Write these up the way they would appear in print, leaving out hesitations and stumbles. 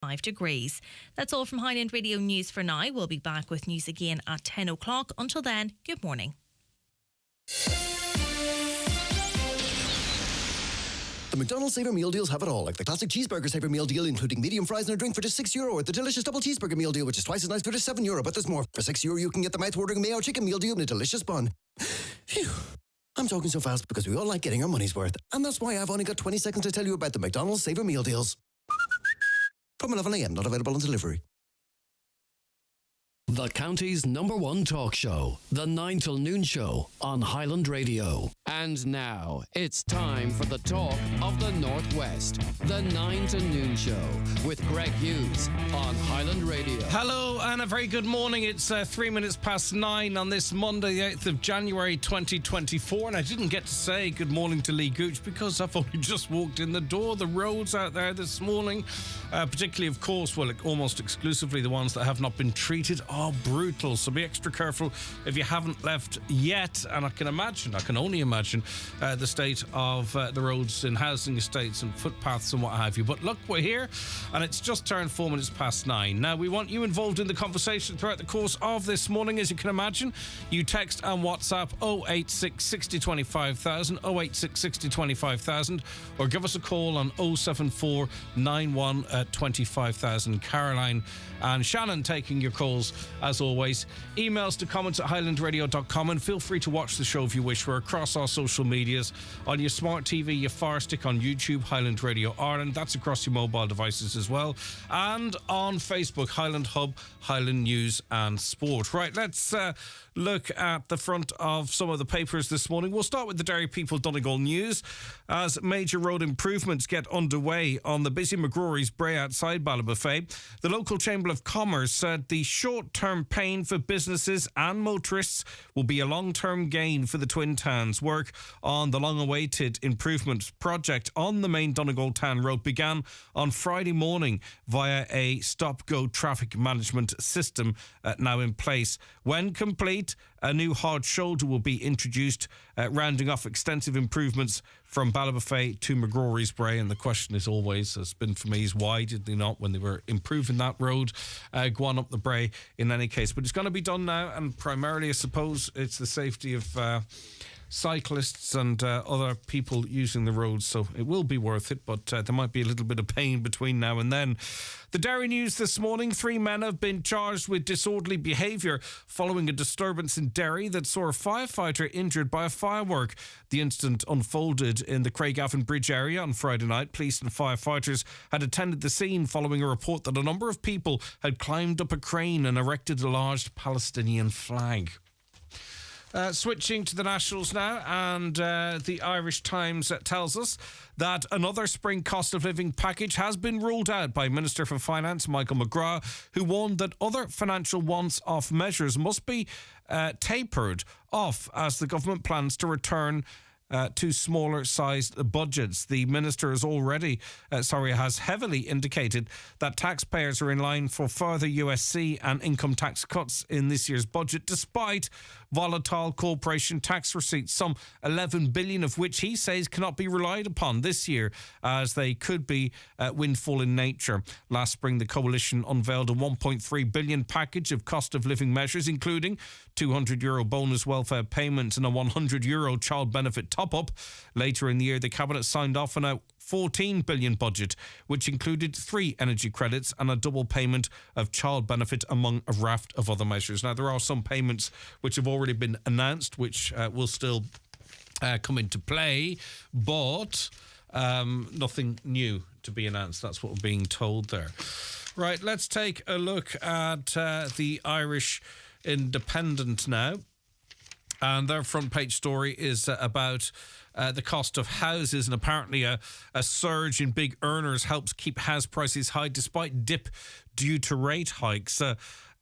5 degrees. That's all from Highland Radio News for now. We'll be back with news again at 10 o'clock. Until then, good morning. The McDonald's Saver Meal Deals have it all, like the classic cheeseburger Saver Meal Deal, including medium fries and a drink for just €6, or the delicious double cheeseburger meal deal, which is twice as nice for just €7. But there's more. For €6, you can get the mouth-watering mayo chicken meal deal and a delicious bun. Phew. I'm talking so fast because we all like getting our money's worth, and that's why I've only got 20 seconds to tell you about the McDonald's Saver Meal Deals. From 11 a.m, not available on delivery. The county's #1 talk show, The 9 till Noon Show on Highland Radio. And now, it's time for the talk of the Northwest, The 9 till Noon Show with Greg Hughes on Highland Radio. Hello and a very good morning. It's 3 minutes past 9 on this Monday, the 8th of January 2024. And I didn't get to say good morning to Lee Gooch because I've only just walked in the door. The roads out there this morning, particularly, of course, well, almost exclusively the ones that have not been treated, are brutal. So be extra careful if you haven't left yet. And I can only imagine the state of the roads in housing estates and footpaths and what have you. But look, we're here and it's just turned 4 minutes past 9. Now, we want you involved in the conversation throughout the course of this morning. As you can imagine, you text and WhatsApp 086 60 25,000, 086 60 25,000, or give us a call on 074 91 25,000. Caroline and Shannon taking your calls as always. Emails to comments@highlandradio.com, and feel free to watch the show if you wish. We're across our social medias, on your smart TV, your Fire Stick, on YouTube, Highland Radio Ireland. That's across your mobile devices as well. And on Facebook, Highland Hub, Highland News and Sport. Right, let's look at the front of some of the papers this morning. We'll start with the Derry People Donegal News as major road improvements get underway on the busy McGrory's Bray outside Ballybofey. The local Chamber of Commerce said the short-term pain for businesses and motorists will be a long-term gain for the Twin Towns. Work on the long-awaited improvement project on the main Donegal Town Road began on Friday morning via a stop-go traffic management system now in place. When complete, a new hard shoulder will be introduced, rounding off extensive improvements from Ballybofey to McGrory's Bray. And the question is always, has been for me, is why did they not, when they were improving that road, go on up the Bray in any case? But it's going to be done now, and primarily, I suppose, it's the safety of cyclists and other people using the roads, so it will be worth it, but there might be a little bit of pain between now and then. The Derry News this morning: 3 men have been charged with disorderly behaviour following a disturbance in Derry that saw a firefighter injured by a firework. The incident unfolded in the Craigavon Bridge area on Friday night. Police and firefighters had attended the scene following a report that a number of people had climbed up a crane and erected a large Palestinian flag. Switching to the Nationals now, and the Irish Times tells us that another spring cost of living package has been ruled out by Minister for Finance Michael McGrath, who warned that other financial once-off measures must be tapered off as the government plans to return to smaller-sized budgets. The minister has heavily indicated that taxpayers are in line for further USC and income tax cuts in this year's budget, despite volatile corporation tax receipts, some 11 billion of which he says cannot be relied upon this year, as they could be windfall in nature. Last spring, the coalition unveiled a 1.3 billion package of cost of living measures, including €200 bonus welfare payment and a €100 child benefit top-up. Later in the year, the Cabinet signed off on a 14 billion budget, which included 3 energy credits and a double payment of child benefit, among a raft of other measures. Now, there are some payments which have already been announced, which will still come into play, but nothing new to be announced. That's what we're being told there. Right, let's take a look at the Irish Independent now. And their front page story is about the cost of houses, and apparently a surge in big earners helps keep house prices high despite dip due to rate hikes.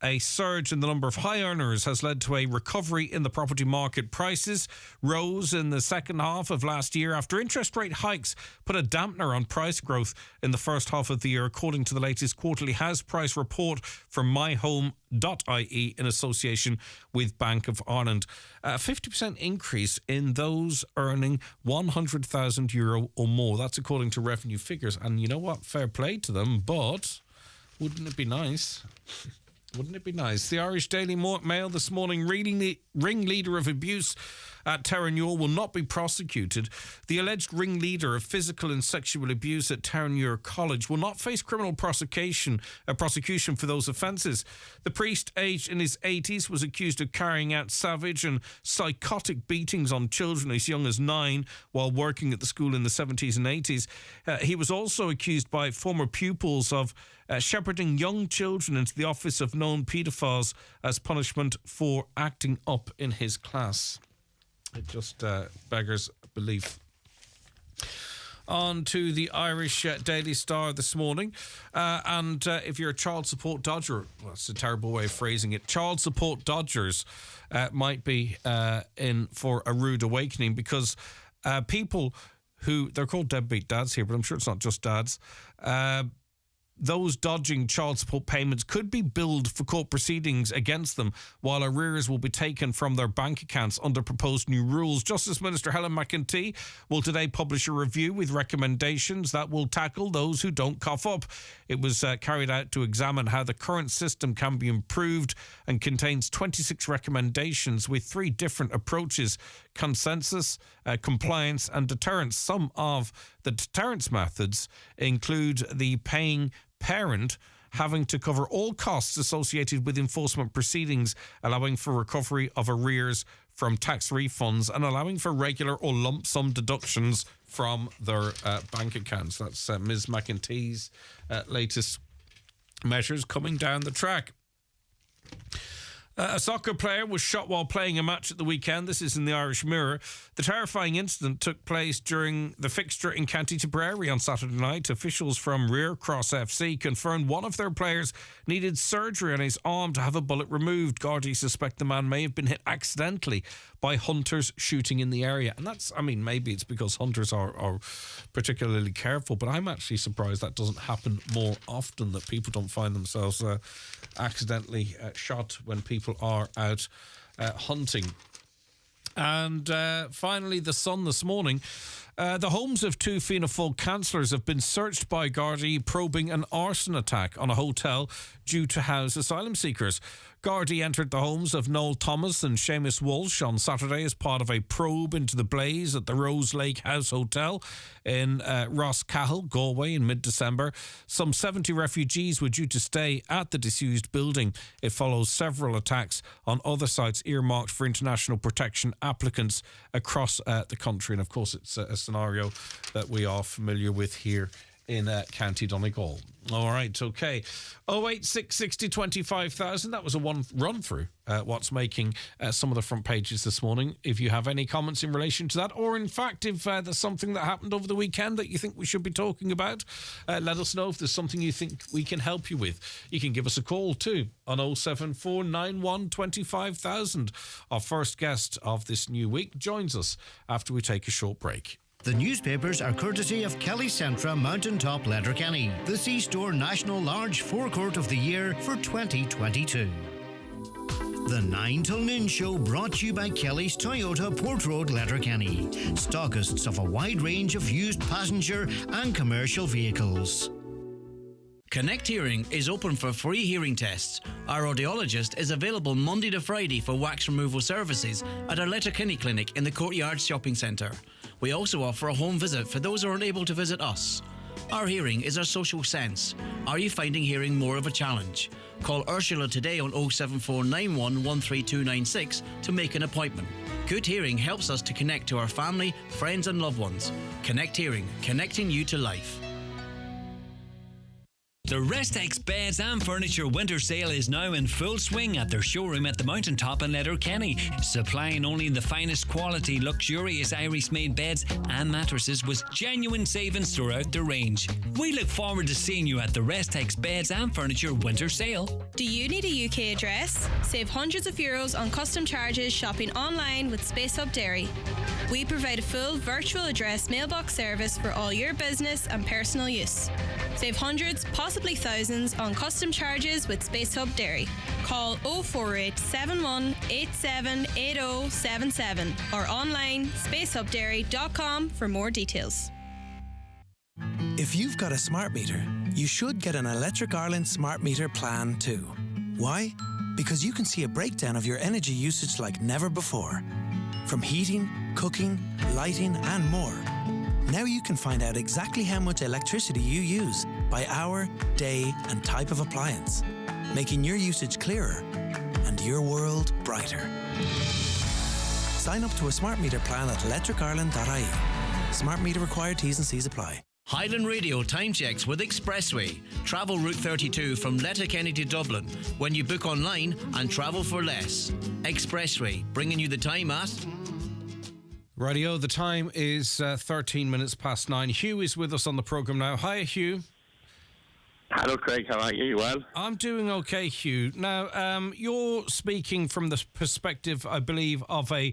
A surge in the number of high earners has led to a recovery in the property market. Prices rose in the second half of last year after interest rate hikes put a dampener on price growth in the first half of the year, according to the latest quarterly house price report from myhome.ie in association with Bank of Ireland. A 50% increase in those earning €100,000 or more. That's according to revenue figures. And you know what? Fair play to them, but Wouldn't it be nice? Wouldn't it be nice? The Irish Daily Mail this morning, ringleader of abuse at Terenure will not be prosecuted. The alleged ringleader of physical and sexual abuse at Terenure College will not face criminal prosecution for those offences. The priest, aged in his 80s, was accused of carrying out savage and psychotic beatings on children as young as 9 while working at the school in the 70s and 80s. He was also accused by former pupils of shepherding young children into the office of known paedophiles as punishment for acting up in his class. It just beggars belief. On to the Irish Daily Star this morning. And if you're a child support dodger, well, that's a terrible way of phrasing it, child support dodgers might be in for a rude awakening, because people who, they're called deadbeat dads here, but I'm sure it's not just dads, those dodging child support payments could be billed for court proceedings against them, while arrears will be taken from their bank accounts under proposed new rules. Justice Minister Helen McEntee will today publish a review with recommendations that will tackle those who don't cough up. It was carried out to examine how the current system can be improved and contains 26 recommendations with 3 different approaches: consensus, compliance and deterrence. Some of the deterrence methods include the paying parent having to cover all costs associated with enforcement proceedings, allowing for recovery of arrears from tax refunds, and allowing for regular or lump sum deductions from their bank accounts. That's Ms. McEntee's latest measures coming down the track. A soccer player was shot while playing a match at the weekend. This is in the Irish Mirror. The terrifying incident took place during the fixture in County Tipperary on Saturday night. Officials from Rear Cross FC confirmed one of their players needed surgery on his arm to have a bullet removed. Gardaí suspect the man may have been hit accidentally by hunters shooting in the area. And that's, I mean, maybe it's because hunters are particularly careful, but I'm actually surprised that doesn't happen more often, that people don't find themselves accidentally shot when people are out hunting. And finally, The Sun this morning. The homes of 2 Fianna Fáil councillors have been searched by Gardaí probing an arson attack on a hotel due to house asylum seekers. Gardaí entered the homes of Noel Thomas and Seamus Walsh on Saturday as part of a probe into the blaze at the Rose Lake House Hotel in Rosscahill, Galway, in mid-December. Some 70 refugees were due to stay at the disused building. It follows several attacks on other sites earmarked for international protection applicants across the country. And of course, it's a scenario that we are familiar with here in County Donegal. All right, okay. 086 60 25,000. That was a one run through what's making some of the front pages this morning. If you have any comments in relation to that, or in fact, if there's something that happened over the weekend that you think we should be talking about, let us know. If there's something you think we can help you with, you can give us a call too on 07491 25,000. Our first guest of this new week joins us after we take a short break. The newspapers are courtesy of Kelly Centra Mountaintop Letterkenny, the C-Store National Large Forecourt of the Year for 2022. The 9 till noon show brought to you by Kelly's Toyota Port Road, Letterkenny, stockists of a wide range of used passenger and commercial vehicles. Connect Hearing is open for free hearing tests. Our audiologist is available Monday to Friday for wax removal services at our Letterkenny clinic in the Courtyard Shopping Centre. We also offer a home visit for those who aren't able to visit us. Our hearing is our social sense. Are you finding hearing more of a challenge? Call Ursula today on 07491 13296 to make an appointment. Good hearing helps us to connect to our family, friends and loved ones. Connect Hearing, connecting you to life. The Restex Beds and Furniture Winter Sale is now in full swing at their showroom at the Mountaintop in Letterkenny, supplying only the finest quality, luxurious Irish-made beds and mattresses with genuine savings throughout the range. We look forward to seeing you at the Restex Beds and Furniture Winter Sale. Do you need a UK address? Save hundreds of euros on custom charges shopping online with Space Hub Dairy. We provide a full virtual address mailbox service for all your business and personal use. Save hundreds, possibly thousands, on custom charges with Space Hub Dairy. Call 048 71 87 8077 or online spacehubdairy.com for more details. If you've got a smart meter, You should get an Electric Ireland smart meter plan too. Why? Because you can see a breakdown of your energy usage like never before. From heating, cooking, lighting and more. Now you can find out exactly how much electricity you use by hour, day and type of appliance, making your usage clearer and your world brighter. Sign up to a smart meter plan at electricireland.ie. Smart meter required, T's and C's apply. Highland Radio time checks with Expressway. Travel Route 32 from Letterkenny to Dublin when you book online and travel for less. Expressway, bringing you the time at... Radio, the time is 13 minutes past 9. Hugh is with us on the programme now. Hi, Hugh. Hello, Craig. How are you? You well? I'm doing okay, Hugh. Now, you're speaking from the perspective, I believe, of a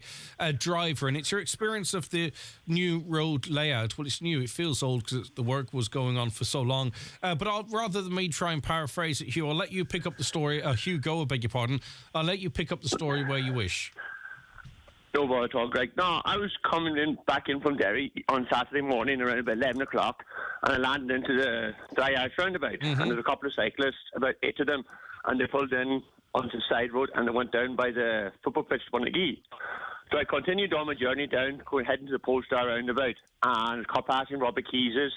driver, and it's your experience of the new road layout. Well, it's new. It feels old because the work was going on for so long. But rather than me try and paraphrase it, Hugh, I'll let you pick up the story. Hugo, I beg your pardon. I'll let you pick up the story where you wish. No bother at all, Greg. No, I was coming back in from Derry on Saturday morning around about 11 o'clock, and I landed into the Dry Arch roundabout, and there's a couple of cyclists, about 8 of them, and they pulled in onto the side road and they went down by the football pitch to Bunagee. So I continued on my journey down, heading to the Polestar roundabout, and passing Robert Keyes's,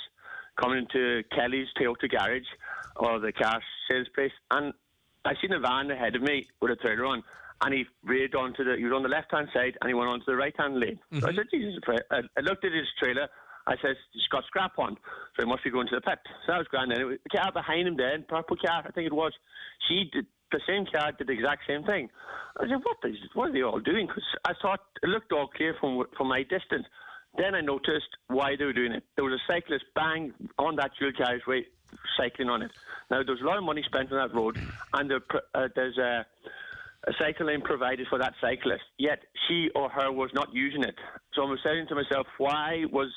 coming into Kelly's Toyota garage, or the car sales place, and I seen a van ahead of me with a trailer on, and he veered he was on the left-hand side, and he went onto the right-hand lane. So I said, Jesus, I looked at his trailer, I said, he's got scrap on, so he must be going to the pit. So that was grand. Anyway, the car behind him then, purple car, I think it was, the same car did the exact same thing. I said, what are they all doing? Because I thought it looked all clear from my distance. Then I noticed why they were doing it. There was a cyclist bang on that dual carriageway, cycling on it. Now, there was a lot of money spent on that road, and there's a cycle lane provided for that cyclist, yet she or her was not using it. So I was saying to myself, why was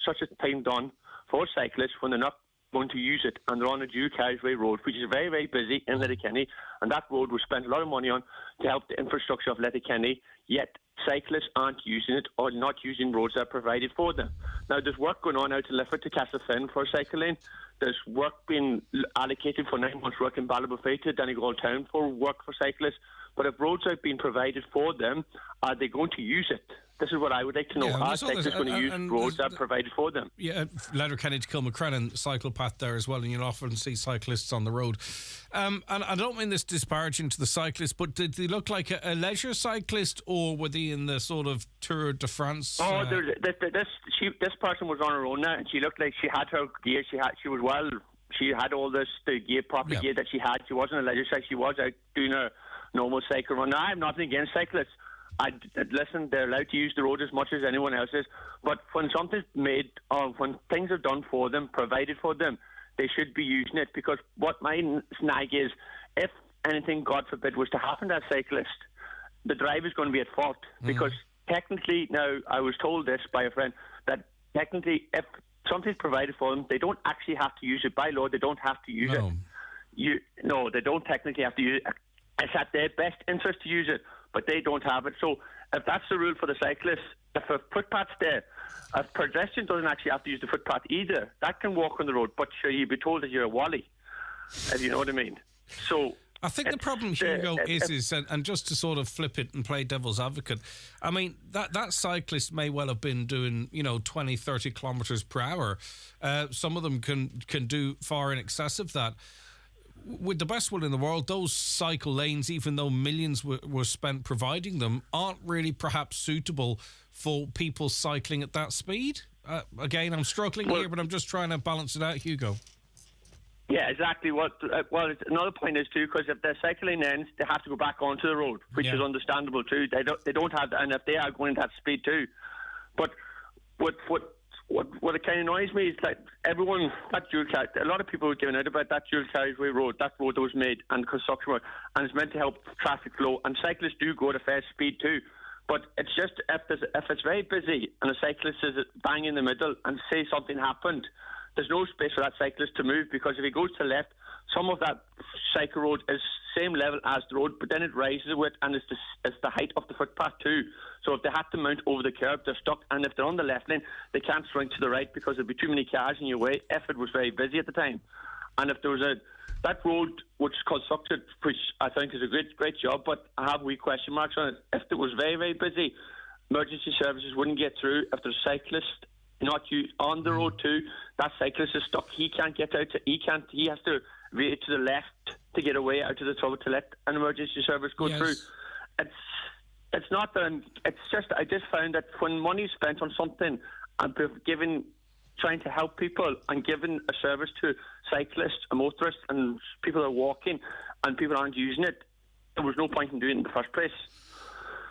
such a thing done for cyclists when they're not going to use it, and they're on a dual carriageway road, which is very, very busy in Letterkenny, and that road was spent a lot of money on to help the infrastructure of Letterkenny, yet cyclists aren't using it or not using roads that are provided for them. Now, there's work going on out to Lifford to Castlefin for a cycle lane. There's work being allocated for 9 months' work in Ballybofey to Donegal Town for work for cyclists. But if roads are being provided for them, are they going to use it? This is what I would like to know. Are cyclists going to use roads that are provided for them? Yeah, Letterkenny to Kilmacrennan, cycle path there as well, and you'll often see cyclists on the road. And I don't mean this disparaging to the cyclists, but did they look like a leisure cyclist, or were they in the sort of Tour de France? Oh, this person was on her own now, and she looked like she had her gear. She had all the gear, proper gear that she had. She wasn't a leisure cyclist. She was out doing her normal cycle run. Now, I have nothing against cyclists. Listen, they're allowed to use the road as much as anyone else is, but when something's made, or when things are done for them, provided for them, they should be using it. Because what my snag is, if anything, God forbid, was to happen to that cyclist, the driver's going to be at fault. Because technically, now, I was told this by a friend, that technically, if something's provided for them, they don't actually have to use it. By law, they don't have to use it. No, they don't technically have to use it. It's at their best interest to use it, but they don't have it. So if that's the rule for the cyclists, if a footpath's there, a pedestrian doesn't actually have to use the footpath either. That can walk on the road, but sure, you'd be told that you're a wally, if you know what I mean. So I think the problem, Hugo, is and just to sort of flip it and play devil's advocate, I mean, that cyclist may well have been doing, 20, 30 kilometres per hour. Some of them can do far in excess of that. With the best will in the world, those cycle lanes, even though millions were spent providing them, aren't really perhaps suitable for people cycling at that speed. Again, I'm struggling here, but I'm just trying to balance it out, Hugo. Yeah, exactly. Another point is too, because if their cycling ends, they have to go back onto the road, which is understandable too. They don't have that, and if they are going at that speed too. But what it kind of annoys me is that everyone, a lot of people were giving out about that dual carriageway road, that road that was made and construction work, and it's meant to help traffic flow, and cyclists do go at a fair speed too. But it's just, if it's very busy and a cyclist is bang in the middle and say something happened, there's no space for that cyclist to move, because if he goes to the left, some of that cycle road is same level as the road, but then it rises a bit, and it's the height of the footpath too. So if they had to mount over the curb, they're stuck, and if they're on the left lane, they can't swing to the right because there'd be too many cars in your way if it was very busy at the time. And if there was that road which is constructed, which I think is a great job, but I have wee question marks on it. If it was very, very busy, emergency services wouldn't get through. If there's cyclists not you on the road too, that cyclist is stuck. He can't get out. He has to veer to the left to get away out of the trouble to let an emergency service go through. It's not that. It's just I just found that when money's spent on something and trying to help people and giving a service to cyclists and motorists and people that are walking and people aren't using it, there was no point in doing it in the first place.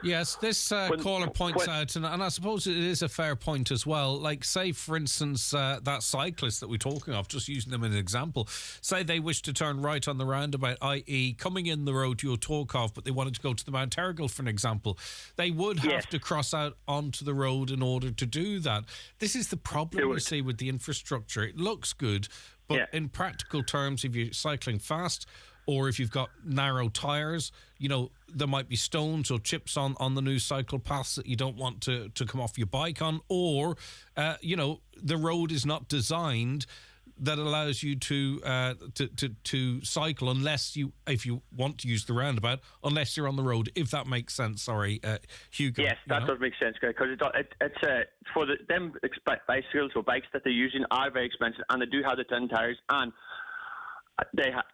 Yes, this caller points out, and I suppose it is a fair point as well. Like, say, for instance, that cyclist that we're talking of, just using them as an example, say they wish to turn right on the roundabout, i.e. coming in the road you'll talk of, but they wanted to go to the Mount Errigal, for an example. They would have to cross out onto the road in order to do that. This is the problem you see with the infrastructure. It looks good, but in practical terms, if you're cycling fast, or if you've got narrow tyres, you know, there might be stones or chips on the new cycle paths that you don't want to come off your bike on, or, you know, the road is not designed that allows you to cycle if you want to use the roundabout, unless you're on the road, if that makes sense. Sorry, Hugo. Yes, that does make sense, because it's for them bicycles or bikes that they're using are very expensive, and they do have the 10 tyres, and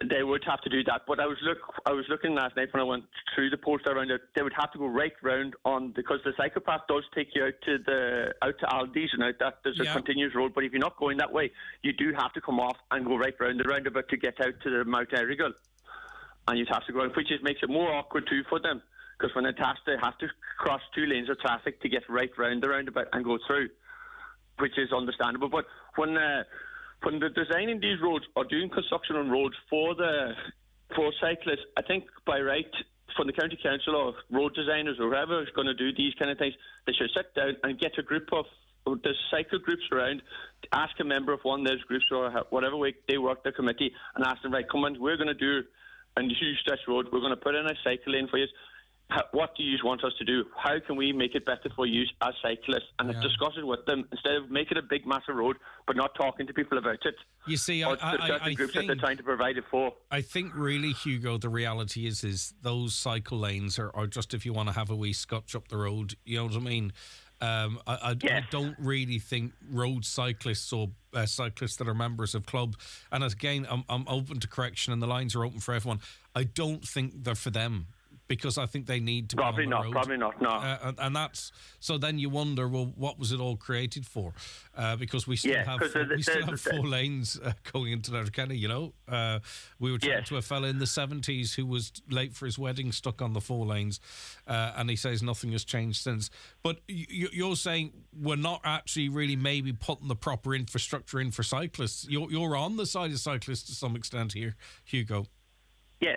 they would have to do that. But I was looking last night when I went through the post around it. They would have to go right round because the cycle path does take you out to Aldi's and out that there's a continuous road. But if you're not going that way, you do have to come off and go right round the roundabout to get out to the Mount Errigal, and you'd have to go, which makes it more awkward too for them, because when they have to cross 2 lanes of traffic to get right round the roundabout and go through, which is understandable. But when they're designing these roads or doing construction on roads for cyclists, I think by right, from the county council or road designers or whoever is going to do these kind of things, they should sit down and get a group of the cycle groups around, ask a member of one of those groups or whatever way they work the committee, and ask them, right, come on, we're going to do a huge stretch road, we're going to put in a cycle lane for you. What do you want us to do? How can we make it better for you as cyclists? And discuss it with them instead of making a big, massive road, but not talking to people about it. You see, or I groups that they're trying to provide it for. I think really, Hugo, the reality is those cycle lanes are just if you want to have a wee scotch up the road. You know what I mean? I don't really think road cyclists or cyclists that are members of club, and again, I'm open to correction and the lines are open for everyone. I don't think they're for them, because I think they need to probably be on the road. Probably not. No, and that's so. Then you wonder, well, what was it all created for? Because we still have 4 lanes going into Letterkenny. You know, we were chatting to a fella in the 70s who was late for his wedding, stuck on the 4 lanes, and he says nothing has changed since. But you're saying we're not actually really maybe putting the proper infrastructure in for cyclists. You're on the side of cyclists to some extent here, Hugo. Yeah.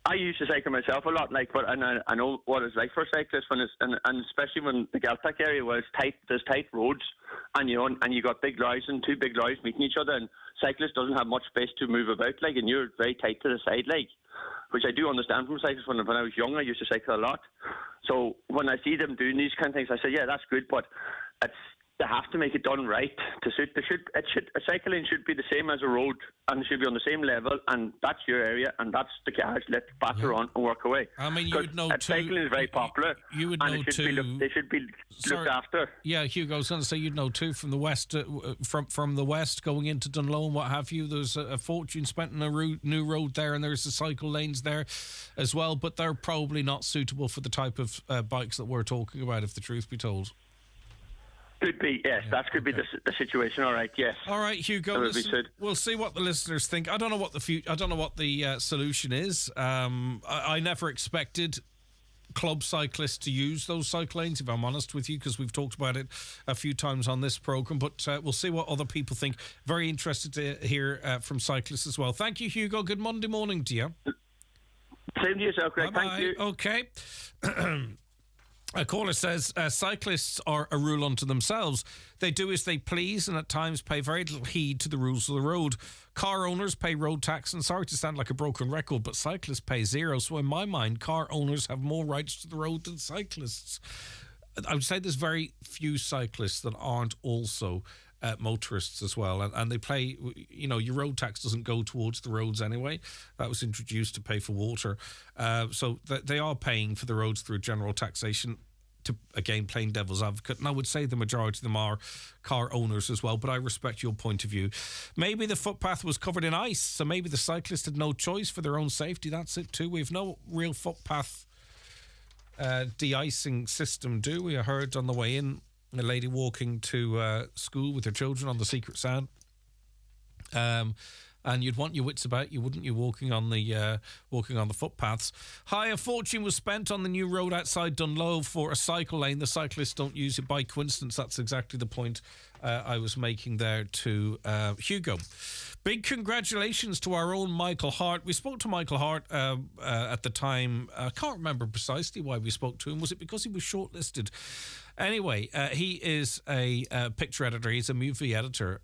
I used to cycle myself a lot, and I know what it's like for cyclists when and especially when the Galtech area where it's tight, there's tight roads, and you got big lorries and 2 big lorries meeting each other, and cyclists doesn't have much space to move about, and you're very tight to the side, which I do understand from cyclists. When I was young, I used to cycle a lot, so when I see them doing these kind of things, I say, yeah, that's good, but they have to make it done right to suit. A cycle lane should be the same as a road, and it should be on the same level, and that's your area, and that's the cars. Let's batter on and work away. I mean, you'd know too. Cycling is very popular. You would know too. They should be looked after. Yeah, Hugo, I was going to say, you'd know too, from the west, from the west going into Dunloe and what have you. There's a fortune spent in a new road there, and there's the cycle lanes there as well. But they're probably not suitable for the type of bikes that we're talking about, if the truth be told. Could be, yes. That could be the situation. All right, yes. All right, Hugo. Listen, we'll see what the listeners think. I don't know what the solution is. I never expected club cyclists to use those cycle lanes, if I'm honest with you, because we've talked about it a few times on this programme. But we'll see what other people think. Very interested to hear from cyclists as well. Thank you, Hugo. Good Monday morning to you. Same to yourself, Greg. Bye-bye. Thank you. Okay. A caller says, cyclists are a rule unto themselves. They do as they please and at times pay very little heed to the rules of the road. Car owners pay road tax, and sorry to sound like a broken record, but cyclists pay zero. So in my mind, car owners have more rights to the road than cyclists. I would say there's very few cyclists that aren't also motorists as well, and they pay, your road tax doesn't go towards the roads anyway. That was introduced to pay for water, so they are paying for the roads through general taxation. To, again, playing devil's advocate, and I would say the majority of them are car owners as well, but I respect your point of view. Maybe the footpath was covered in ice, so maybe the cyclist had no choice for their own safety. That's it too. We've no real footpath de-icing system, do we? I heard on the way in a lady walking to school with her children on the Secret Sound, and you'd want your wits about you, wouldn't you, walking on the footpaths. Hi, a fortune was spent on the new road outside Dunloe for a cycle lane. The cyclists don't use it by coincidence. That's exactly the point I was making there to Hugo. Big congratulations to our own Michael Hart. We spoke to Michael Hart at the time. I can't remember precisely why we spoke to him. Was it because he was shortlisted? Anyway, he is a picture editor. He's a movie editor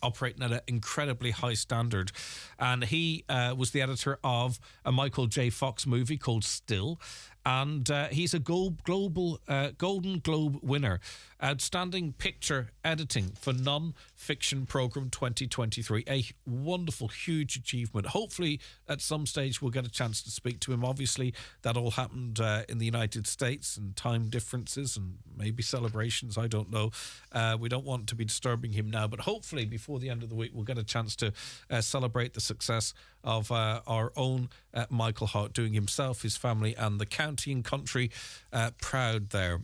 operating at an incredibly high standard. And he was the editor of a Michael J. Fox movie called Still. And he's a Golden Globe winner. Outstanding Picture Editing for Non-Fiction Programme 2023. A wonderful, huge achievement. Hopefully, at some stage, we'll get a chance to speak to him. Obviously, that all happened in the United States, and time differences and maybe celebrations, I don't know. We don't want to be disturbing him now, but hopefully, before the end of the week, we'll get a chance to celebrate the success of our own Michael Hart, doing himself, his family, and the county and country proud there.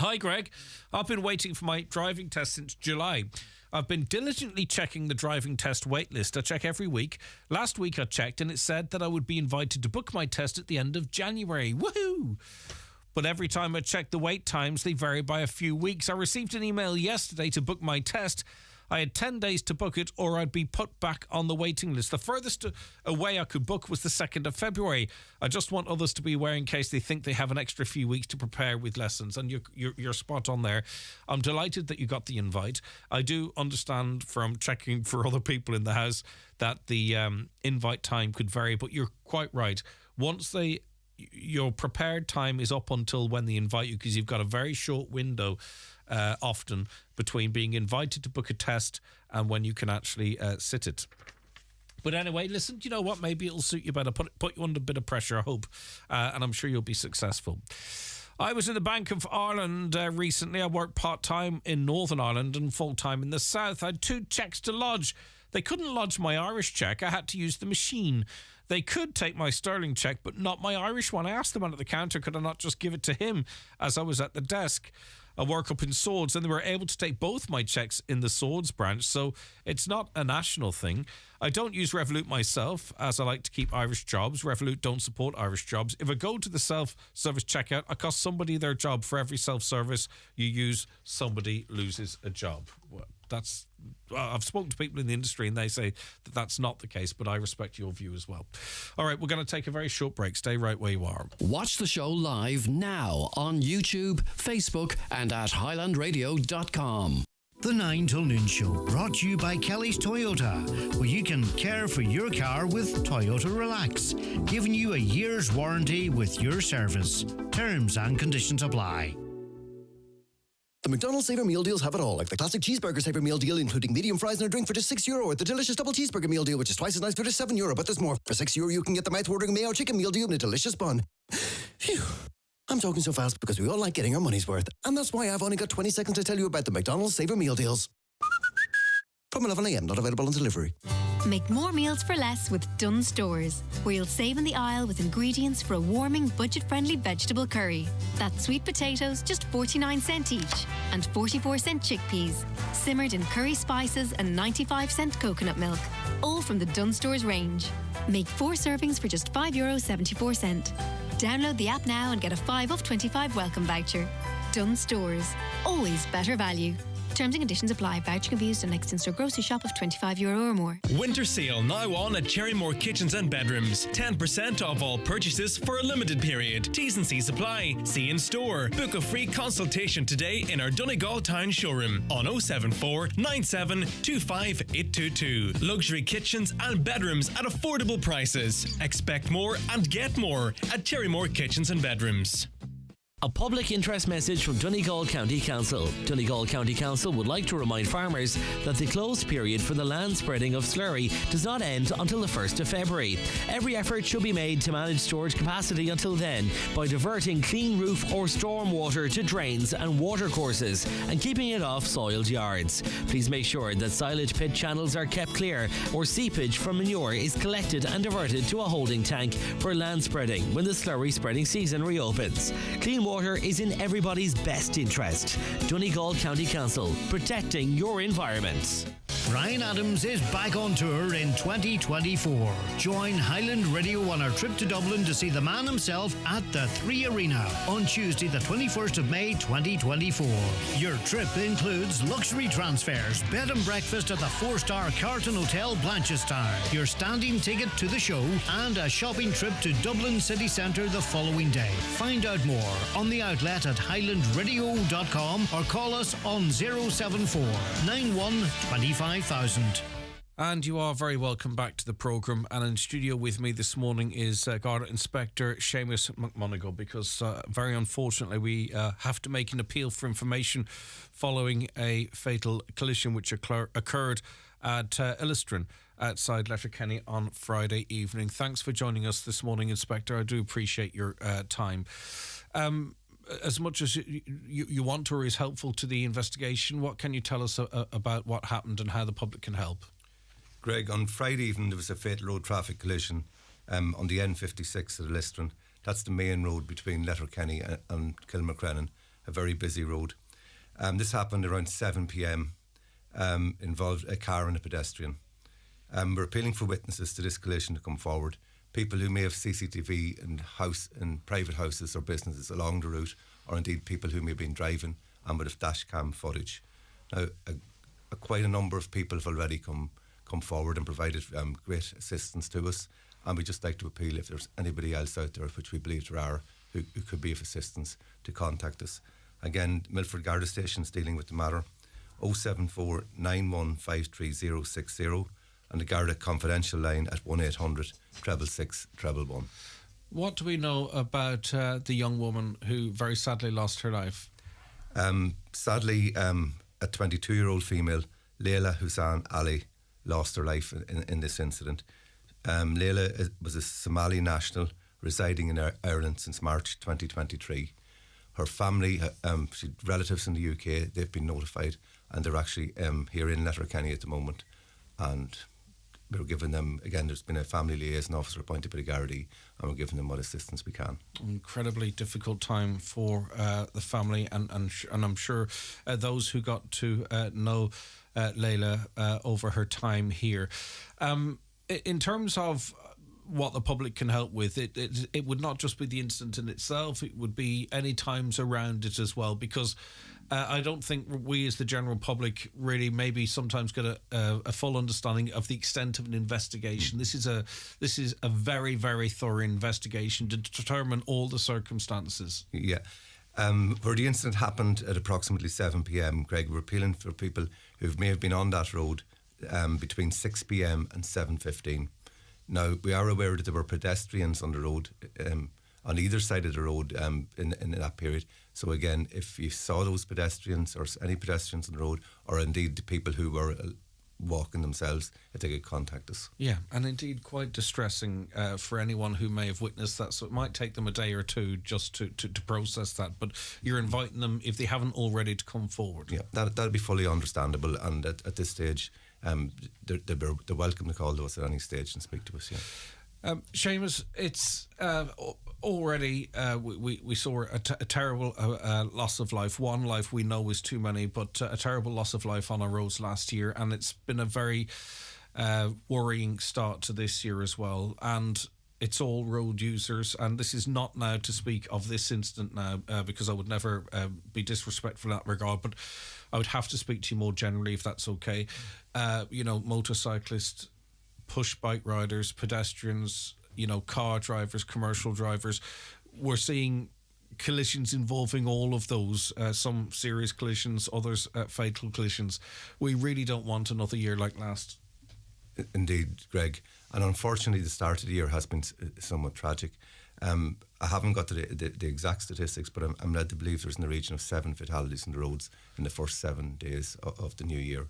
Hi, Greg. I've been waiting for my driving test since July. I've been diligently checking the driving test wait list. I check every week. Last week I checked and it said that I would be invited to book my test at the end of January. Woohoo! But every time I check the wait times, they vary by a few weeks. I received an email yesterday to book my test. I had 10 days to book it or I'd be put back on the waiting list. The furthest away I could book was the 2nd of February. I just want others to be aware in case they think they have an extra few weeks to prepare with lessons. And you're spot on there. I'm delighted that you got the invite. I do understand from checking for other people in the house that the invite time could vary, but you're quite right. Once your prepared time is up until when they invite you, because you've got a very short window often between being invited to book a test and when you can actually sit it. But anyway, listen, you know what? Maybe it'll suit you better. Put you under a bit of pressure, I hope. And I'm sure you'll be successful. I was in the Bank of Ireland recently. I worked part-time in Northern Ireland and full-time in the South. I had 2 checks to lodge. They couldn't lodge my Irish check. I had to use the machine. They could take my sterling check, but not my Irish one. I asked the man at the counter, could I not just give it to him as I was at the desk? I work up in Swords, and they were able to take both my checks in the Swords branch, so it's not a national thing. I don't use Revolut myself, as I like to keep Irish jobs. Revolut don't support Irish jobs. If I go to the self-service checkout, I cost somebody their job. For every self-service you use, somebody loses a job. Well, I've spoken to people in the industry and they say that that's not the case, but I respect your view as well. All right, we're going to take a very short break. Stay right where you are. Watch the show live now on YouTube, Facebook and at highlandradio.com. The 9 till Noon Show, brought to you by Kelly's Toyota, where you can care for your car with Toyota Relax, giving you a year's warranty with your service. Terms and conditions apply. The McDonald's Saver Meal Deals have it all, like the classic cheeseburger Saver Meal Deal, including medium fries and a drink for just €6, or the delicious double cheeseburger meal deal, which is twice as nice for just €7. But there's more. For €6, you can get the mouth-watering mayo chicken meal deal in a delicious bun. Phew. I'm talking so fast because we all like getting our money's worth. And that's why I've only got 20 seconds to tell you about the McDonald's Saver Meal Deals. From 11 a.m, not available on delivery. Make more meals for less with Dunn Stores, where you'll save in the aisle with ingredients for a warming, budget-friendly vegetable curry. That's sweet potatoes, just 49 cents each, and 44-cent chickpeas, simmered in curry spices and 95-cent coconut milk, all from the Dunn Stores range. Make 4 servings for just €5.74. Download the app now and get a 5 off 25 welcome voucher. Dunn Stores, always better value. Terms and conditions apply. Voucher can be used on next in-store grocery shop of €25 or more. Winter sale now on at Cherrymore Kitchens and Bedrooms. 10% off all purchases for a limited period. T's and C's apply. See in store. Book a free consultation today in our Donegal Town showroom on 074 97 25 822. Luxury kitchens and bedrooms at affordable prices. Expect more and get more at Cherrymore Kitchens and Bedrooms. A public interest message from Donegal County Council. Donegal County Council would like to remind farmers that the closed period for the land spreading of slurry does not end until the 1st of February. Every effort should be made to manage storage capacity until then by diverting clean roof or storm water to drains and water courses and keeping it off soiled yards. Please make sure that silage pit channels are kept clear or seepage from manure is collected and diverted to a holding tank for land spreading when the slurry spreading season reopens. Clean water is in everybody's best interest. Donegal County Council, protecting your environment. Brian Adams is back on tour in 2024. Join Highland Radio on our trip to Dublin to see the man himself at the 3 Arena on Tuesday the 21st of May 2024. Your trip includes luxury transfers, bed and breakfast at the 4-star Carlton Hotel Blanchardstown, your standing ticket to the show and a shopping trip to Dublin city centre the following day. Find out more on the outlet at highlandradio.com or call us on 074 91 25,000. And you are very welcome back to the programme. And in studio with me this morning is Garda Inspector Seamus McMonagle, because very unfortunately we have to make an appeal for information following a fatal collision which occurred at Illistrin outside Letterkenny on Friday evening. Thanks for joining us this morning, Inspector. I do appreciate your time. As much as you want or is helpful to the investigation, what can you tell us about what happened and how the public can help? Greg, on Friday evening there was a fatal road traffic collision on the N56 at Illistrin. That's the main road between Letterkenny and Kilmacrennan, a very busy road. This happened around 7 p.m, involved a car and a pedestrian. We're appealing for witnesses to this collision to come forward. People who may have CCTV in private houses or businesses along the route, or indeed people who may have been driving and would have dash cam footage. Now, quite a number of people have already come forward and provided great assistance to us, and we'd just like to appeal if there's anybody else out there, which we believe there are, who could be of assistance, to contact us. Again, Milford Garda Station is dealing with the matter. 074 9153 060 and the Garda confidential line at 1800 666 111. What do we know about the young woman who very sadly lost her life? Sadly, a 22-year-old female, Leila Hussein Ali, lost her life in this incident. Leila was a Somali national residing in Ireland since March 2023. Her family, she had relatives in the UK, they've been notified, and they're actually here in Letterkenny at the moment. And we're giving them, again, there's been a family liaison officer appointed by the Gardaí, and we're giving them what assistance we can. Incredibly difficult time for the family, and I'm sure those who got to know Leila over her time here. In terms of what the public can help with, it would not just be the incident in itself, it would be any times around it as well, because I don't think we as the general public really maybe sometimes get a full understanding of the extent of an investigation. This is a very, very thorough investigation to determine all the circumstances. Yeah. Where the incident happened at approximately 7 p.m, Greg, we're appealing for people who may have been on that road between 6 p.m. and 7:15. Now, we are aware that there were pedestrians on the road, on either side of the road in that period. So again, if you saw those pedestrians or any pedestrians on the road, or indeed the people who were walking themselves, if they could contact us. Yeah, and indeed quite distressing for anyone who may have witnessed that. So it might take them a day or two just to process that, but you're inviting them, if they haven't already, to come forward. Yeah, that'd be fully understandable, and at this stage they're welcome to call to us at any stage and speak to us. Yeah. Seamus, it's already we saw a terrible loss of life. One life we know is too many, but a terrible loss of life on our roads last year, and it's been a very worrying start to this year as well. And it's all road users, and this is not now to speak of this incident now, because I would never be disrespectful in that regard, but I would have to speak to you more generally, if that's okay. Motorcyclists, push bike riders, pedestrians, car drivers, commercial drivers. We're seeing collisions involving all of those, some serious collisions, others fatal collisions. We really don't want another year like last. Indeed, Greg. And unfortunately, the start of the year has been somewhat tragic. I haven't got the exact statistics, but I'm led to believe there's in the region of 7 fatalities on the roads in the first 7 days of the new year.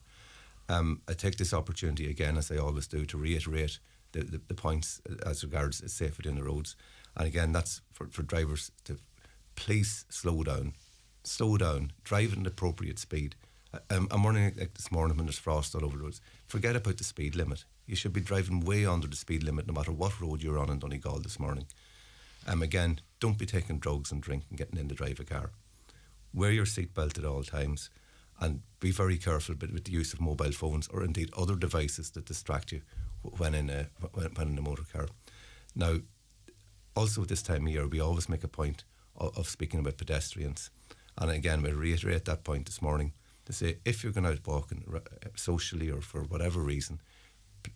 I take this opportunity again, as I always do, to reiterate the points as regards safety on the roads. And again, that's for drivers to please slow down, drive at an appropriate speed. I'm running like this morning when there's frost all over the roads. Forget about the speed limit. You should be driving way under the speed limit no matter what road you're on in Donegal this morning. Again, don't be taking drugs and drink and getting in to drive a car. Wear your seatbelt at all times and be very careful with the use of mobile phones or indeed other devices that distract you when in a motor car. Now, also at this time of year, we always make a point of speaking about pedestrians. And again, we'll reiterate that point this morning to say if you're going out walking socially or for whatever reason,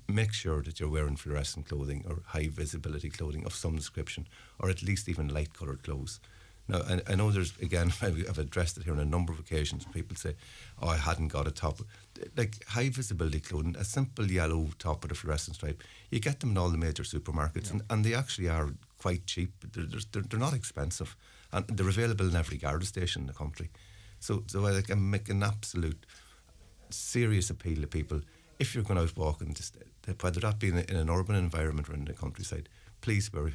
make sure that you're wearing fluorescent clothing or high visibility clothing of some description, or at least even light coloured clothes. Now, I know there's, again, I've addressed it here on a number of occasions. People say, I hadn't got a top. Like high visibility clothing, a simple yellow top with a fluorescent stripe, you get them in all the major supermarkets, and they actually are quite cheap. They're not expensive, and they're available in every Garda station in the country. So I make an absolute serious appeal to people. If you're going out walking, whether that be in an urban environment or in the countryside, please wear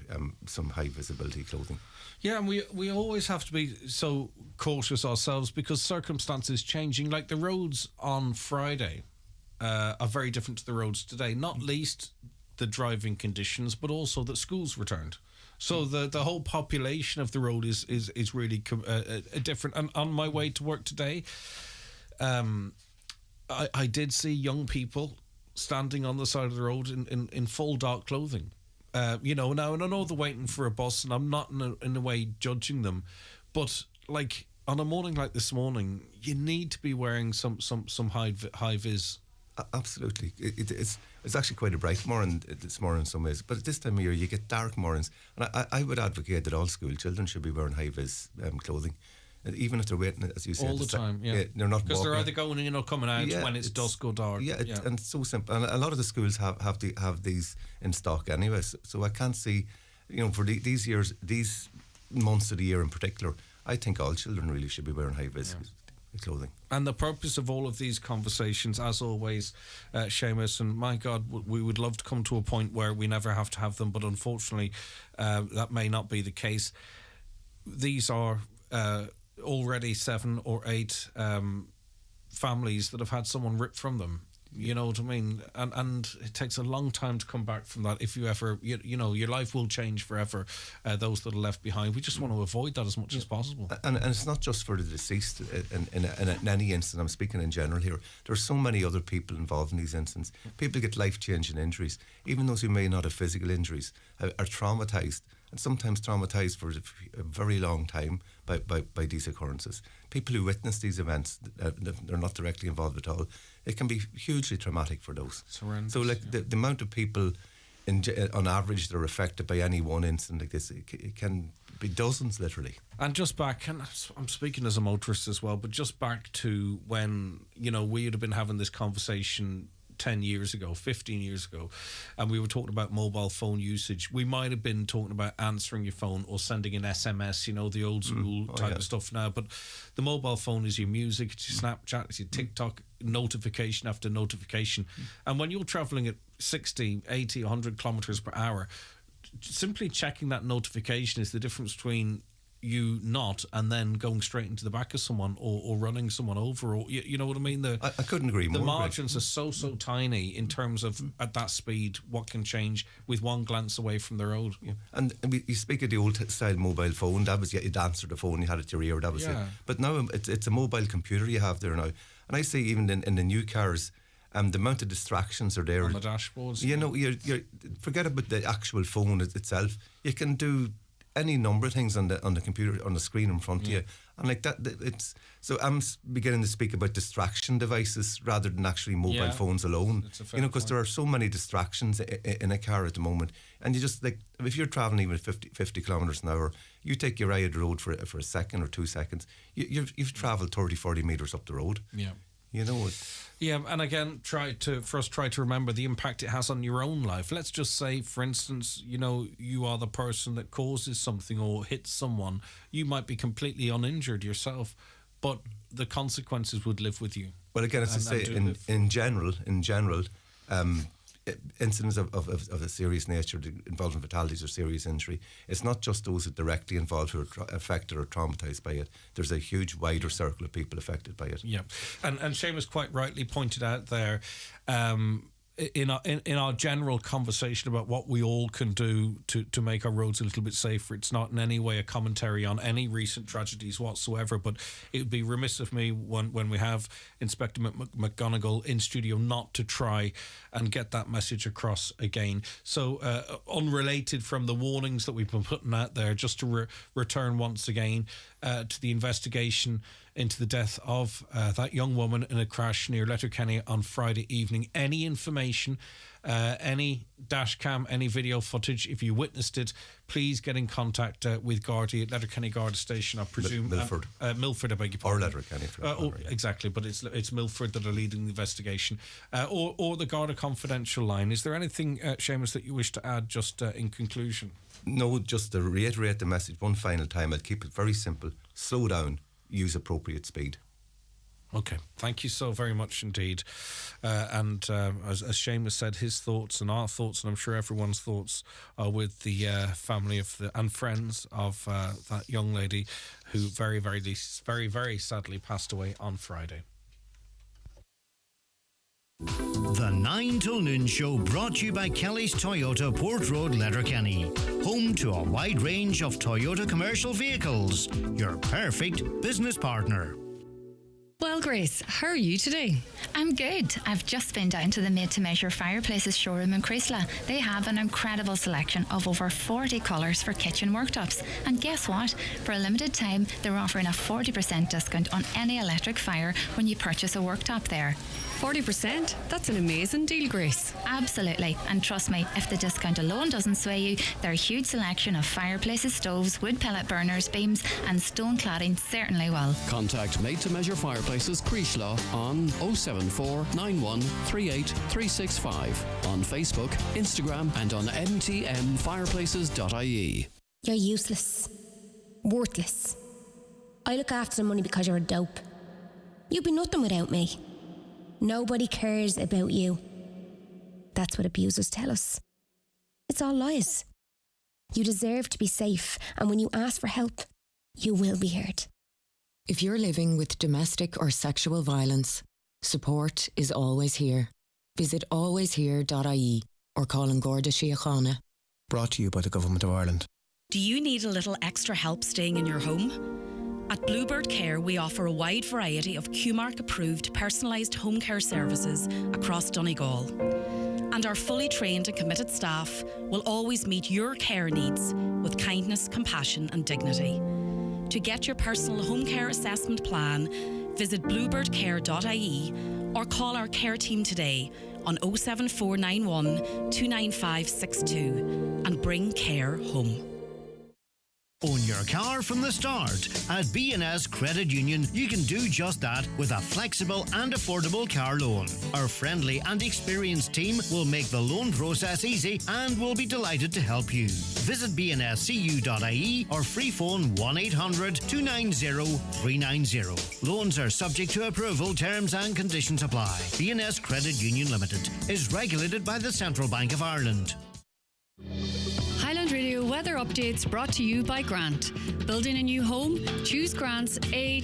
some high visibility clothing. Yeah, and we always have to be so cautious ourselves because circumstances changing. Like the roads on Friday are very different to the roads today, not least the driving conditions, but also that schools returned. So the whole population of the road is really different. And on my way to work today, I did see young people standing on the side of the road in full dark clothing. Now, and I know they're waiting for a bus, and I'm not in a way judging them, but like on a morning like this morning, you need to be wearing some high vis. Absolutely, it's actually quite a bright morning this morning in some ways, but at this time of year you get dark mornings, and I would advocate that all school children should be wearing high vis clothing. Even if they're waiting, as you said, all the time, yeah, they're not because they're either going in or coming out when it's dusk or dark. And it's so simple. And a lot of the schools have these in stock anyway. So I can't see, for these years, these months of the year in particular, I think all children really should be wearing high vis clothing. And the purpose of all of these conversations, as always, Seamus, and my God, we would love to come to a point where we never have to have them, but unfortunately, that may not be the case. These are already 7 or 8 families that have had someone ripped from them. You know what I mean? And it takes a long time to come back from that. If you ever, your life will change forever, those that are left behind. We just want to avoid that as much as possible. And it's not just for the deceased in any incident. I'm speaking in general here. There's so many other people involved in these incidents. People get life-changing injuries. Even those who may not have physical injuries are traumatised, and sometimes traumatised for a very long time by these occurrences. People who witness these events, they're not directly involved at all. It can be hugely traumatic for those. So, like the amount of people, on average, that are affected by any one incident like this, it can be dozens, literally. And just back, and I'm speaking as a motorist as well, but just back to when we would have been having this conversation 10 years ago, 15 years ago, and we were talking about mobile phone usage. We might have been talking about answering your phone or sending an SMS, the old school type of stuff now, but the mobile phone is your music, it's your Snapchat, it's your TikTok, notification after notification. And when you're travelling at 60, 80, 100 kilometres per hour, simply checking that notification is the difference between you not and then going straight into the back of someone or running someone over, or you know what I mean? I couldn't agree more. The margins are so tiny in terms of at that speed what can change with one glance away from the road. And you speak of the old style mobile phone, that was you'd answer the phone, you had it to your ear, that was it. But now it's a mobile computer you have there now, and I say even in the new cars, the amount of distractions are there on the dashboards. You're forget about the actual phone itself. You can do any number of things on the computer, on the screen in front of you, and like that. It's so I'm beginning to speak about distraction devices rather than actually mobile phones alone. Because there are so many distractions in a car at the moment, and you just like if you're traveling even at 50 kilometres an hour, you take your eye of the road for a second or 2 seconds, you've travelled 30-40 metres up the road. You know, yeah, and again, try to remember the impact it has on your own life. Let's just say, for instance, you know, you are the person that causes something or hits someone. You might be completely uninjured yourself, but the consequences would live with you. Well, again, as I say, in general, incidents of a serious nature involving fatalities or serious injury, it's not just those who are directly involved who are affected or traumatised by it. There's a huge wider circle of people affected by it. Yeah, and Seamus quite rightly pointed out there, in our general conversation about what we all can do to make our roads a little bit safer, it's not in any way a commentary on any recent tragedies whatsoever, but it would be remiss of me when we have Inspector McGonigal in studio not to try and get that message across again. So unrelated from the warnings that we've been putting out there, just to return once again to the investigation into the death of that young woman in a crash near Letterkenny on Friday evening. Any information, any dash cam, any video footage, if you witnessed it, please get in contact with Gardaí at Letterkenny Garda Station, I presume. Milford. Milford, I beg your pardon. Or Letterkenny. Exactly, but it's Milford that are leading the investigation. Or the Garda Confidential line. Is there anything, Seamus, that you wish to add just in conclusion? No, just to reiterate the message one final time, I'll keep it very simple. Slow down. Use appropriate speed. Okay, thank you so very much indeed. And as Seamus said, his thoughts and our thoughts, and I'm sure everyone's thoughts, are with the family of and friends of that young lady who very, very sadly passed away on Friday. The 9 till noon show brought to you by Kelly's Toyota Port Road, Letterkenny. Home to a wide range of Toyota commercial vehicles. Your perfect business partner. Well, Grace, how are you today? I'm good. I've just been down to the Made to Measure Fireplaces showroom in Creasla. They have an incredible selection of over 40 colours for kitchen worktops. And guess what? For a limited time, they're offering a 40% discount on any electric fire when you purchase a worktop there. 40%? That's an amazing deal, Grace. Absolutely. And trust me, if the discount alone doesn't sway you, their huge selection of fireplaces, stoves, wood pellet burners, beams and stone cladding certainly will. Contact Made to Measure Fireplaces Creasla on 074 91 38 365 on Facebook, Instagram and on mtmfireplaces.ie. You're useless. Worthless. I look after the money because you're a dope. You'd be nothing without me. Nobody cares about you. That's what abusers tell us. It's all lies. You deserve to be safe, and when you ask for help, you will be heard. If you're living with domestic or sexual violence, support is always here. Visit alwayshere.ie or call an Garda Síochána. Brought to you by the Government of Ireland. Do you need a little extra help staying in your home? At Bluebird Care, we offer a wide variety of QMark-approved personalised home care services across Donegal. And our fully trained and committed staff will always meet your care needs with kindness, compassion and dignity. To get your personal home care assessment plan, visit bluebirdcare.ie or call our care team today on 07491 29562 and bring care home. Own your car from the start. At B&S Credit Union, you can do just that with a flexible and affordable car loan. Our friendly and experienced team will make the loan process easy and will be delighted to help you. Visit bnscu.ie or free phone 1800 290 390. Loans are subject to approval, terms and conditions apply. B&S Credit Union Limited is regulated by the Central Bank of Ireland. Highland Radio weather updates brought to you by Grant. Building a new home? Choose Grant's A++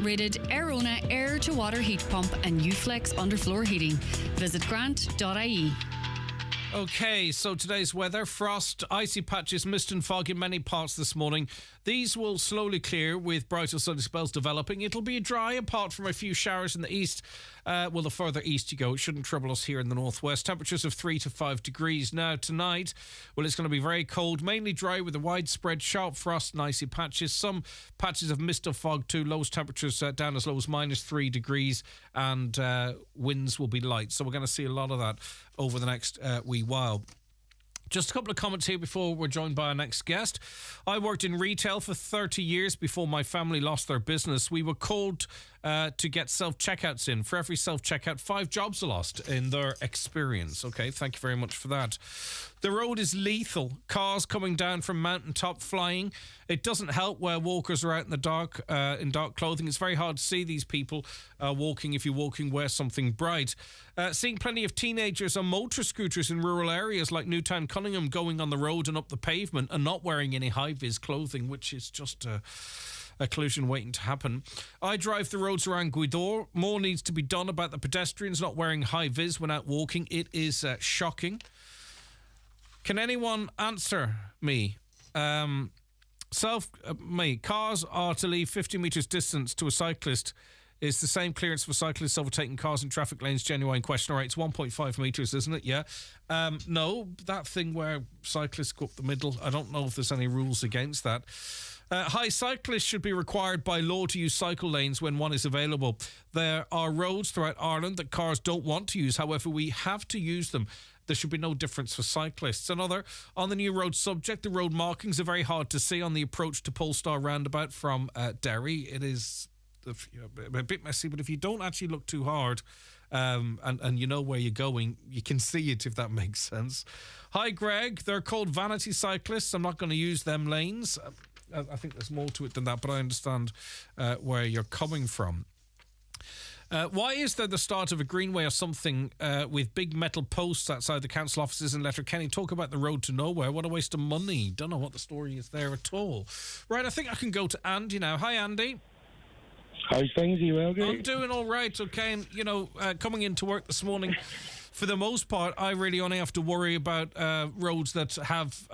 rated Airona air-to-water heat pump and Uflex underfloor heating. Visit grant.ie. Okay, so today's weather: frost, icy patches, mist and fog in many parts this morning. These will slowly clear with brighter sunny spells developing. It'll be dry apart from a few showers in the east. Well, the further east you go, it shouldn't trouble us here in the northwest. Temperatures of 3 to 5 degrees. Now, tonight, well, it's going to be very cold, mainly dry with a widespread sharp frost and icy patches. Some patches of mist or fog too. Lowest temperatures down as low as -3 degrees, and winds will be light. So we're going to see a lot of that over the next wee while. Just a couple of comments here before we're joined by our next guest. I worked in retail for 30 years before my family lost their business. We were called to get self-checkouts in. For every self-checkout, 5 jobs are lost in their experience. Okay, thank you very much for that. The road is lethal. Cars coming down from mountaintop flying. It doesn't help where walkers are out in the dark, in dark clothing. It's very hard to see these people walking. If you're walking, wear something bright. Seeing plenty of teenagers on motor scooters in rural areas like Newtown, Cunningham, going on the road and up the pavement and not wearing any high-vis clothing, which is just a collision waiting to happen. I drive the roads around Gweedore. More needs to be done about the pedestrians not wearing high-vis when out walking. It is shocking. Can anyone answer me? Cars are to leave 50 metres distance to a cyclist. Is the same clearance for cyclists overtaking cars in traffic lanes genuine question? All right, it's 1.5 metres, isn't it? Yeah. No, that thing where cyclists go up the middle, I don't know if there's any rules against that. Cyclists should be required by law to use cycle lanes when one is available. There are roads throughout Ireland that cars don't want to use. However, we have to use them. There should be no difference for cyclists. Another, on the new road subject, the road markings are very hard to see on the approach to Polestar roundabout from Derry. It is a bit messy, but if you don't actually look too hard and you know where you're going, you can see it, if that makes sense. Hi, Greg. They're called vanity cyclists. I'm not going to use them lanes. I think there's more to it than that, but I understand where you're coming from. Why is there the start of a greenway or something with big metal posts outside the council offices in Letterkenny? Talk about the road to nowhere. What a waste of money. Don't know what the story is there at all. Right, I think I can go to Andy now. Hi, Andy. How's things? Are you well, Greg? I'm doing all right, okay. And, coming into work this morning, for the most part, I really only have to worry about roads that have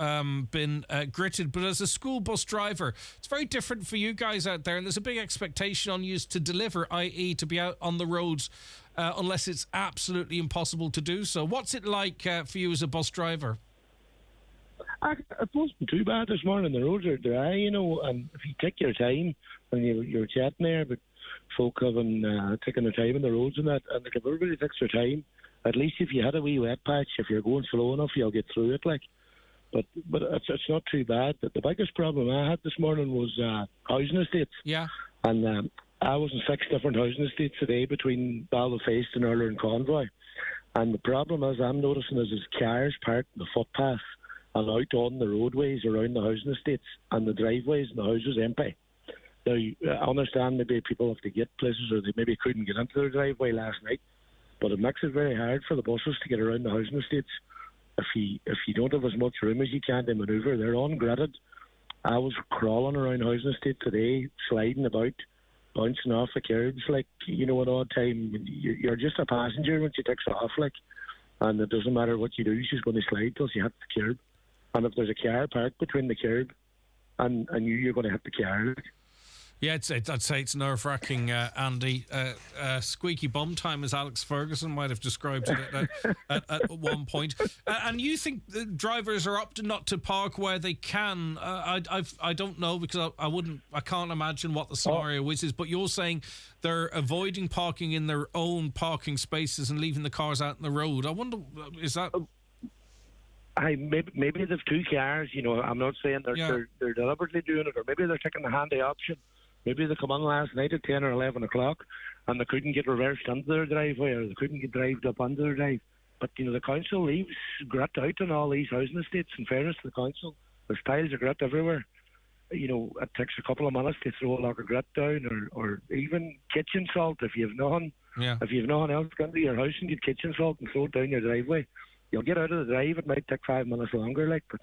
been gritted. But as a school bus driver, it's very different for you guys out there. And there's a big expectation on you to deliver, i.e. to be out on the roads unless it's absolutely impossible to do so. What's it like for you as a bus driver? It wasn't too bad this morning. The roads are dry, and if you take your time, and you're chatting there, but folk having taking their time on the roads and that, and if everybody takes their time, at least if you had a wee wet patch, if you're going slow enough, you'll get through it. But it's not too bad. The biggest problem I had this morning was housing estates. Yeah. And I was in 6 different housing estates today between Ballyfeast and Erler and Convoy. And the problem is I'm noticing is cars parked in the footpath and out on the roadways around the housing estates, and the driveways and the houses empty. Now, I understand maybe people have to get places, or they maybe couldn't get into their driveway last night, but it makes it very hard for the buses to get around the housing estates. If you don't have as much room as you can to manoeuvre, they're ungridded. I was crawling around housing estate today, sliding about, bouncing off the curbs, an odd time. You're just a passenger once you take off, and it doesn't matter what you do, she's going to slide till she hits the curb. And if there's a car parked between the curb and you're going to hit the car. Yeah, I'd say it's nerve-wracking, Andy. Squeaky bum time, as Alex Ferguson might have described it at one point. And you think the drivers are up to not to park where they can? I don't know, because I can't imagine what the scenario is. But you're saying they're avoiding parking in their own parking spaces and leaving the cars out on the road. I wonder, is that? Maybe they've 2 cars. I'm not saying they're deliberately doing it, or maybe they're taking the handy option. Maybe they come on last night at 10 or 11 o'clock and they couldn't get reversed onto their driveway, or they couldn't get drived up onto their drive. But, the council leaves grit out on all these housing estates. In fairness to the council, there's piles of grit everywhere. It takes a couple of minutes to throw a lot of grit down, or even kitchen salt. If you've nothing else, go into your house and get kitchen salt and throw it down your driveway. You'll get out of the drive. It might take 5 minutes longer, but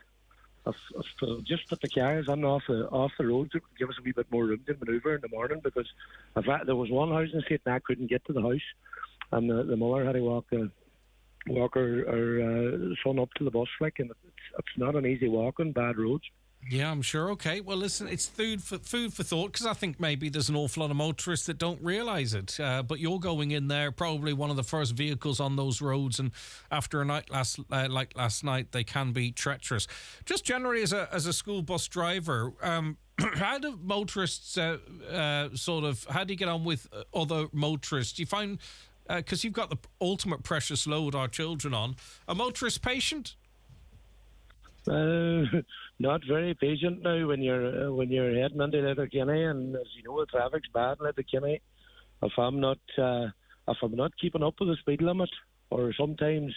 just put the cars on off the roads. It would give us a wee bit more room to manoeuvre in the morning, because there was one housing estate and I couldn't get to the house, and the mother had to walk her son up to the bus, and it's not an easy walk on bad roads. Yeah, I'm sure. Okay, well, listen, it's food for thought, because I think maybe there's an awful lot of motorists that don't realise it. But you're going in there, probably one of the first vehicles on those roads, and after a night like last night, they can be treacherous. Just generally, as a school bus driver, how do motorists how do you get on with other motorists? Do you find, because you've got the ultimate precious load, our children, on, a motorist patient? Not very patient now when you're heading into Letterkenny, and as you know, the traffic's bad in Letterkenny, if I'm not keeping up with the speed limit, or sometimes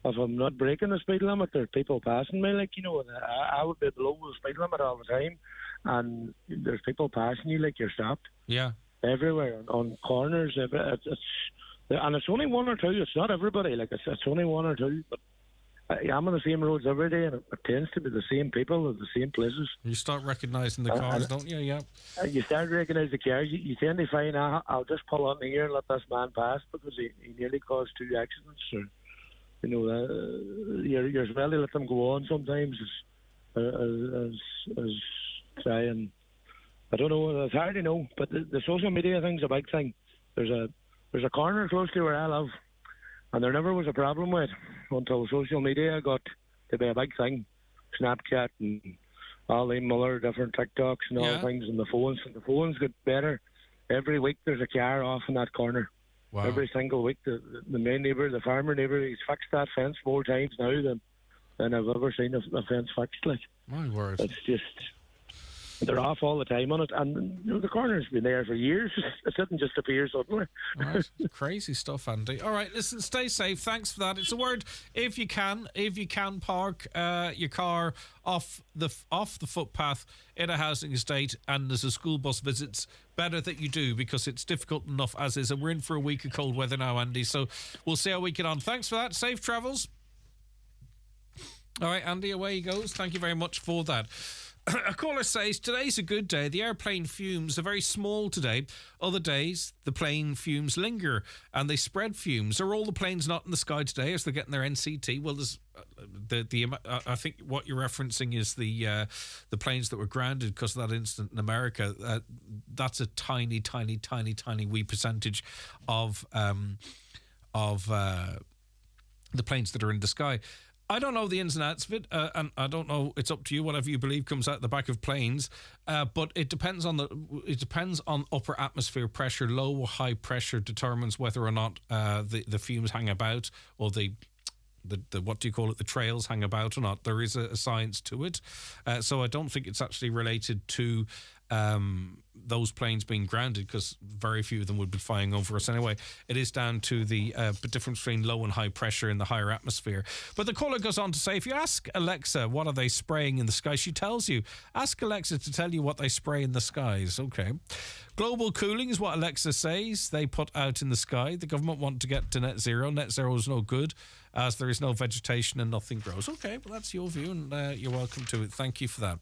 if I'm not breaking the speed limit, there's people passing me. Like, you know, and I would be below the speed limit all the time, and there's people passing you like you're stopped. Yeah. Everywhere on corners. And it's only one or two. It's not everybody. Like it's only one or two. But I'm on the same roads every day, and it tends to be the same people at the same places. You start recognising the cars, don't you? Yeah. You start recognising the cars. You tend to find, I'll just pull on here and let this man pass because he nearly caused 2 accidents. Or, you know, you're as well to let them go on sometimes as try and. I don't know. It's hard to know, but the social media thing's a big thing. There's a corner close to where I live, and there never was a problem with it until social media got to be a big thing. Snapchat and all them other different TikToks and all things, and the phones get better. Every week there's a car off in that corner. Wow. Every single week. The main neighbour, the farmer neighbour, he's fixed that fence more times now than I've ever seen a fence fixed. Like, my word. It's just... They're off all the time on it, and you know, the corner's been there for years. It didn't just appear suddenly. Right. Crazy stuff, Andy. All right, listen, stay safe. Thanks for that. It's a word, if you can park your car off the footpath in a housing estate, and there's a school bus visits, better that you do, because it's difficult enough as is, and we're in for a week of cold weather now, Andy, so we'll see how we get on. Thanks for that. Safe travels. All right, Andy, away he goes. Thank you very much for that. A caller says, today's a good day. The airplane fumes are very small today. Other days, the plane fumes linger and they spread fumes. Are all the planes not in the sky today as they're getting their NCT? Well, there's I think what you're referencing is the planes that were grounded because of that incident in America. That's a tiny wee percentage of the planes that are in the sky. I don't know the ins and outs of it, and I don't know. It's up to you. Whatever you believe comes out the back of planes, but it depends on upper atmosphere pressure. Low or high pressure determines whether or not the fumes hang about, or the what do you call it? The trails hang about or not. There is a science to it, so I don't think it's actually related to those planes being grounded, because very few of them would be flying over us anyway. It is down to the difference between low and high pressure in the higher atmosphere. But the caller goes on to say, if you ask Alexa what are they spraying in the sky, she tells you. Ask Alexa to tell you what they spray in the skies. Okay. Global cooling is what Alexa says they put out in the sky. The government want to get to net zero. Net zero is no good as there is no vegetation and nothing grows. Okay, well, that's your view, and you're welcome to it. Thank you for that.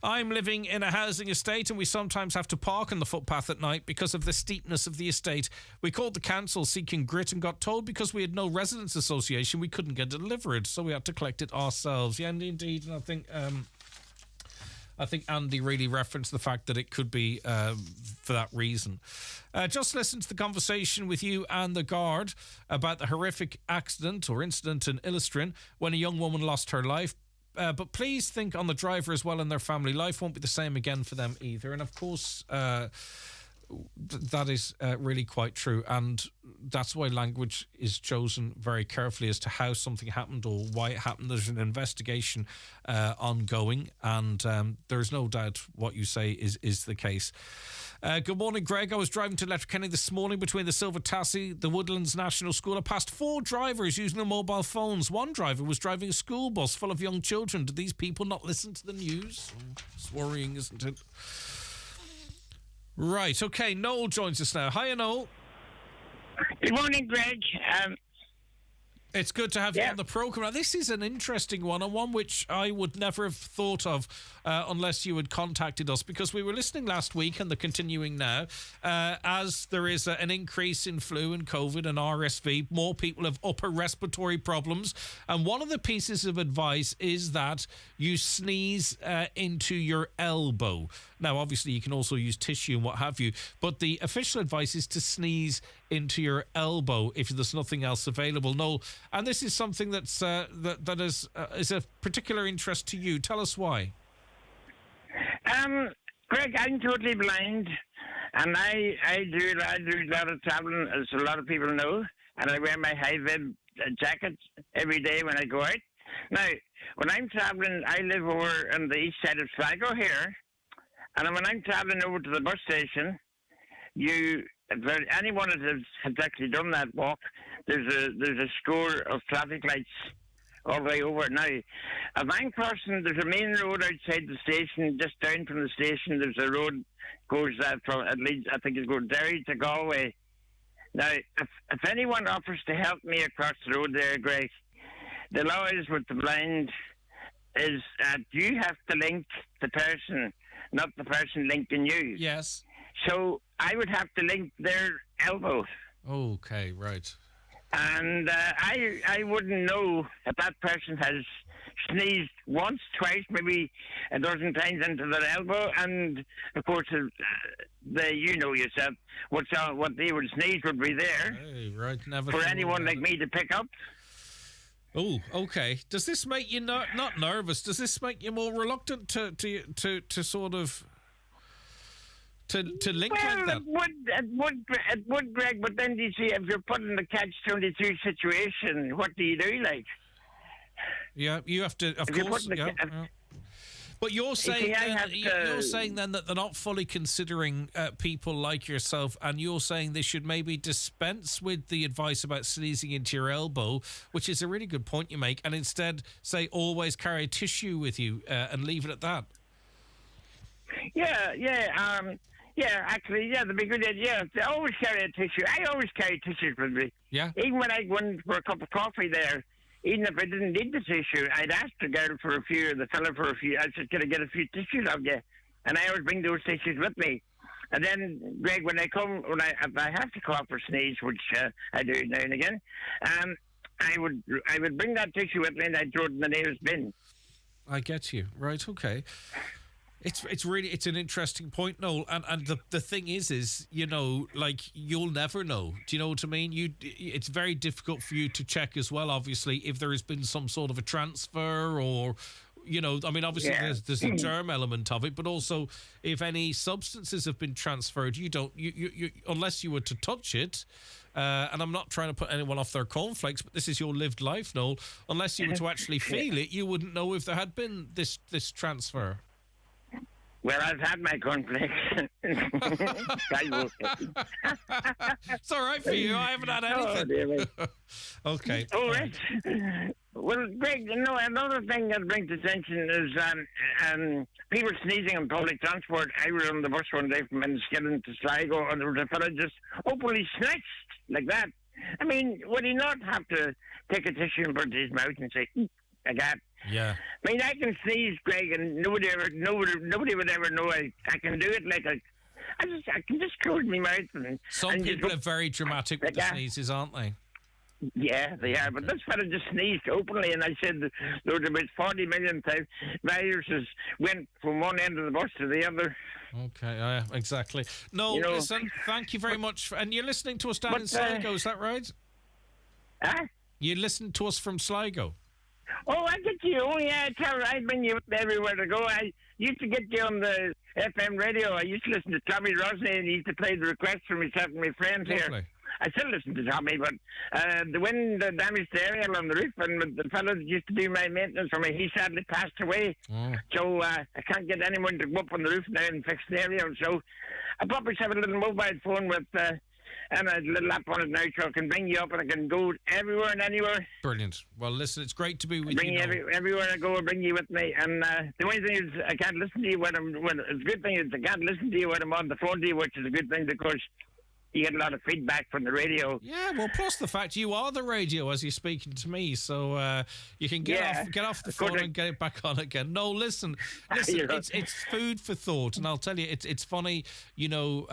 I'm living in a housing estate, and we sometimes have to park on the footpath at night because of the steepness of the estate. We called the council seeking grit and got told because we had no residents association we couldn't get it delivered, so we had to collect it ourselves. Yeah, indeed, and I think Andy really referenced the fact that it could be for that reason. Just listen to the conversation with you and the guard about the horrific accident or incident in Illistrin when a young woman lost her life. But please think on the driver as well and their family. Life won't be the same again for them either. And of course, that is really quite true. And that's why language is chosen very carefully as to how something happened or why it happened. There's an investigation ongoing, and there's no doubt what you say is the case. Good morning, Greg. I was driving to Letterkenny this morning between the Silver Tassie, the Woodlands National School. I passed 4 drivers using their mobile phones. One driver was driving a school bus full of young children. Did these people not listen to the news? It's worrying, isn't it? Right, okay. Noel joins us now. Hiya, Noel. Good morning, Greg. It's good to have you on the programme. Now, this is an interesting one, and one which I would never have thought of unless you had contacted us, because we were listening last week and the continuing now. As there is an increase in flu and COVID and RSV, more people have upper respiratory problems. And one of the pieces of advice is that you sneeze into your elbow. Now, obviously, you can also use tissue and what have you, but the official advice is to sneeze into your elbow if there's nothing else available. Noel, and this is something that's that is a particular interest to you. Tell us why. Greg, I'm totally blind, and I do a lot of traveling, as a lot of people know, and I wear my high-vis jacket every day when I go out. Now, when I'm traveling, I live over on the east side of Sligo here, and when I'm traveling over to the bus station, you anyone that has actually done that walk, there's a score of traffic lights all the way over. Now, if I'm crossing, there's a main road outside the station, just down from the station. There's a road goes from at least I think it goes Derry to Galway. Now, if anyone offers to help me across the road there, Greg, the law is with the blind is that you have to link the person, not the person linking you. Yes. So I would have to link their elbow. Okay, right. And I wouldn't know if that person has sneezed once, twice, maybe a dozen times into their elbow. And, of course, you know yourself, what they would sneeze would be there. Hey, right. Never for anyone like me to pick up. Oh, okay. Does this make you not nervous? Does this make you more reluctant to sort of... To link like that? It would, Greg, but then you see, if you're put in the catch-22 situation, what do you do, like? Yeah, you have to, of course. Yeah. But you're saying you're saying then that they're not fully considering people like yourself, and you're saying they should maybe dispense with the advice about sneezing into your elbow, which is a really good point you make, and instead say always carry a tissue with you and leave it at that. Yeah, actually, yeah, that'd be good idea. They always carry a tissue. I always carry tissues with me. Yeah. Even when I went for a cup of coffee there, even if I didn't need the tissue, I'd ask the girl for a few, or the fella for a few. I said, "Can I get a few tissues of you?" And I always bring those tissues with me. And then, Greg, when I have to cough or sneeze, which I do now and again, I would bring that tissue with me and I'd throw it in the nearest bin. I get you. Right, okay. It's an interesting point, Noel, and the thing is you know, like, you'll never know. Do you know what I mean? It's very difficult for you to check as well, obviously, if there has been some sort of a transfer, or, you know, I mean, obviously there's a germ element of it, but also if any substances have been transferred, you unless you were to touch it. And I'm not trying to put anyone off their cornflakes, but this is your lived life, Noel. Unless you were to actually feel it, you wouldn't know if there had been this transfer. Well, I've had my cornflakes. It's all right for you. I haven't had anything. Okay. All right. Well, Greg, you know, another thing that brings attention is people sneezing on public transport. I was on the bus one day from Enniskillen to Sligo, and there was a fellow just openly snitched like that. I mean, would he not have to take a tissue and put it in his mouth and say, like that? Yeah. I mean, I can sneeze, Greg, and nobody would ever know I can do it. Like I can just close my mouth. Some people are very dramatic with the sneezes, aren't they? Yeah, they are. But this fella just sneezed openly, and I said there was about 40 million viruses went from one end of the bus to the other. Okay, exactly. No, listen, thank you very much. And you're listening to us down in Sligo, is that right? Huh? You listen to us from Sligo? Oh, I get you. Oh, yeah, I bring you everywhere to go. I used to get you on the FM radio. I used to listen to Tommy Rosney, and he used to play the requests for myself and my friends here. I still listen to Tommy, but the wind damaged the aerial on the roof, and the fellow that used to do my maintenance for me, he sadly passed away. So I can't get anyone to go up on the roof now and fix the aerial. So I bought myself a little mobile phone with... and a little app on it now, so I can bring you up and I can go everywhere and anywhere. Brilliant. Well, listen, it's great to be with you. Bring you everywhere I go, I'll bring you with me. And the only thing is, I can't listen to you when the good thing is, I can't listen to you when I'm on the phone to you, which is a good thing because you get a lot of feedback from the radio. Yeah, well, plus the fact you are the radio as you're speaking to me, so you can get off the phone and get it back on again. No, listen, it's food for thought, and I'll tell you, it's funny, you know,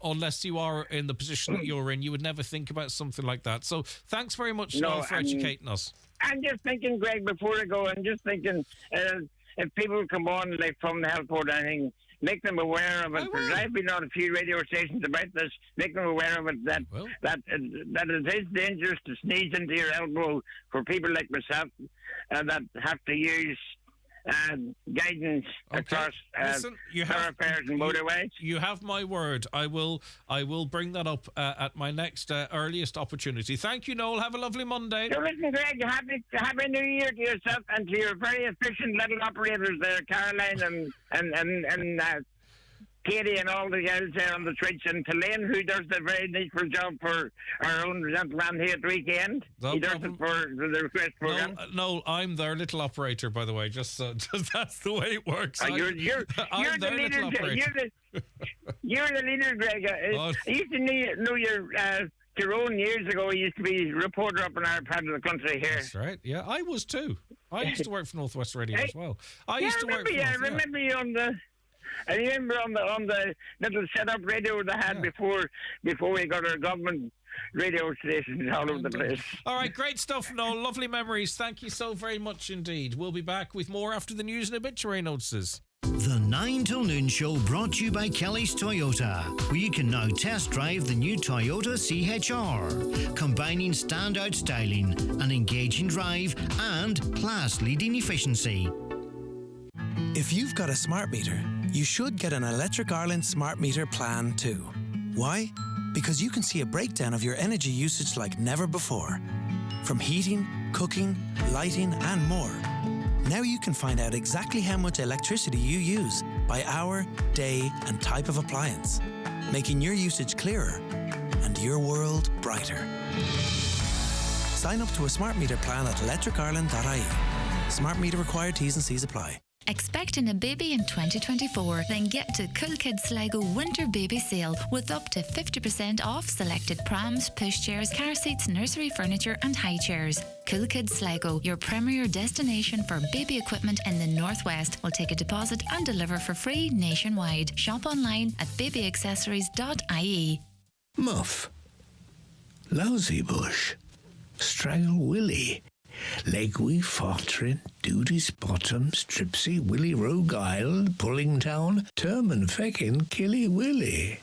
unless you are in the position that you're in, you would never think about something like that. So thanks very much, Noel, for educating us. I'm just thinking, Greg, before I go, I'm just thinking, if people come on, like from the health board or anything, make them aware of it. Because I've been on a few radio stations about this. Make them aware of it that it is dangerous to sneeze into your elbow for people like myself that have to use guidance across thoroughfares and motorways. You have my word. I will bring that up at my next earliest opportunity. Thank you, Noel. Have a lovely Monday. So listen, Greg, happy New Year to yourself and to your very efficient little operators there, Caroline and Katie and all the girls there on the Twitch, and to Lane, who does the very needful job for our own gentleman here at the weekend. He does it for the request program. No, I'm their little operator, by the way. Just that's the way it works. You're the leader. You're the leader, Greg. I used to know your Tyrone years ago. He used to be reporter up in our part of the country here. That's right. Yeah, I was too. I used to work for Northwest Radio as well. I remember you on the. I remember on the little set-up radio they had before we got our government radio stations all over the place. All right, great stuff, Noel. Lovely memories. Thank you so very much indeed. We'll be back with more after the news and obituary notices. The 9 till Noon Show brought to you by Kelly's Toyota, where you can now test drive the new Toyota CHR, combining standout styling, an engaging drive and class-leading efficiency. If you've got a smart meter, you should get an Electric Ireland Smart Meter Plan too. Why? Because you can see a breakdown of your energy usage like never before. From heating, cooking, lighting and more. Now you can find out exactly how much electricity you use by hour, day and type of appliance, making your usage clearer and your world brighter. Sign up to a smart meter plan at electricireland.ie. Smart meter required, T's and C's apply. Expecting a baby in 2024? Then get to Cool Kids Sligo Winter Baby Sale with up to 50% off selected prams, pushchairs, car seats, nursery furniture and high chairs. Cool Kids Sligo, your premier destination for baby equipment in the Northwest, will take a deposit and deliver for free nationwide. Shop online at babyaccessories.ie. Muff, Lousy Bush, Straggle Willy, Legwee Fottrin, Duty's Bottom, Stripsy, Willy Rogue Isle, Pullingtown, Terman Feckin, Killy Willy.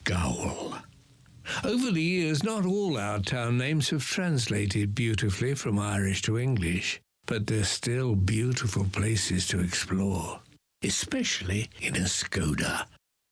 Gowl. Over the years, not all our town names have translated beautifully from Irish to English, but they're still beautiful places to explore, especially in a Skoda.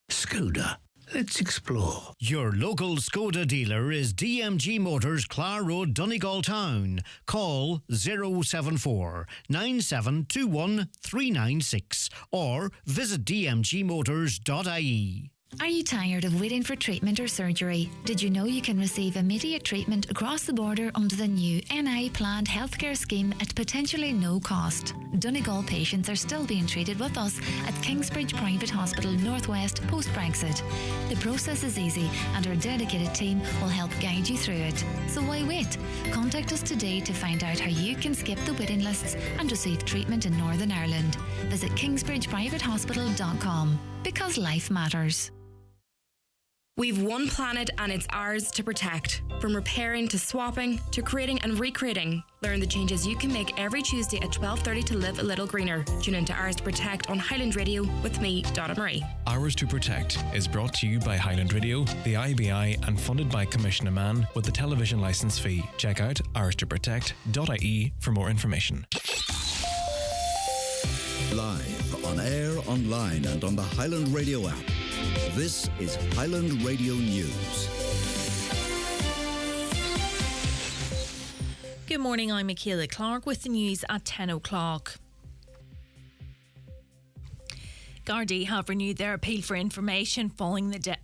Skoda. Let's explore. Your local Skoda dealer is DMG Motors, Clar Road, Donegal Town. Call 074 9721 396 or visit dmgmotors.ie. Are you tired of waiting for treatment or surgery? Did you know you can receive immediate treatment across the border under the new NI planned healthcare scheme at potentially no cost? Donegal patients are still being treated with us at Kingsbridge Private Hospital Northwest post-Brexit. The process is easy and our dedicated team will help guide you through it. So why wait? Contact us today to find out how you can skip the waiting lists and receive treatment in Northern Ireland. Visit kingsbridgeprivatehospital.com, because life matters. We've one planet and it's ours to protect. From repairing to swapping to creating and recreating. Learn the changes you can make every Tuesday at 12:30 to live a little greener. Tune into Ours to Protect on Highland Radio with me, Donna Marie. Ours to Protect is brought to you by Highland Radio, the IBI and funded by Commissioner Mann with the television licence fee. Check out ourstoprotect.ie for more information. Live, on air, online and on the Highland Radio app. This is Highland Radio News. Good morning, I'm Michaela Clark with the news at 10 o'clock. Gardaí have renewed their appeal for information following the death.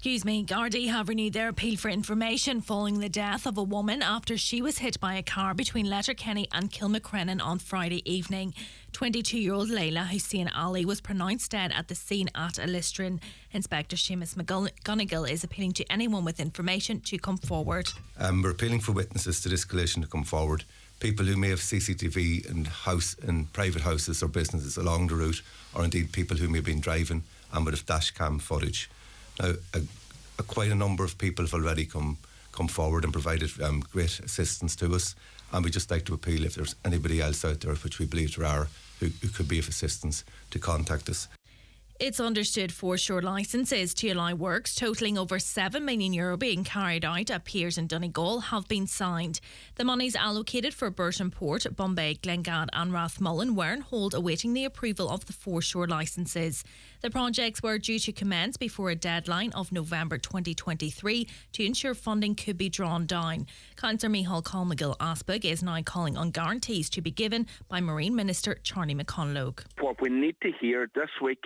Gardaí have renewed their appeal for information following the death of a woman after she was hit by a car between Letterkenny and Kilmacrennan on Friday evening. 22-year-old Layla Hussein Ali was pronounced dead at the scene at Listrin. Inspector Seamus McGonigal is appealing to anyone with information to come forward. We're appealing for witnesses to this collision to come forward. People who may have CCTV in private houses or businesses along the route, or indeed people who may have been driving and would have dash cam footage. Now, quite a number of people have already come forward and provided great assistance to us, and we'd just like to appeal if there's anybody else out there, which we believe there are, who could be of assistance, to contact us. It's understood foreshore licences to allow works totalling over €7 million being carried out at piers in Donegal have been signed. The monies allocated for Burton Port, Bombay, Glengad and Rathmullen were on hold awaiting the approval of the foreshore licences. The projects were due to commence before a deadline of November 2023 to ensure funding could be drawn down. Councillor Micheál Colmcille Asbach is now calling on guarantees to be given by Marine Minister Charlie McConalogue. What we need to hear this week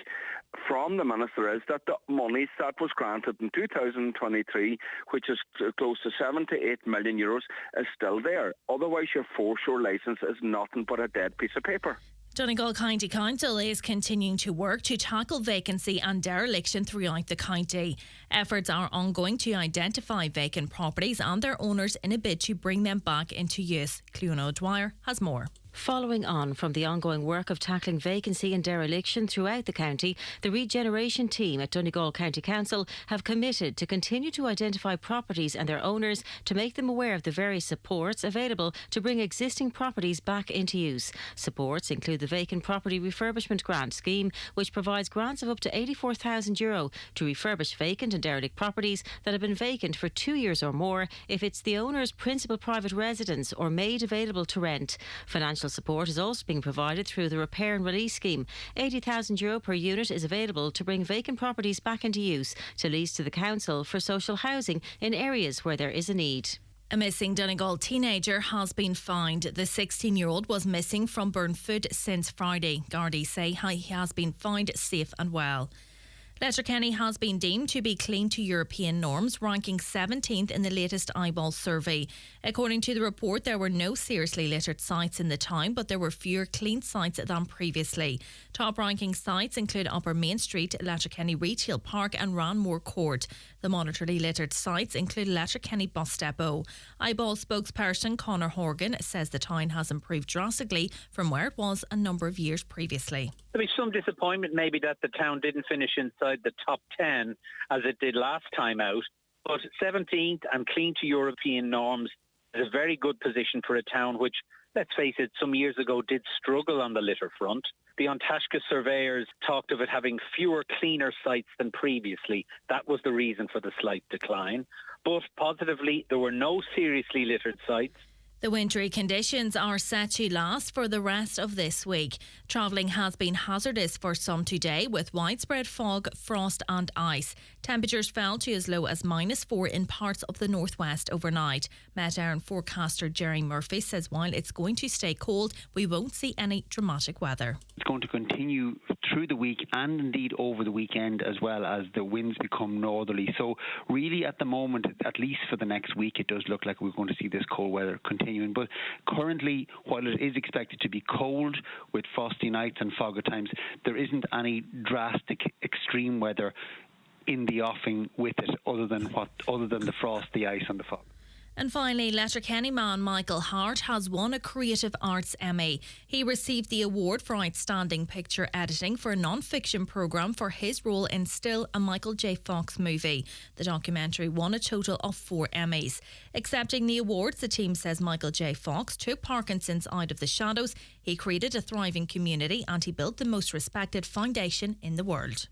from the Minister is that the monies that was granted in 2023, which is close to €7 to €8 million, is still there. Otherwise, your foreshore licence is nothing but a dead piece of paper. Donegal County Council is continuing to work to tackle vacancy and dereliction throughout the county. Efforts are ongoing to identify vacant properties and their owners in a bid to bring them back into use. Cleona O'Dwyer has more. Following on from the ongoing work of tackling vacancy and dereliction throughout the county, the regeneration team at Donegal County Council have committed to continue to identify properties and their owners to make them aware of the various supports available to bring existing properties back into use. Supports include the Vacant Property Refurbishment Grant Scheme, which provides grants of up to €84,000 to refurbish vacant and derelict properties that have been vacant for 2 years or more if it's the owner's principal private residence or made available to rent. Financial support is also being provided through the Repair and Release Scheme. €80,000 per unit is available to bring vacant properties back into use to lease to the council for social housing in areas where there is a need. A missing Donegal teenager has been found. The 16-year-old was missing from Burnfoot since Friday. Gardaí say he has been found safe and well. Letterkenny has been deemed to be clean to European norms, ranking 17th in the latest eyeball survey. According to the report, there were no seriously littered sites in the town, but there were fewer clean sites than previously. Top ranking sites include Upper Main Street, Letterkenny Retail Park and Ranmore Court. The moderately littered sites include Letterkenny Bus Depot. Eyeball spokesperson Conor Horgan says the town has improved drastically from where it was a number of years previously. There'll be some disappointment maybe that the town didn't finish inside the top 10 as it did last time out, but 17th and clean to European norms is a very good position for a town which, let's face it, some years ago did struggle on the litter front. The An Taisce surveyors talked of it having fewer cleaner sites than previously. That was the reason for the slight decline. But positively, there were no seriously littered sites. The wintry conditions are set to last for the rest of this week. Travelling has been hazardous for some today with widespread fog, frost and ice. Temperatures fell to as low as -4 in parts of the northwest overnight. Met Éireann forecaster Jerry Murphy says while it's going to stay cold, we won't see any dramatic weather. It's going to continue through the week and indeed over the weekend as well as the winds become northerly. So really at the moment, at least for the next week, it does look like we're going to see this cold weather continuing. But currently, while it is expected to be cold with frosty nights and fog at times, there isn't any drastic extreme weather in the offing with it other than the frost, the ice and the fog. And finally, Letterkenny man Michael Hart has won a Creative Arts Emmy. He received the award for Outstanding Picture Editing for a non-fiction programme for his role in Still, a Michael J. Fox movie. The documentary won a total of 4 Emmys. Accepting the awards, the team says Michael J. Fox took Parkinson's out of the shadows, he created a thriving community and he built the most respected foundation in the world.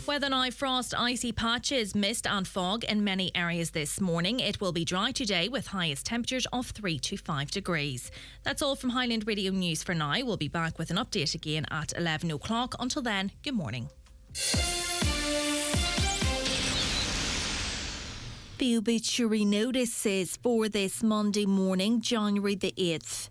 Weather now, frost, icy patches, mist and fog in many areas this morning. It will be dry today with highest temperatures of 3 to 5 degrees. That's all from Highland Radio News for now. We'll be back with an update again at 11 o'clock. Until then, good morning. The obituary notices for this Monday morning, January the 8th.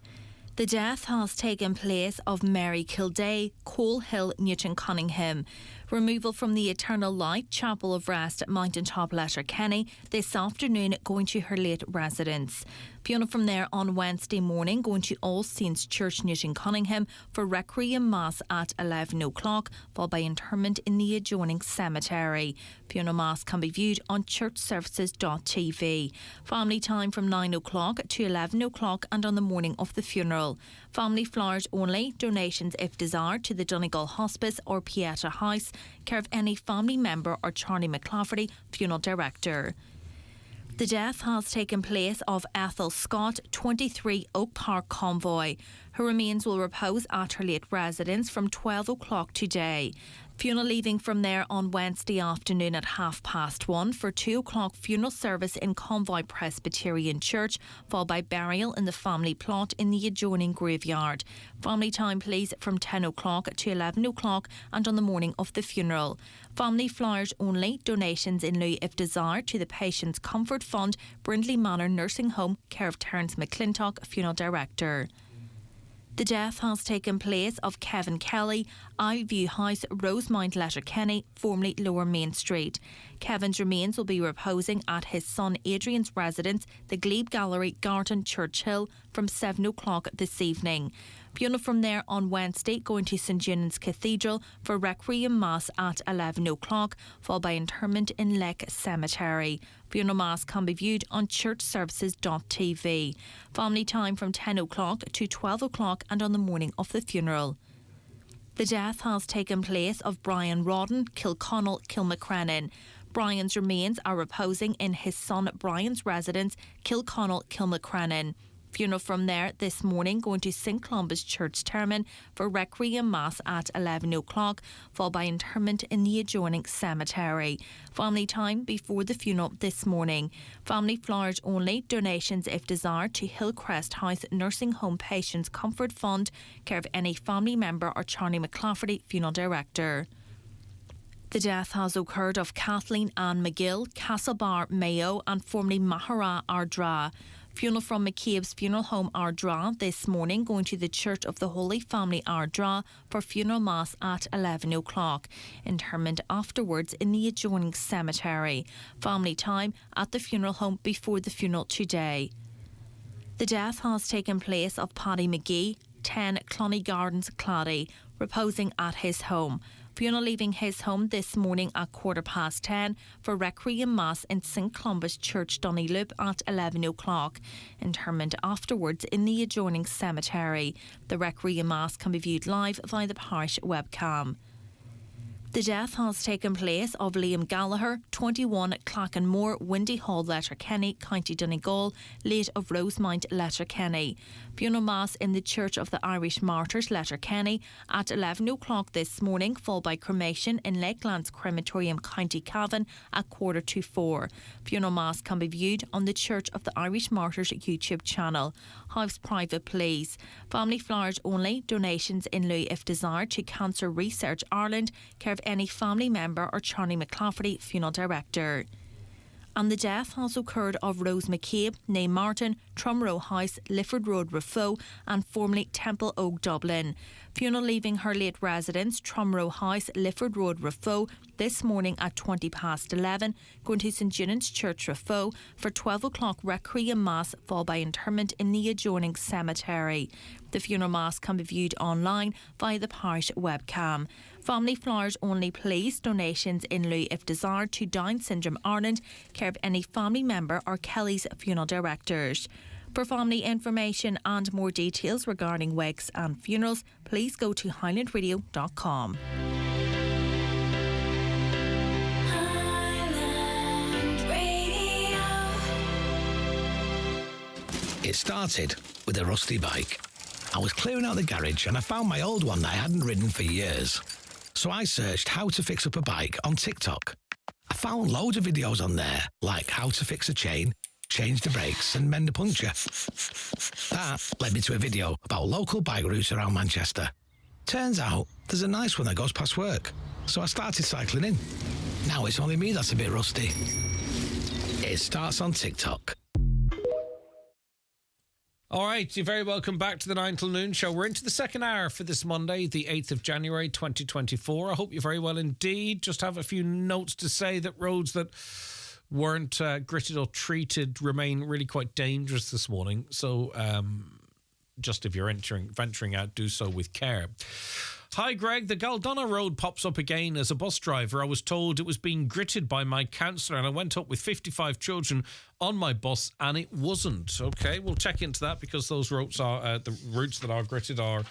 The death has taken place of Mary Kildare, Coal Hill, Newton Cunningham. Removal from the Eternal Light Chapel of Rest at Mountaintop Letterkenny this afternoon, going to her late residence. Fiona from there on Wednesday morning, going to All Saints Church, Newton Cunningham for Requiem Mass at 11 o'clock, followed by interment in the adjoining cemetery. Fiona Mass can be viewed on churchservices.tv. Family time from 9 o'clock to 11 o'clock and on the morning of the funeral. Family flowers only, donations if desired to the Donegal Hospice or Pieta House, care of any family member or Charlie McClafferty, funeral director. The death has taken place of Ethel Scott, 23, Oak Park Convoy. Her remains will repose at her late residence from 12 o'clock today. Funeral leaving from there on Wednesday afternoon at 1:30 for 2 o'clock funeral service in Convoy Presbyterian Church, followed by burial in the family plot in the adjoining graveyard. Family time please from 10 o'clock to 11 o'clock and on the morning of the funeral. Family flowers only, donations in lieu if desired to the Patients Comfort Fund, Brindley Manor Nursing Home, care of Terence McClintock, Funeral Director. The death has taken place of Kevin Kelly, Iview House, Rosemount, Letterkenny, formerly Lower Main Street. Kevin's remains will be reposing at his son Adrian's residence, the Glebe Gallery, Garton, Churchill, from 7 o'clock this evening. Funeral from there on Wednesday, going to St Junan's Cathedral for Requiem Mass at 11 o'clock, followed by interment in Leck Cemetery. Funeral Mass can be viewed on churchservices.tv. Family time from 10 o'clock to 12 o'clock and on the morning of the funeral. The death has taken place of Brian Rodden, Kilconnell, Kilmacrennan. Brian's remains are reposing in his son Brian's residence, Kilconnell, Kilmacrennan. Funeral from there this morning, going to St Columba's Church Termon for Requiem Mass at 11 o'clock, followed by interment in the adjoining cemetery. Family time before the funeral this morning. Family flowers only, donations if desired to Hillcrest House Nursing Home Patients Comfort Fund, care of any family member or Charlie McClafferty, Funeral Director. The death has occurred of Kathleen Ann McGill, Castlebar, Mayo and formerly Mahara Ardra. Funeral from McCabe's Funeral Home Ardra this morning, going to the Church of the Holy Family Ardra for funeral mass at 11 o'clock. Interment afterwards in the adjoining cemetery. Family time at the funeral home before the funeral today. The death has taken place of Paddy McGee, 10 Cloney Gardens, Clady, reposing at his home. Funeral leaving his home this morning at 10:15 for Requiem Mass in St Columba's Church, Donnyloop at 11 o'clock. Interment afterwards in the adjoining cemetery. The Requiem Mass can be viewed live via the parish webcam. The death has taken place of Liam Gallagher, 21, Clackenmore, Windy Hall, Letterkenny, County Donegal, late of Rosemount, Letterkenny. Funeral Mass in the Church of the Irish Martyrs, Letterkenny, at 11 o'clock this morning, followed by cremation in Lakelands Crematorium, County Cavan, at 3:45. Funeral Mass can be viewed on the Church of the Irish Martyrs YouTube channel. House private, please. Family flowers only, donations in lieu if desired to Cancer Research Ireland, care of any family member or Charlie McClafferty, Funeral Director. And the death has occurred of Rose McCabe, née Martin, Trumrow House, Lifford Road, Rafo, and formerly Temple Oak, Dublin. Funeral leaving her late residence, Trumrow House, Lifford Road, Rafo, this morning at 11:20, going to St Junan's Church, Rafo, for 12 o'clock Requiem Mass, followed by interment in the adjoining cemetery. The funeral mass can be viewed online via the parish webcam. Family flowers only, please. Donations in lieu if desired to Down Syndrome Ireland, care of any family member or Kelly's Funeral Directors. For family information and more details regarding wakes and funerals, please go to highlandradio.com. It started with a rusty bike. I was clearing out the garage and I found my old one that I hadn't ridden for years. So I searched how to fix up a bike on TikTok. I found loads of videos on there, like how to fix a chain, change the brakes and mend a puncture. That led me to a video about local bike routes around Manchester. Turns out there's a nice one that goes past work, so I started cycling in. Now it's only me that's a bit rusty. It starts on TikTok. All right, you're very welcome back to the 9 till noon show. We're into the second hour for this Monday, the 8th of January, 2024. I hope you're very well indeed. Just have a few notes to say that roads that weren't gritted or treated remain really quite dangerous this morning. So just if you're venturing out, do so with care. Hi, Greg. The Galdonna Road pops up again. As a bus driver, I was told it was being gritted by my counsellor, and I went up with 55 children on my bus, and it wasn't. Okay, we'll check into that because those routes are the routes that are gritted are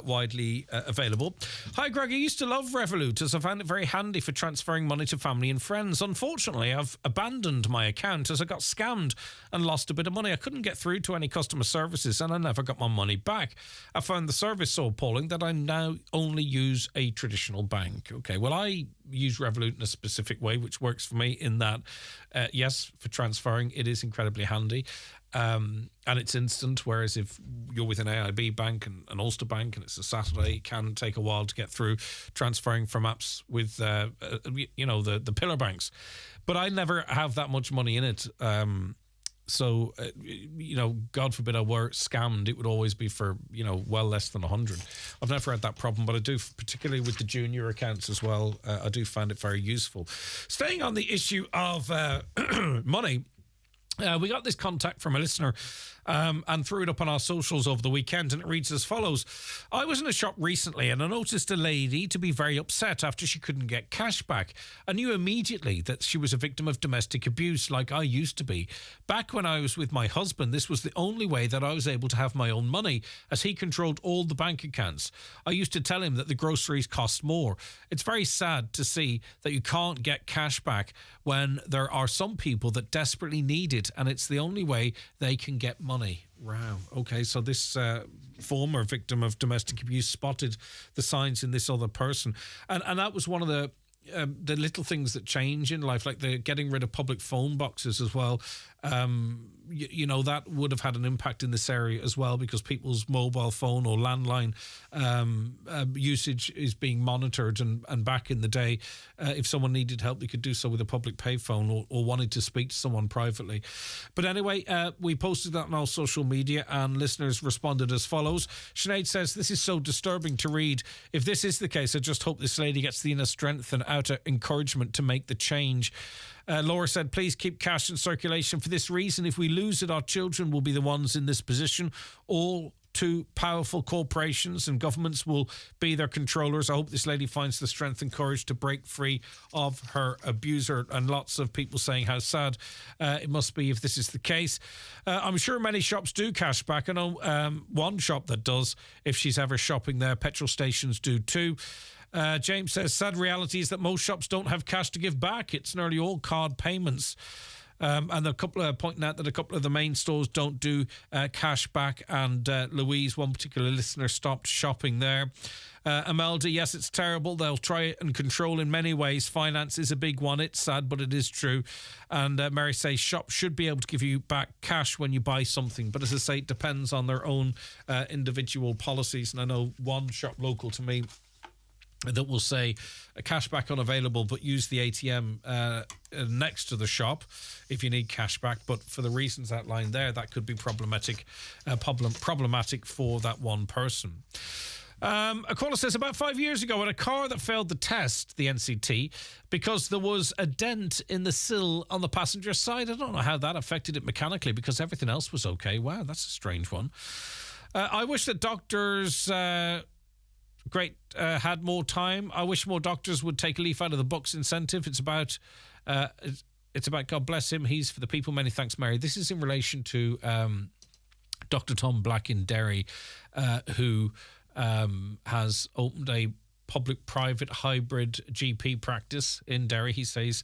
widely available. Hi, Greg. I used to love Revolut as I found it very handy for transferring money to family and friends. Unfortunately, I've abandoned my account as I got scammed and lost a bit of money. I couldn't get through to any customer services and I never got my money back. I found the service so appalling that I now only use a traditional bank. Okay, well, I use Revolut in a specific way, which works for me in that, yes, for transferring, it is incredibly handy. And it's instant, whereas if you're with an AIB bank and an Ulster bank and it's a Saturday, it can take a while to get through transferring from apps with, the pillar banks. But I never have that much money in it. So, God forbid I were scammed, it would always be for, well less than 100. I've never had that problem, but I do, particularly with the junior accounts as well, I do find it very useful. Staying on the issue of money, we got this contact from a listener and threw it up on our socials over the weekend, and it reads as follows. I was in a shop recently and I noticed a lady to be very upset after she couldn't get cash back. I knew immediately that she was a victim of domestic abuse like I used to be. Back when I was with my husband, this was the only way that I was able to have my own money, as he controlled all the bank accounts. I used to tell him that the groceries cost more. It's very sad to see that you can't get cash back when there are some people that desperately need it, and it's the only way they can get money. Wow. Okay, so this former victim of domestic abuse spotted the signs in this other person, and that was one of the little things that change in life, like the getting rid of public phone boxes as well. That would have had an impact in this area as well, because people's mobile phone or landline usage is being monitored. And back in the day, if someone needed help, they could do so with a public payphone or wanted to speak to someone privately. But anyway, we posted that on our social media and listeners responded as follows. Sinead says, this is so disturbing to read. If this is the case, I just hope this lady gets the inner strength and outer encouragement to make the change. Laura said, please keep cash in circulation. For this reason, if we lose it, our children will be the ones in this position. All too powerful corporations and governments will be their controllers. I hope this lady finds the strength and courage to break free of her abuser. And lots of people saying how sad it must be if this is the case. I'm sure many shops do cash back. I know one shop that does, if she's ever shopping there. Petrol stations do too. James says, sad reality is that most shops don't have cash to give back. It's nearly all card payments. And a couple of pointing out that a couple of the main stores don't do cash back. And Louise, one particular listener, stopped shopping there. Imelda, yes, it's terrible. They'll try and control in many ways. Finance is a big one. It's sad, but it is true. And Mary says shops should be able to give you back cash when you buy something. But as I say, it depends on their own individual policies. And I know one shop local to me that will say cashback unavailable, but use the ATM next to the shop if you need cashback. But for the reasons outlined there, that could be problematic for that one person. A caller says, about 5 years ago, I had a car that failed the test, the NCT, because there was a dent in the sill on the passenger side. I don't know how that affected it mechanically, because everything else was okay. Wow, that's a strange one. I wish that doctors... had more time. I wish more doctors would take a leaf out of the book's incentive. It's about God bless him. He's for the people. Many thanks, Mary. This is in relation to Dr. Tom Black in Derry, who has opened a public-private hybrid GP practice in Derry. He says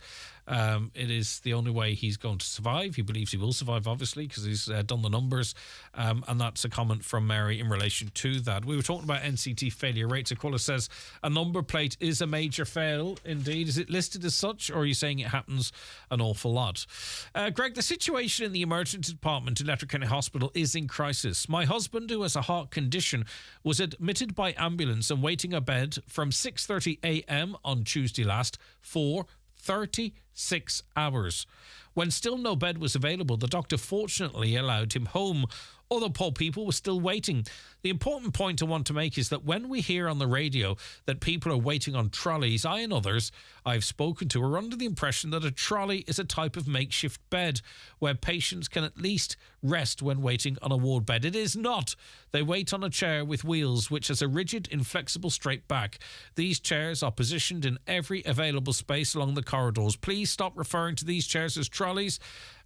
it is the only way he's going to survive. He believes he will survive, obviously, because he's done the numbers. And that's a comment from Mary in relation to that. We were talking about NCT failure rates. A caller says a number plate is a major fail. Indeed. Is it listed as such, or are you saying it happens an awful lot? Greg, the situation in the emergency department in Letterkenny Hospital is in crisis. My husband, who has a heart condition, was admitted by ambulance and waiting a bed from 6:30 a.m. on Tuesday last for 36 hours. When still no bed was available, the doctor fortunately allowed him home. Other poor people were still waiting. The important point I want to make is that when we hear on the radio that people are waiting on trolleys, I and others I've spoken to are under the impression that a trolley is a type of makeshift bed where patients can at least rest when waiting on a ward bed. It is not. They wait on a chair with wheels which has a rigid, inflexible straight back. These chairs are positioned in every available space along the corridors. Please stop referring to these chairs as trolleys.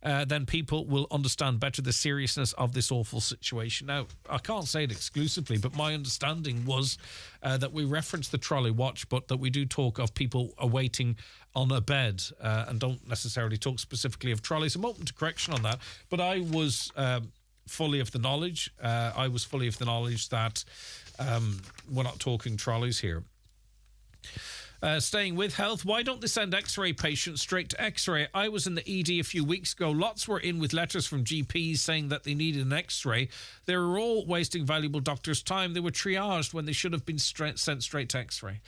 then people will understand better the seriousness of this awful situation. Now, I can't say it exclusively, but my understanding was that we reference the trolley watch, but that we do talk of people awaiting on a bed and don't necessarily talk specifically of trolleys. I'm open to correction on that, but I was fully of the knowledge. That we're not talking trolleys here. Staying with health, why don't they send X-ray patients straight to X-ray? I was in the ED a few weeks ago. Lots were in with letters from GPs saying that they needed an X-ray. They were all wasting valuable doctors' time. They were triaged when they should have been sent straight to X-ray.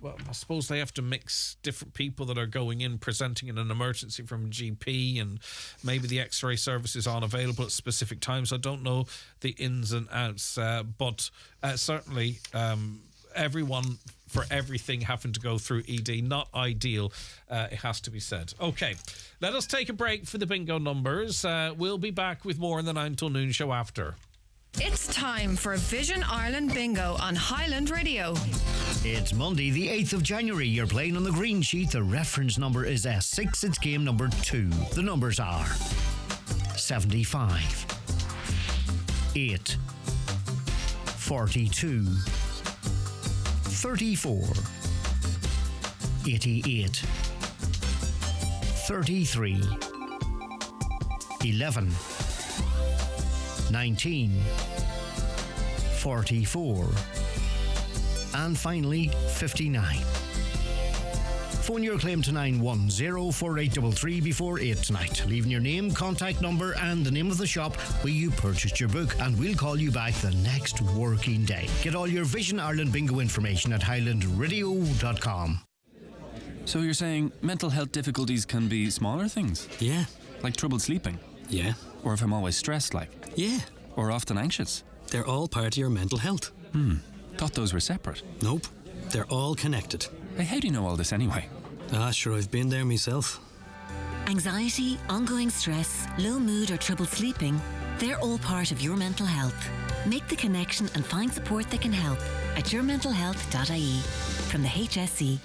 Well, I suppose they have to mix different people that are going in, presenting in an emergency from a GP, and maybe the X-ray service is unavailable at specific times. I don't know the ins and outs, but certainly everyone for everything having to go through ED, not ideal, it has to be said. Okay, let us take a break for the bingo numbers. We'll be back with more in the 9 till noon show after. It's time for Vision Ireland Bingo on Highland Radio. It's Monday, the 8th of January. You're playing on the green sheet. The reference number is S6. It's game number 2. The numbers are 75, 8, 42, 34, 88, 33, 11, 19, 44, and finally 59. Phone your claim to 910-4833 before 8 tonight, leaving your name, contact number and the name of the shop where you purchased your book, and we'll call you back the next working day. Get all your Vision Ireland bingo information at highlandradio.com. So you're saying mental health difficulties can be smaller things? Yeah. Like trouble sleeping? Yeah. Or if I'm always stressed, like? Yeah. Or often anxious? They're all part of your mental health. Thought those were separate. Nope. They're all connected. Hey, how do you know all this anyway? Sure, I've been there myself. Anxiety, ongoing stress, low mood or trouble sleeping, they're all part of your mental health. Make the connection and find support that can help at yourmentalhealth.ie from the HSE.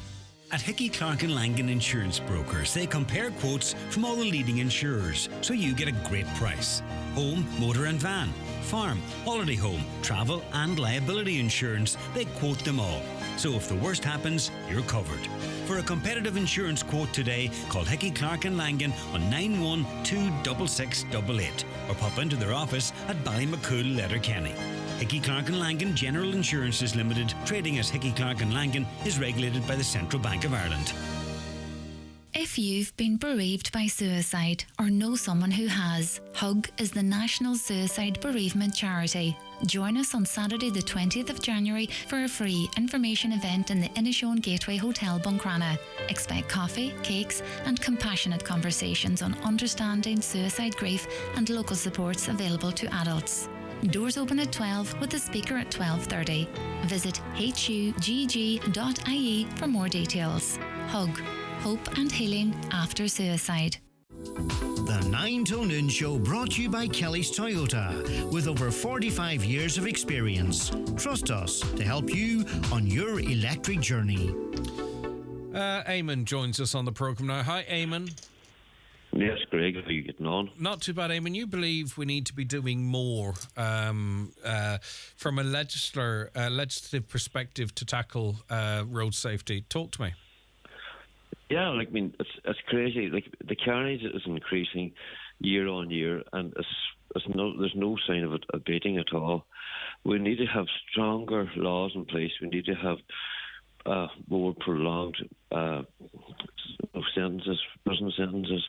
At Hickey Clark and Langan Insurance Brokers, they compare quotes from all the leading insurers, so you get a great price. Home, motor and van, farm, holiday home, travel and liability insurance, they quote them all. So if the worst happens, you're covered. For a competitive insurance quote today, call Hickey Clark and Langan on 9126688 or pop into their office at Ballymacool, Letterkenny. Hickey Clark and Langan General Insurances Limited, trading as Hickey Clark and Langan, is regulated by the Central Bank of Ireland. If you've been bereaved by suicide or know someone who has, HUG is the National Suicide Bereavement Charity. Join us on Saturday the 20th of January for a free information event in the Inishowen Gateway Hotel Buncrana. Expect coffee, cakes and compassionate conversations on understanding suicide grief and local supports available to adults. Doors open at 12 with the speaker at 12:30. Visit hugg.ie for more details. HUG. Hope and healing after suicide. The 9 till noon show brought to you by Kelly's Toyota. With over 45 years of experience, trust us to help you on your electric journey. Eamon joins us on the programme now. Hi, Eamon. Yes, Greg, how are you getting on? Not too bad, Eamon. You believe we need to be doing more from a legislative perspective to tackle road safety. Talk to me. Yeah, I mean, it's crazy. Like, the carnage is increasing year on year, and there's no sign of it abating at all. We need to have stronger laws in place. We need to have more prolonged sentences, prison sentences.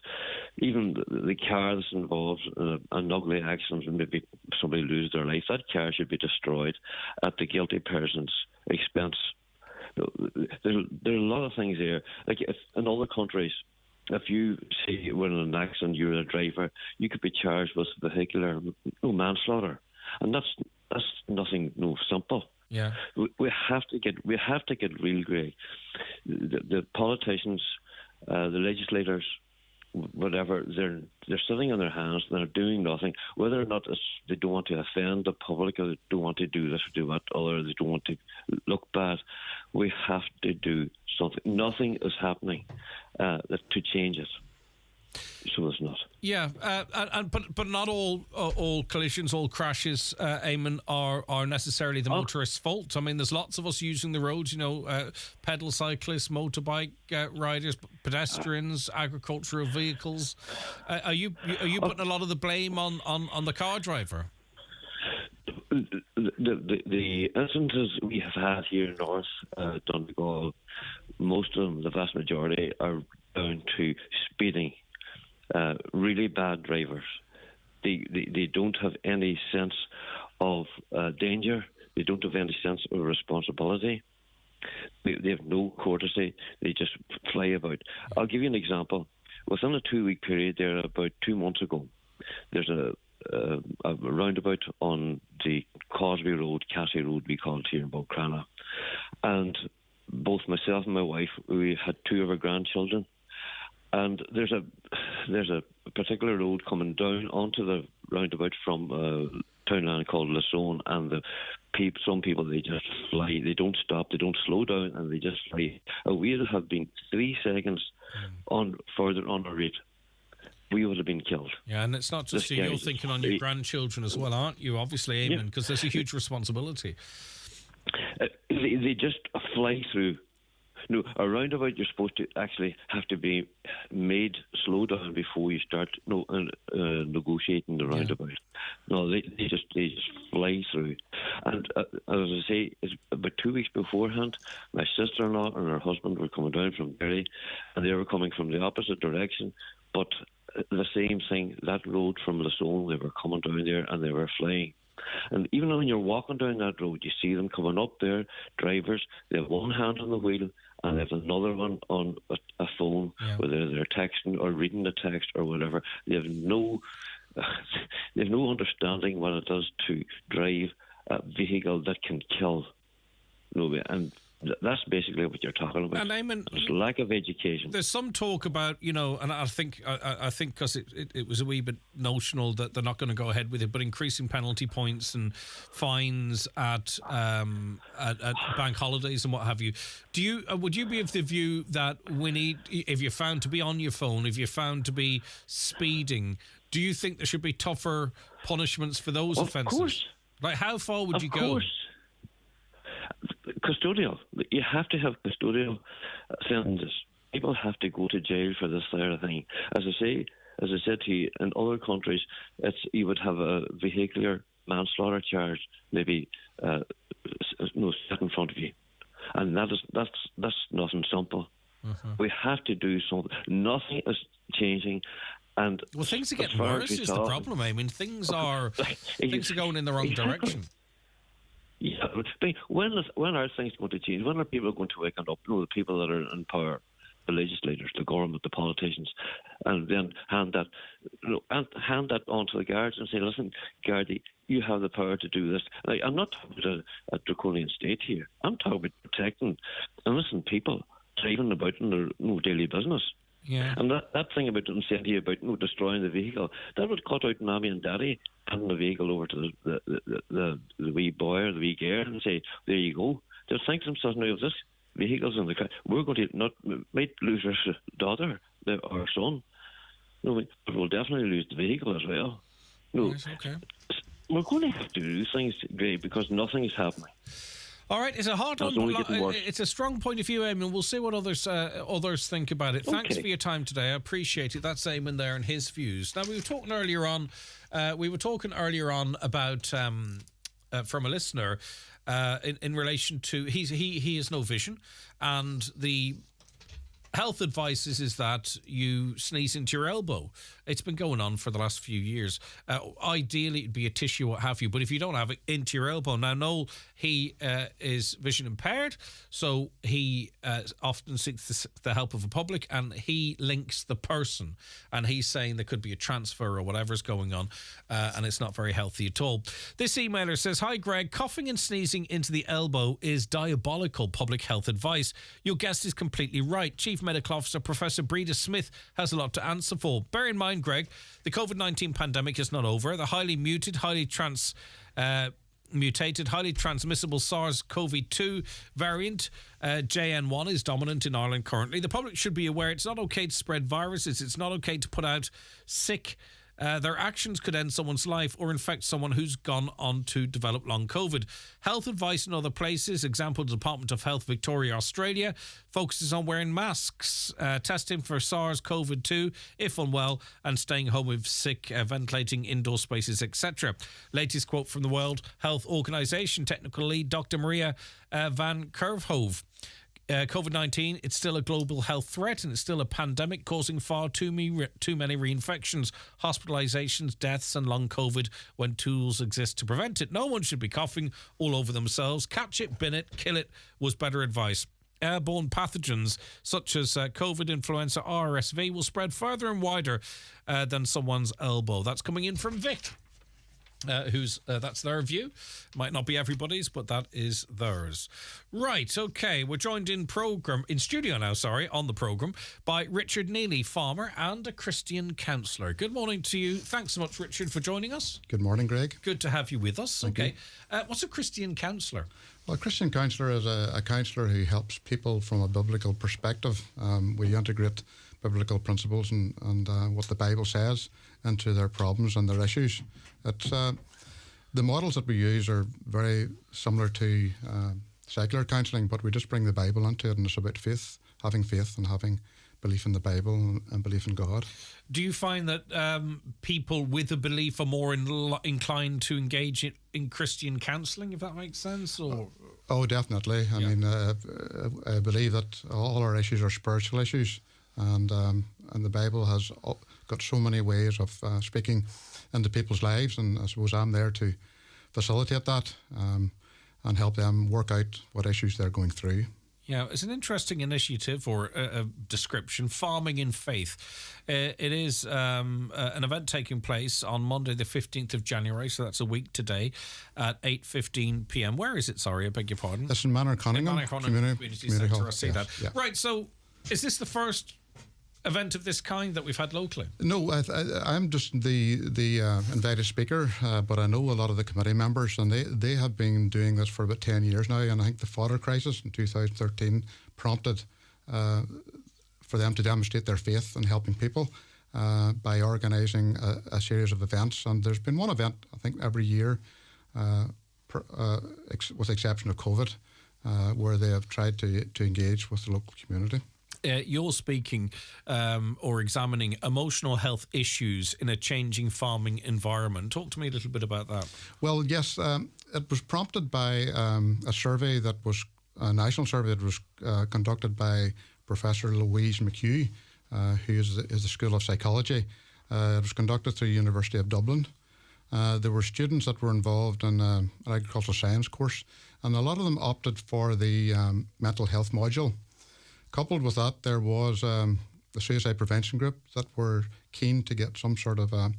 Even the car that's involved in an ugly accident, and maybe somebody loses their life, that car should be destroyed at the guilty person's expense. There are a lot of things here. Like, if in other countries, if you see when in an accident you're a driver, you could be charged with vehicular manslaughter, and that's nothing simple. Yeah, we have to get real, Greg. The politicians, the legislators, whatever, they're sitting on their hands and they're doing nothing. Whether or not they don't want to offend the public, or they don't want to do this or do that, or they don't want to look bad, we have to do something. Nothing is happening to change it. So it's not. Yeah, but not all collisions, all crashes, Eamon, are necessarily the motorist's fault. I mean, there's lots of us using the roads, pedal cyclists, motorbike riders, pedestrians, agricultural vehicles. Are you putting a lot of the blame on the car driver? The instances we have had here in North Donegal, most of them, the vast majority, are down to speeding. Really bad drivers. They don't have any sense of danger. They don't have any sense of responsibility. They have no courtesy. They just fly about. I'll give you an example. Within a 2-week period there, about 2 months ago, there's a roundabout on the Causeway Road, Cassie Road we call it here in Balcrana. And both myself and my wife, we had 2 of our grandchildren. And there's a particular road coming down onto the roundabout from a townland called Lisson, and some people, they just fly. They don't stop, they don't slow down, and they just fly. We would have been 3 seconds further on our rate. We would have been killed. Yeah, and it's not just you. You're thinking on your grandchildren as well, aren't you? Obviously, Eamon, because there's a huge responsibility. They just fly through. No, a roundabout, you're supposed to actually have to be made slow down before you start negotiating the roundabout. No, they just fly through. And as I say, it's about 2 weeks beforehand, my sister-in-law and her husband were coming down from Derry, and they were coming from the opposite direction, but the same thing, that road from Lisson, they were coming down there and they were flying. And even when you're walking down that road, you see them coming up there, drivers, they have one hand on the wheel and they have another one on a phone, whether they're texting or reading the text or whatever. They have no understanding what it does to drive a vehicle that can kill. And that's basically what you're talking about. And Eamon, there's lack of education. There's some talk about, and I think because it was a wee bit notional that they're not going to go ahead with it, but increasing penalty points and fines at bank holidays and what have you. Would you be of the view that we need, if you're found to be on your phone, if you're found to be speeding, do you think there should be tougher punishments for those offences? Of course. Like, how far would you go? Of course. Custodial. You have to have custodial sentences. People have to go to jail for this sort of thing. As I said to you, in other countries, you would have a vehicular manslaughter charge, maybe set in front of you, and that's nothing simple. We have to do something. Nothing is changing. And things are getting worse. Is the problem? I mean, things are going in the wrong direction. Yeah, but when are things going to change? When are people going to wake up? The people that are in power, the legislators, the government, the politicians, and then hand that on to the guards and say, "Listen, Gardaí, you have the power to do this." Like, I'm not talking about a draconian state here. I'm talking about protecting innocent people driving about in their daily business. Yeah. And that thing about them saying to you about destroying the vehicle, that would cut out mommy and daddy handing the vehicle over to the wee boy or the wee girl and say, "There you go." They'll think to themselves, "Now, if this vehicle's in the car, we're going to might lose our daughter or son. But we'll definitely lose the vehicle as well." Yes, okay. We're going to have to do things, Gray, because nothing is happening. All right, it's a hard one. It's a strong point of view, Eamon. We'll see what others think about it. Thanks for your time today. I appreciate it. That's Eamon there and his views. Now, we were talking earlier on about from a listener in relation to he has no vision, and the health advice is that you sneeze into your elbow. It's been going on for the last few years. Ideally, it'd be a tissue, what have you, but if you don't have it, into your elbow. Now, Noel, he is vision impaired, so he often seeks the help of a public, and he links the person, and he's saying there could be a transfer or whatever's going on, and it's not very healthy at all. This emailer says, "Hi, Greg. Coughing and sneezing into the elbow is diabolical public health advice. Your guest is completely right. Chief Medical Officer Professor Breda Smith has a lot to answer for. Bear in mind, Greg, the COVID-19 pandemic is not over. The highly muted, highly mutated, highly transmissible SARS-CoV-2 variant, JN1, is dominant in Ireland currently. The public should be aware it's not okay to spread viruses. It's not okay to put out sick. Their actions could end someone's life or infect someone who's gone on to develop long COVID. Health advice in other places, example, Department of Health Victoria, Australia, focuses on wearing masks, testing for SARS-CoV-2 if unwell, and staying home if sick, ventilating indoor spaces, etc. Latest quote from the World Health Organization technical lead, Dr. Maria van Kerkhove. COVID-19, it's still a global health threat and it's still a pandemic causing far too many reinfections, hospitalizations, deaths and long COVID when tools exist to prevent it. No one should be coughing all over themselves. Catch it, bin it, kill it was better advice. Airborne pathogens such as COVID, influenza, RSV will spread further and wider than someone's elbow. That's coming in from Vic. That's their view. Might not be everybody's, but that is theirs. Right, okay. We're joined in studio now, on the programme, by Richard Neely, farmer and a Christian counsellor. Good morning to you. Thanks so much, Richard, for joining us. Good morning, Greg. Good to have you with us. Thank you. What's a Christian counsellor? Well, a Christian counsellor is a counsellor who helps people from a biblical perspective. We integrate biblical principles and what the Bible says into their problems and their issues. It's the models that we use are very similar to secular counselling, but we just bring the Bible into it, and it's about faith and having belief in the Bible and belief in God. Do you find that people with a belief are more inclined to engage in Christian counselling, if that makes sense? Or Oh, definitely. I mean, I believe that all our issues are spiritual issues, and the Bible has got so many ways of speaking into people's lives, and I suppose I'm there to facilitate that and help them work out what issues they're going through. Yeah, it's an interesting initiative or a description, Farming in Faith. It is an event taking place on Monday the 15th of January, so that's a week today, at 8:15 p.m. Where is it? Sorry, I beg your pardon. It's in Manor Conningham Community Centre. Hall. I see that. Yeah. Right, so is this the first event of this kind that we've had locally? No, I'm just the invited speaker, but I know a lot of the committee members, and they have been doing this for about 10 years now, and I think the fodder crisis in 2013 prompted for them to demonstrate their faith in helping people by organising a series of events. And there's been one event, I think, every year, with the exception of COVID, where they have tried to engage with the local community. You're speaking or examining emotional health issues in a changing farming environment. Talk to me a little bit about that. Well, yes, it was prompted by a survey that was a national survey that was conducted by Professor Louise McHugh, who is the School of Psychology. It was conducted through the University of Dublin. There were students that were involved in an agricultural science course, and a lot of them opted for the mental health module. Coupled with that, there was the suicide prevention group that were keen to get some sort of a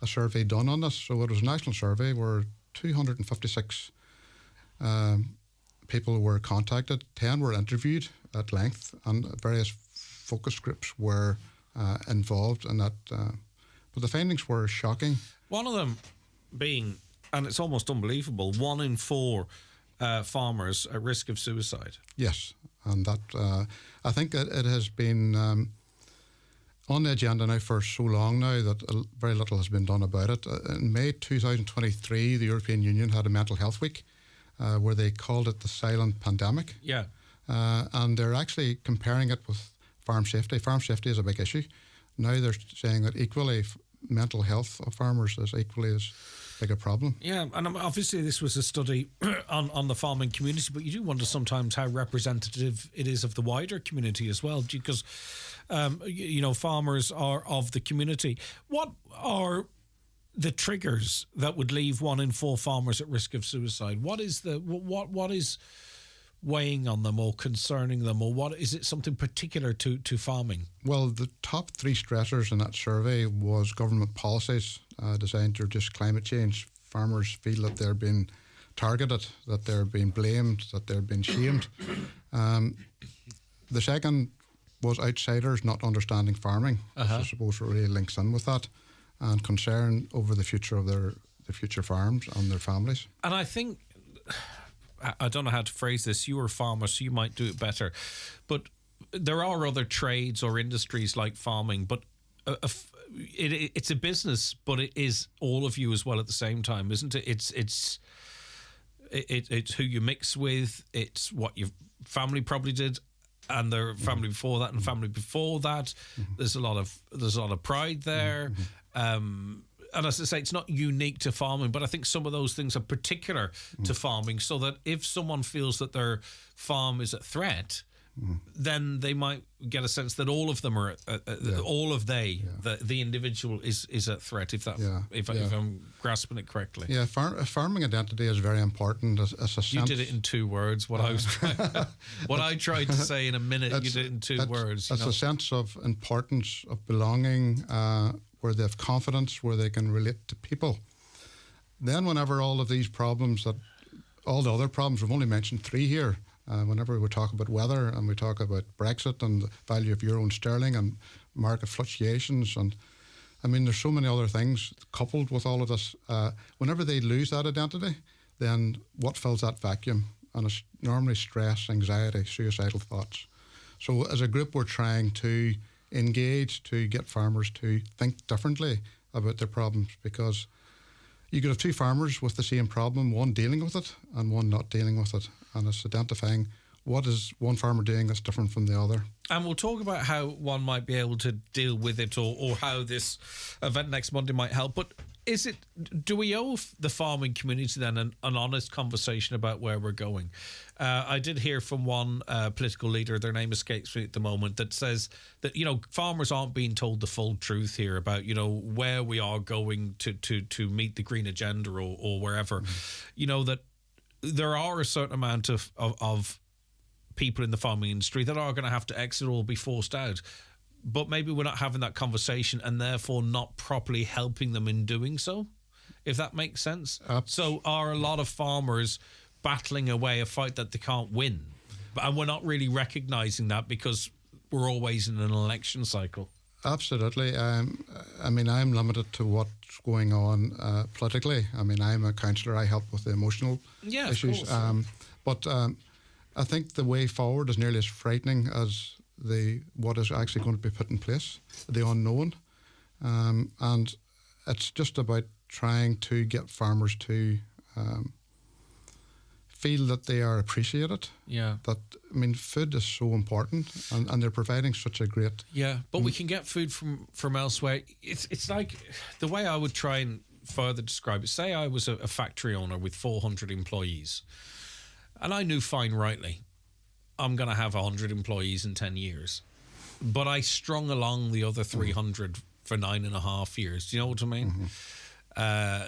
survey done on this. So it was a national survey where 256 people were contacted, 10 were interviewed at length, and various focus groups were involved in that. But the findings were shocking. One of them being, and it's almost unbelievable, 1 in 4 farmers at risk of suicide. Yes. And that, I think it has been on the agenda now for so long now that very little has been done about it. In May 2023, the European Union had a mental health week where they called it the silent pandemic. Yeah. And they're actually comparing it with farm safety. Farm safety is a big issue. Now they're saying that equally mental health of farmers is equally as big a problem. Yeah, and obviously this was a study on the farming community, but you do wonder sometimes how representative it is of the wider community as well, because farmers are of the community. What are the triggers that would leave 1 in 4 farmers at risk of suicide? What is what is weighing on them or concerning them, or what is it something particular to farming? Well, the top 3 stressors in that survey was government policies designed to reduce climate change. Farmers feel that they're being targeted, that they're being blamed, that they're being shamed. The second was outsiders not understanding farming, which I suppose really links in with that, and concern over the future of the future farms and their families. And I think, I don't know how to phrase this, you're a farmer, so you might do it better, but there are other trades or industries like farming, but it's a business, but it is all of you as well at the same time, isn't it? It's who you mix with, it's what your family probably did, and their family before that, and family before that. There's a lot of pride there. And as I say, it's not unique to farming, but I think some of those things are particular to farming, so that if someone feels that their farm is at threat, then they might get a sense that all of them are, the individual is at threat, if I'm grasping it correctly. Yeah, farming identity is very important. As a sense. You did it in 2 words. What I tried to say in a minute, you did it in 2 words. It's a sense of importance, of belonging, where they have confidence, where they can relate to people. Then whenever all of these problems, all the other problems, we've only mentioned 3 here, whenever we talk about weather and we talk about Brexit and the value of euro and sterling and market fluctuations, and I mean there's so many other things coupled with all of this, whenever they lose that identity, then what fills that vacuum? And it's normally stress, anxiety, suicidal thoughts. So as a group, we're trying to engage to get farmers to think differently about their problems, because you could have 2 farmers with the same problem, one dealing with it and one not dealing with it, and it's identifying what is one farmer doing that's different from the other. And we'll talk about how one might be able to deal with it, or how this event next Monday might help. But do we owe the farming community then an honest conversation about where we're going? I did hear from one political leader, their name escapes me at the moment, that says that, farmers aren't being told the full truth here about, where we are going to meet the green agenda or wherever. That there are a certain amount of people in the farming industry that are going to have to exit or be forced out. But maybe we're not having that conversation and therefore not properly helping them in doing so, if that makes sense. So are a lot of farmers battling away a fight that they can't win? And we're not really recognising that because we're always in an election cycle. Absolutely. I mean, I'm limited to what's going on politically. I mean, I'm a councillor. I help with the emotional issues. Of course. But I think the way forward is nearly as frightening as what is actually going to be put in place, the unknown. And it's just about trying to get farmers to feel that they are appreciated. Yeah. That, I mean, food is so important, and they're providing such a great... Yeah, but we can get food from elsewhere. It's like, the way I would try and further describe it, say I was a factory owner with 400 employees, and I knew fine rightly I'm going to have 100 employees in 10 years. But I strung along the other 300 for 9.5 years. Do you know what I mean?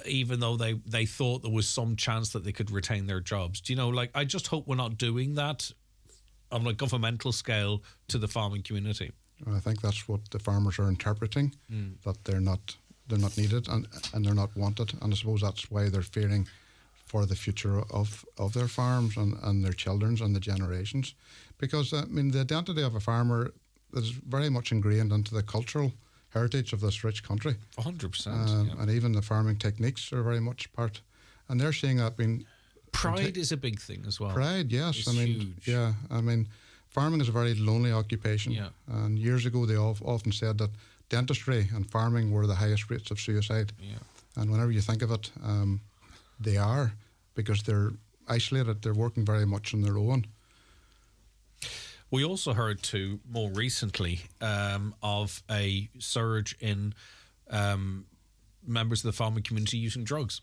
Even though they thought there was some chance that they could retain their jobs. Do you know, I just hope we're not doing that on a governmental scale to the farming community. I think that's what the farmers are interpreting, that they're not needed and they're not wanted. And I suppose that's why they're fearing for the future of their farms and their children's and the generations. Because, I mean, the identity of a farmer is very much ingrained into the cultural heritage of this rich country. 100%. And even the farming techniques are very much part. And they're seeing that being... Pride is a big thing as well. Pride, yes. It's huge. Yeah. I mean, farming is a very lonely occupation. Yeah. And years ago, they often said that dentistry and farming were the highest rates of suicide. Yeah. And whenever you think of it... they are, because they're isolated, they're working very much on their own. We also heard too, more recently, of a surge in members of the farming community using drugs.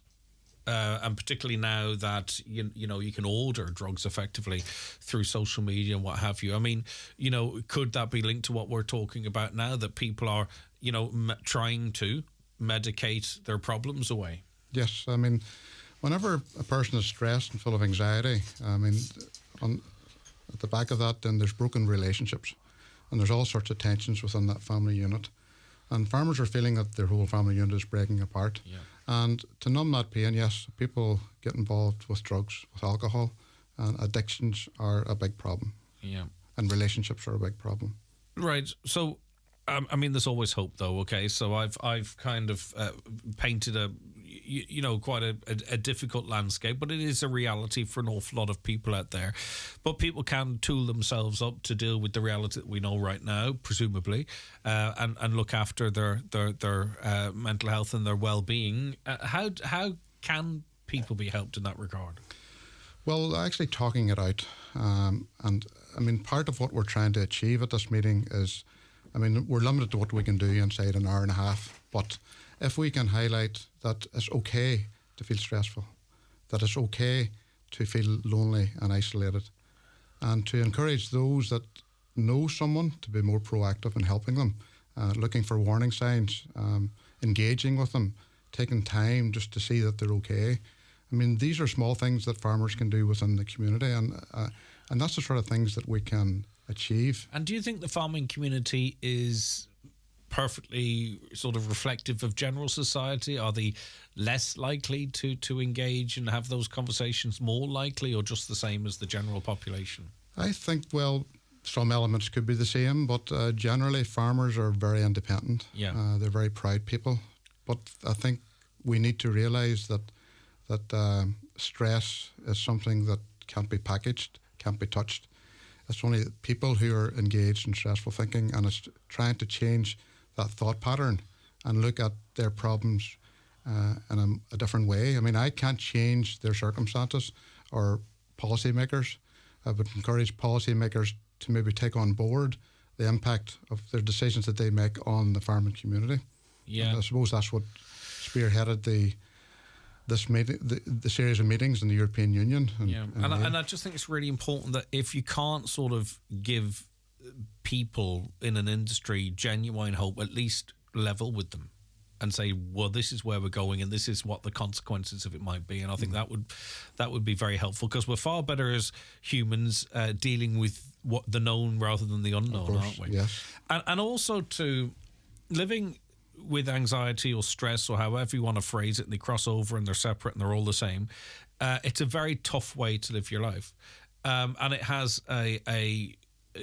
And particularly now that, you can order drugs effectively through social media and what have you. I mean, could that be linked to what we're talking about now, that people are, trying to medicate their problems away? Yes, I mean... Whenever a person is stressed and full of anxiety, I mean, at the back of that, then there's broken relationships, and there's all sorts of tensions within that family unit. And farmers are feeling that their whole family unit is breaking apart. Yeah. And to numb that pain, yes, people get involved with drugs, with alcohol, and addictions are a big problem. Yeah. And relationships are a big problem. Right. So, I mean, there's always hope, though. Okay. So I've kind of painted quite a difficult landscape, but it is a reality for an awful lot of people out there. But people can tool themselves up to deal with the reality that we know right now, presumably, and look after their mental health and their well-being. How can people be helped in that regard? Well, actually talking it out. And I mean, part of what we're trying to achieve at this meeting is, I mean, we're limited to what we can do inside an hour and a half. But if we can highlight that it's okay to feel stressful, that it's okay to feel lonely and isolated, and to encourage those that know someone to be more proactive in helping them, looking for warning signs, engaging with them, taking time just to see that they're okay. I mean, these are small things that farmers can do within the community, and that's the sort of things that we can achieve. And do you think the farming community is perfectly sort of reflective of general society? Are they less likely to engage and have those conversations, more likely, or just the same as the general population? I think, well, some elements could be the same, but generally farmers are very independent. Yeah. They're very proud people. But I think we need to realise that stress is something that can't be packaged, can't be touched. It's only people who are engaged in stressful thinking, and it's trying to change that thought pattern and look at their problems in a different way. I mean, I can't change their circumstances or policymakers. I would encourage policymakers to maybe take on board the impact of their decisions that they make on the farming community. Yeah. And I suppose that's what spearheaded the series of meetings in the European Union. And I just think it's really important that if you can't sort of give people in an industry genuine hope, at least level with them and say, well, this is where we're going and this is what the consequences of it might be. And I think that would be very helpful, because we're far better as humans dealing with what the known rather than the unknown, aren't we? Yes. And also to living with anxiety or stress, or however you want to phrase it, and they cross over and they're separate and they're all the same. It's a very tough way to live your life. And it has a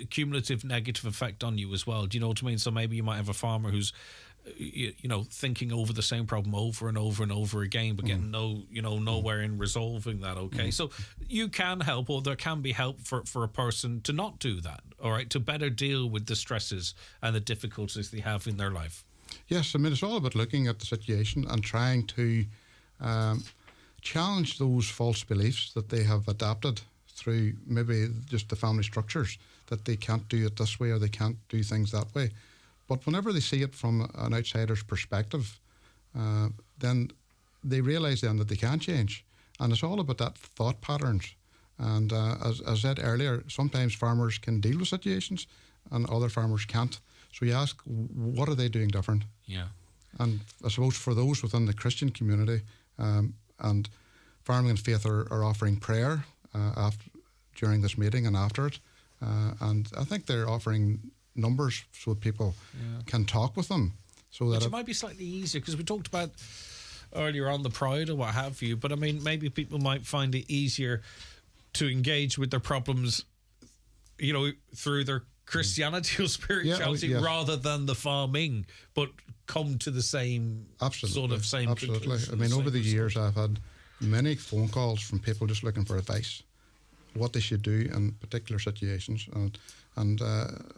cumulative negative effect on you as well. Do you know what I mean? So maybe you might have a farmer who's, thinking over the same problem over and over and over again, but getting nowhere in resolving that. Okay. So you can help, or there can be help for a person to not do that. All right. To better deal with the stresses and the difficulties they have in their life. Yes, I mean, it's all about looking at the situation and trying to challenge those false beliefs that they have adapted through maybe just the family structures, that they can't do it this way or they can't do things that way. But whenever they see it from an outsider's perspective, then they realise then that they can change. And it's all about that thought patterns. And as I said earlier, sometimes farmers can deal with situations and other farmers can't. So you ask, what are they doing different? Yeah. And I suppose for those within the Christian community, and Farming and Faith are offering prayer during this meeting and after it. And I think they're offering numbers so people can talk with them. So that it might be slightly easier, because we talked about earlier on the pride or what have you, but I mean, maybe people might find it easier to engage with their problems, through their Christianity or spirituality rather than the farming, but come to the same Absolutely. conclusion. I mean, over the years, I've had many phone calls from people just looking for advice, what they should do in particular situations, and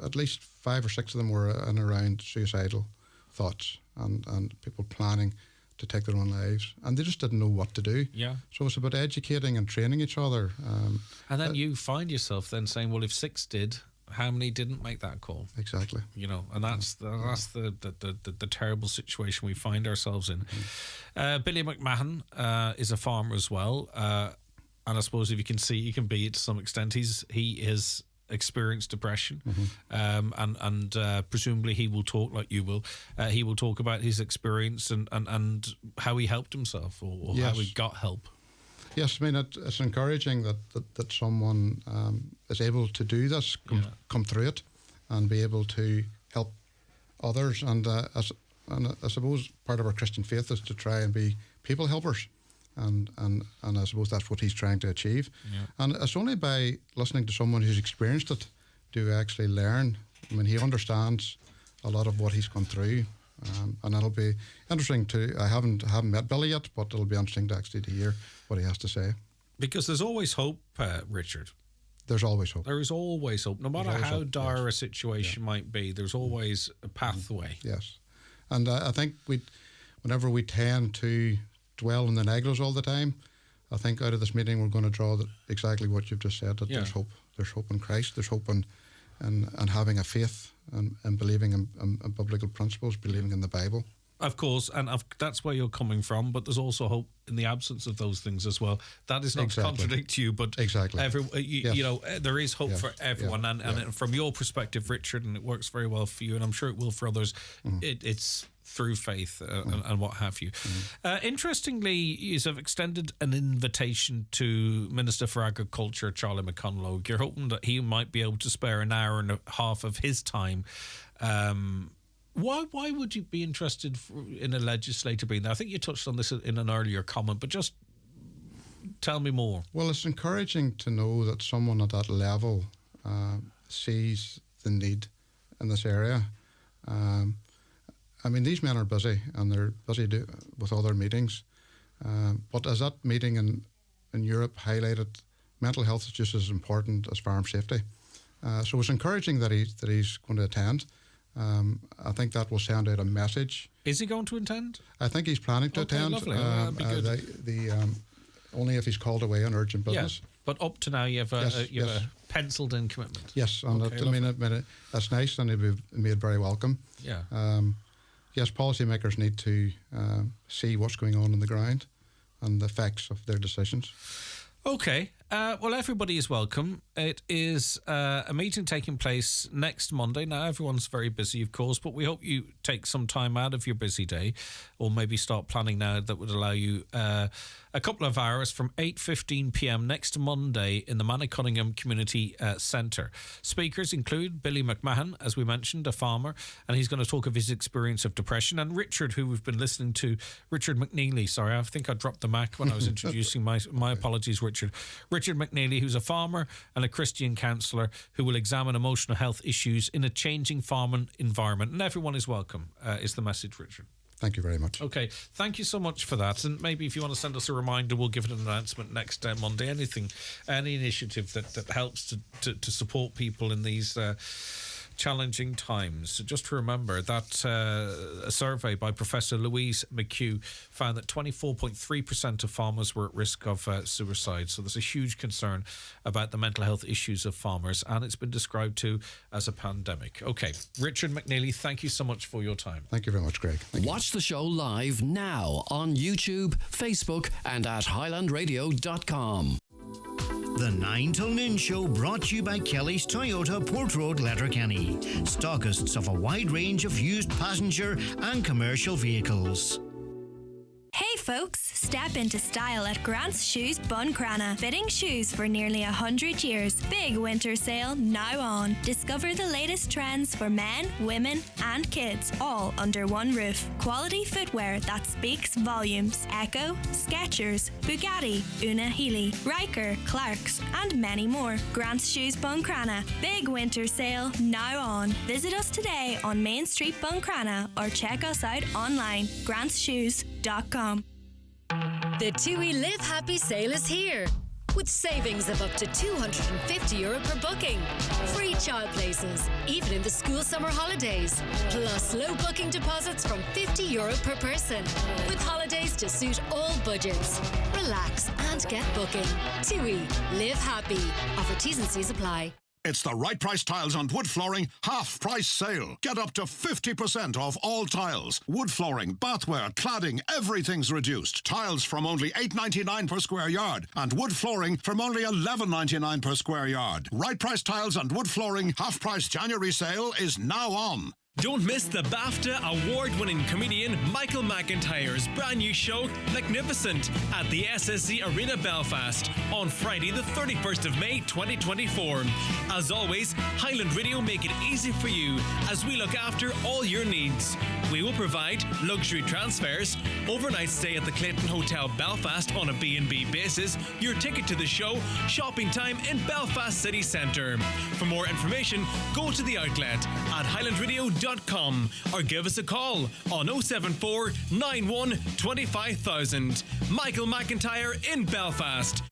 at least 5 or 6 of them were in around suicidal thoughts and people planning to take their own lives, and they just didn't know what to do. Yeah. So it's about educating and training each other. And then you find yourself then saying, well, if 6 did, how many didn't make that call? Exactly. And that's the terrible situation we find ourselves in. Billy McMahon is a farmer as well, and I suppose if you can see, you can be it to some extent. He is experienced depression, and presumably he will talk like you will. He will talk about his experience and how he helped himself, or how he got help. Yes, I mean, it's encouraging that someone is able to do this, come through it, and be able to help others. And I suppose part of our Christian faith is to try and be people helpers. And I suppose that's what he's trying to achieve. Yeah. And it's only by listening to someone who's experienced it do we actually learn. I mean, he understands a lot of what he's gone through, And it'll be interesting to. I haven't met Billy yet, but it'll be interesting to actually to hear what he has to say. Because there's always hope, Richard. There's always hope. There is always hope. No matter how dire a situation might be, there's always a pathway. Yes. And I think whenever we tend to dwell in the negatives all the time, I think out of this meeting we're going to draw exactly what you've just said, that there's hope. There's hope in Christ. There's hope in having a faith and believing in biblical principles, believing in the Bible. Of course, and that's where you're coming from, but there's also hope in the absence of those things as well. That is not to contradict you, but you know, there is hope for everyone. And from your perspective, Richard, and it works very well for you, and I'm sure it will for others, it's through faith and what have you. Interestingly, you have extended an invitation to Minister for Agriculture, Charlie McConalogue. You're hoping that he might be able to spare an hour and a half of his time. Why would you be interested in a legislator being there? I think you touched on this in an earlier comment, but just tell me more. Well, it's encouraging to know that someone at that level sees the need in this area. I mean, these men are busy, and they're busy with other meetings. But as that meeting in Europe highlighted, mental health is just as important as farm safety. So it's encouraging that he's going to attend. I think that will send out a message. Is he going to attend? I think he's planning to attend. Lovely. That'd be good. Only if he's called away on urgent business. Yeah, but up to now, you have a penciled-in commitment. Yes, and that's nice, and he'll be made very welcome. Yeah. Yes, policymakers need to see what's going on the ground and the effects of their decisions. Okay. Well, everybody is welcome. It is a meeting taking place next Monday. Now, everyone's very busy, of course, but we hope you take some time out of your busy day, or maybe start planning now that would allow you a couple of hours from 8:15 p.m. next Monday in the Mannicunningham Community Centre. Speakers include Billy McMahon, as we mentioned, a farmer, and he's going to talk of his experience of depression, and Richard, who we've been listening to, Richard McNeely. Sorry, I think I dropped the Mac when I was introducing my apologies, Richard. Richard McNeely, who's a farmer and a Christian counsellor who will examine emotional health issues in a changing farming environment. And everyone is welcome, is the message, Richard. Thank you very much. Okay, thank you so much for that. And maybe if you want to send us a reminder, we'll give it an announcement next Monday. Any initiative that helps to support people in these challenging times. So just to remember that a survey by Professor Louise McHugh found that 24.3% of farmers were at risk of suicide. So there's a huge concern about the mental health issues of farmers, and it's been described too as a pandemic. Okay, Richard McNeely, thank you so much for your time. Thank you very much, Greg. Watch the show live now on YouTube, Facebook, and at highlandradio.com. The 9 till noon show brought to you by Kelly's Toyota Port Road, Letterkenny. Stockists of a wide range of used passenger and commercial vehicles. Hey folks, step into style at Grant's Shoes Buncrana. Fitting shoes for nearly 100 years. Big winter sale now on. Discover the latest trends for men, women and kids, all under one roof. Quality footwear that speaks volumes. Echo, Skechers, Bugatti, Una Healy, Riker, Clarks and many more. Grant's Shoes Buncrana. Big winter sale now on. Visit us today on Main Street Buncrana or check us out online. grantsshoes.com. The TUI Live Happy sale is here, with savings of up to €250 per booking. Free child places, even in the school summer holidays. Plus low booking deposits from €50 per person, with holidays to suit all budgets. Relax and get booking. TUI Live Happy. Offer T's and C's apply. It's the Right Price Tiles and Wood Flooring half-price sale. Get up to 50% off all tiles. Wood flooring, bathware, cladding, everything's reduced. Tiles from only $8.99 per square yard and wood flooring from only $11.99 per square yard. Right Price Tiles and Wood Flooring half-price January sale is now on. Don't miss the BAFTA award-winning comedian Michael McIntyre's brand new show, Magnificent, at the SSE Arena Belfast on Friday the 31st of May 2024. As always, Highland Radio make it easy for you as we look after all your needs. We will provide luxury transfers, overnight stay at the Clayton Hotel Belfast on a B&B basis, your ticket to the show, shopping time in Belfast City Centre. For more information, go to the outlet at highlandradio.com. Equity.com or give us a call on 074 91 25000. Michael McIntyre in Belfast.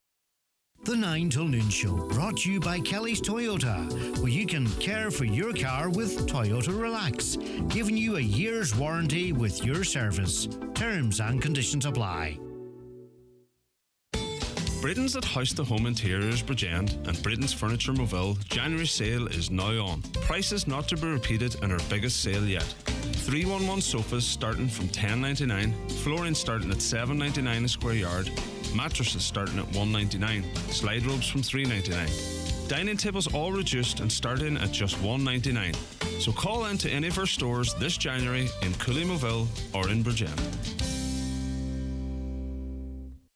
The 9 till Noon Show, brought to you by Kelly's Toyota, where you can care for your car with Toyota Relax, giving you a year's warranty with your service. Terms and conditions apply. Britain's at House to Home Interiors Bridgend and Britain's Furniture Moville January sale is now on. Prices not to be repeated in our biggest sale yet. 311 sofas starting from $10.99, flooring starting at $7.99 a square yard, mattresses starting at $1.99, slide robes from $3.99. Dining tables all reduced and starting at just $1.99. So call in to any of our stores this January in Cooley Moville or in Bridgend.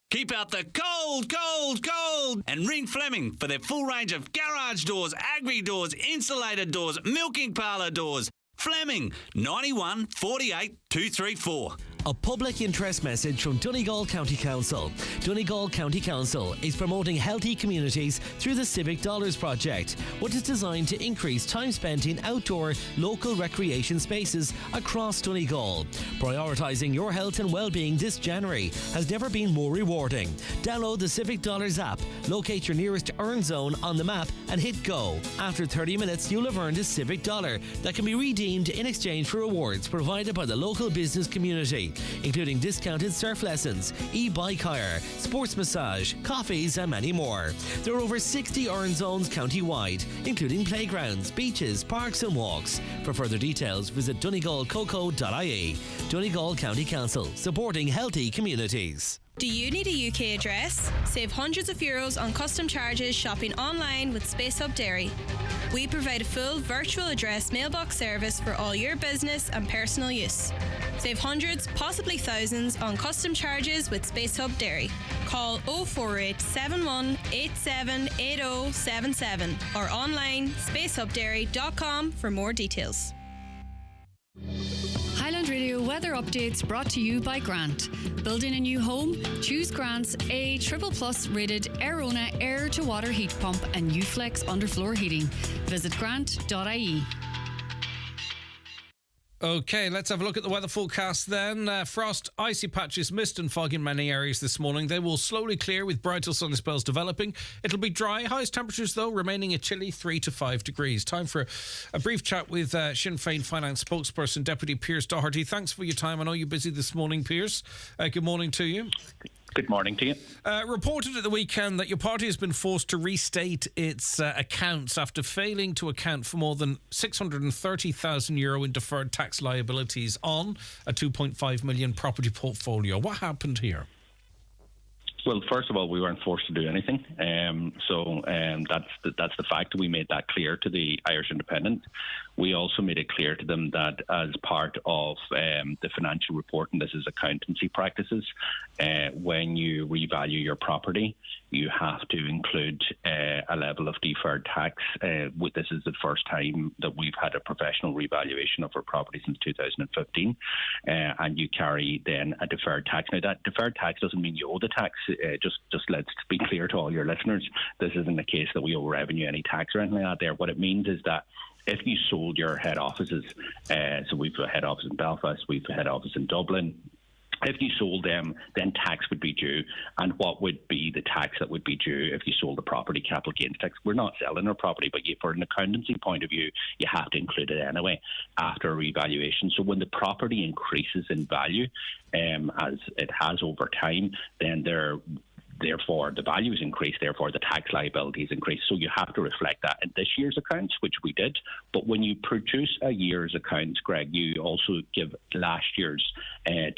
Keep out the cold, cold, cold and ring Fleming for their full range of garage doors, agri doors, insulated doors, milking parlour doors. Fleming, 91 48 234. A public interest message from Donegal County Council. Donegal County Council is promoting healthy communities through the Civic Dollars project, which is designed to increase time spent in outdoor local recreation spaces across Donegal. Prioritising your health and well-being this January has never been more rewarding. Download the Civic Dollars app, locate your nearest earn zone on the map and hit go. After 30 minutes, you'll have earned a Civic Dollar that can be redeemed in exchange for rewards provided by the local business community, including discounted surf lessons, e-bike hire, sports massage, coffees and many more. There are over 60 earn zones county-wide, including playgrounds, beaches, parks and walks. For further details, visit donegalcoco.ie. Donegal County Council, supporting healthy communities. Do you need a UK address? Save hundreds of euros on custom charges shopping online with Space Hub Dairy. We provide a full virtual address mailbox service for all your business and personal use. Save hundreds, possibly thousands, on custom charges with Space Hub Dairy. Call 048 71 87 8077 or online spacehubdairy.com for more details. Highland Radio weather updates brought to you by Grant. Building a new home? Choose Grant's A++ rated Airona air-to-water heat pump and Uflex underfloor heating. Visit grant.ie. Okay, let's have a look at the weather forecast then. Frost, icy patches, mist and fog in many areas this morning. They will slowly clear with brighter sunny spells developing. It'll be dry. Highest temperatures, though, remaining a chilly 3 to 5 degrees. Time for a brief chat with Sinn Féin Finance spokesperson, Deputy Piers Doherty. Thanks for your time. I know you're busy this morning, Piers. Good morning to you. Good morning to you. Reported at the weekend that your party has been forced to restate its accounts after failing to account for more than €630,000 in deferred tax liabilities on a £2.5 million property portfolio. What happened here? Well, first of all, we weren't forced to do anything. That's the fact. We made that clear to the Irish Independent. We also made it clear to them that as part of the financial reporting, this is accountancy practices. When you revalue your property, you have to include a level of deferred tax. This is the first time that we've had a professional revaluation of our property since 2015, and you carry then a deferred tax. Now, that deferred tax doesn't mean you owe the tax. Just let's be clear to all your listeners. This isn't a case that we owe revenue any tax or anything like that there. What it means is that if you sold your head offices, so we've a head office in Belfast, we've a head office in Dublin. If you sold them, then tax would be due. And what would be the tax that would be due if you sold the property? Capital gains tax. We're not selling our property, but for an accountancy point of view, you have to include it anyway after a revaluation. So when the property increases in value, as it has over time, then therefore the value is increased, therefore the tax liability is increased. So you have to reflect that in this year's accounts, which we did. But when you produce a year's accounts, Greg, you also give last year's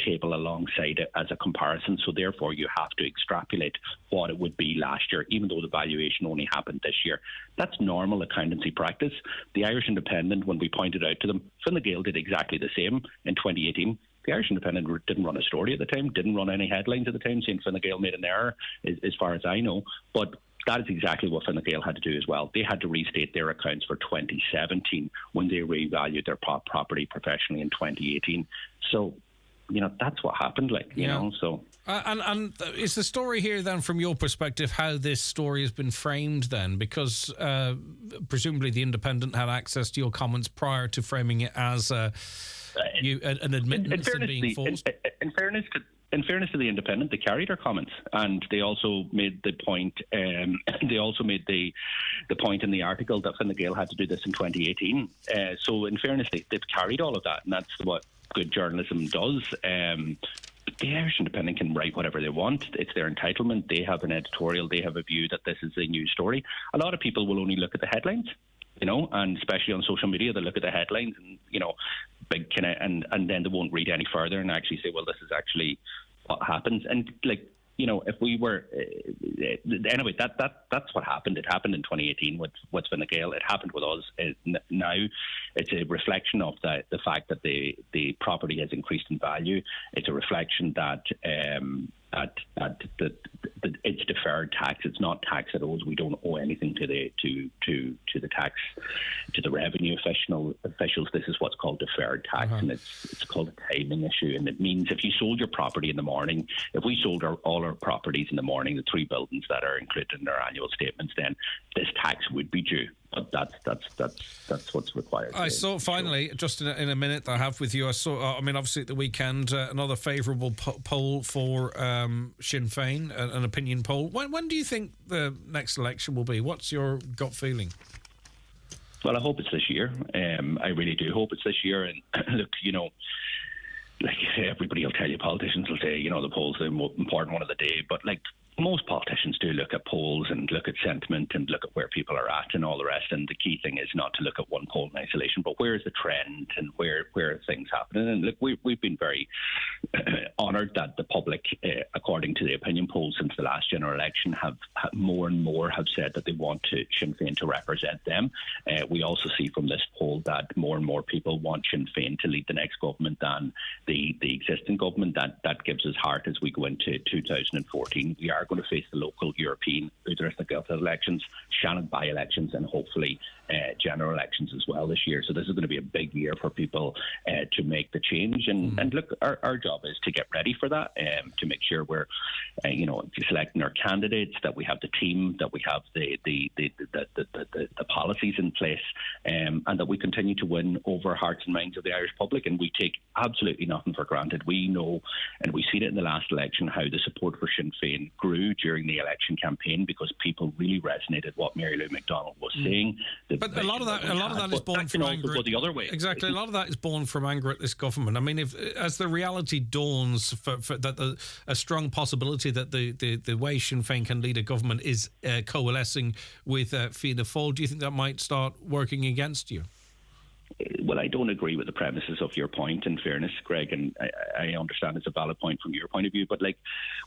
table alongside it as a comparison. So therefore you have to extrapolate what it would be last year, even though the valuation only happened this year. That's normal accountancy practice. The Irish Independent, when we pointed out to them, Fine Gael did exactly the same in 2018. The Irish Independent didn't run a story at the time, didn't run any headlines at the time saying Fine Gael made an error, as far as I know. But that is exactly what Fine Gael had to do as well. They had to restate their accounts for 2017 when they revalued their property professionally in 2018. So that's what happened. You know, so. And is the story here then, from your perspective, how this story has been framed then? Because presumably the Independent had access to your comments prior to framing it as an admittance of being false. In fairness to the Independent, they carried our comments, and they also made the point. They also made the point in the article that Fine Gael had to do this in 2018. So, in fairness, they've carried all of that, and that's what good journalism does. The Irish Independent can write whatever they want. It's their entitlement. They have an editorial. They have a view that this is a news story. A lot of people will only look at the headlines, and especially on social media, they look at the headlines and, big and then they won't read any further and actually say, well, this is actually what happens. And if we were anyway, that's what happened. It happened in 2018 with Fine Gael. It happened with us. Now it's a reflection of the fact that the property has increased in value. It's a reflection that it's deferred tax. It's not tax at all. We don't owe anything to the revenue officials. This is what's called deferred tax, and it's called a timing issue. And it means if you sold your property in the morning, if we sold all our properties in the morning, the 3 buildings that are included in our annual statements, then this tax would be due. But that's what's required. I saw finally, just in a minute that I have with you, I saw. Obviously at the weekend, another favourable poll for Sinn Féin, an opinion poll. When do you think the next election will be? What's your gut feeling? Well, I hope it's this year. I really do hope it's this year. And look, like you say, everybody will tell you, politicians will say, the polls are the most important one of the day. But most politicians do look at polls and look at sentiment and look at where people are at and all the rest. And the key thing is not to look at one poll in isolation, but where is the trend and where are things happening. And look, we've been very honoured that the public, according to the opinion polls since the last general election, have more and more have said that they want Sinn Féin to represent them. We also see from this poll that more and more people want Sinn Féin to lead the next government than the existing government. That gives us heart as we go into 2014. We are going to face the local European elections, Shannon by-elections, and hopefully general elections as well this year. So this is going to be a big year for people to make the change. And look, our job is to get ready for that, to make sure we're, selecting our candidates, that we have the team, that we have the policies in place, and that we continue to win over hearts and minds of the Irish public. And we take absolutely nothing for granted. We know, and we've seen it in the last election, how the support for Sinn Féin grew during the election campaign because people really resonated what Mary Lou McDonald was saying. But a lot of that is born from anger. Go the other way. Exactly, a lot of that is born from anger at this government. I mean, if as the reality dawns for that a strong possibility that the way Sinn Féin can lead a government is coalescing with Fianna Fáil, do you think that might start working against you? Well, I don't agree with the premises of your point, in fairness, Greg, and I understand it's a valid point from your point of view, but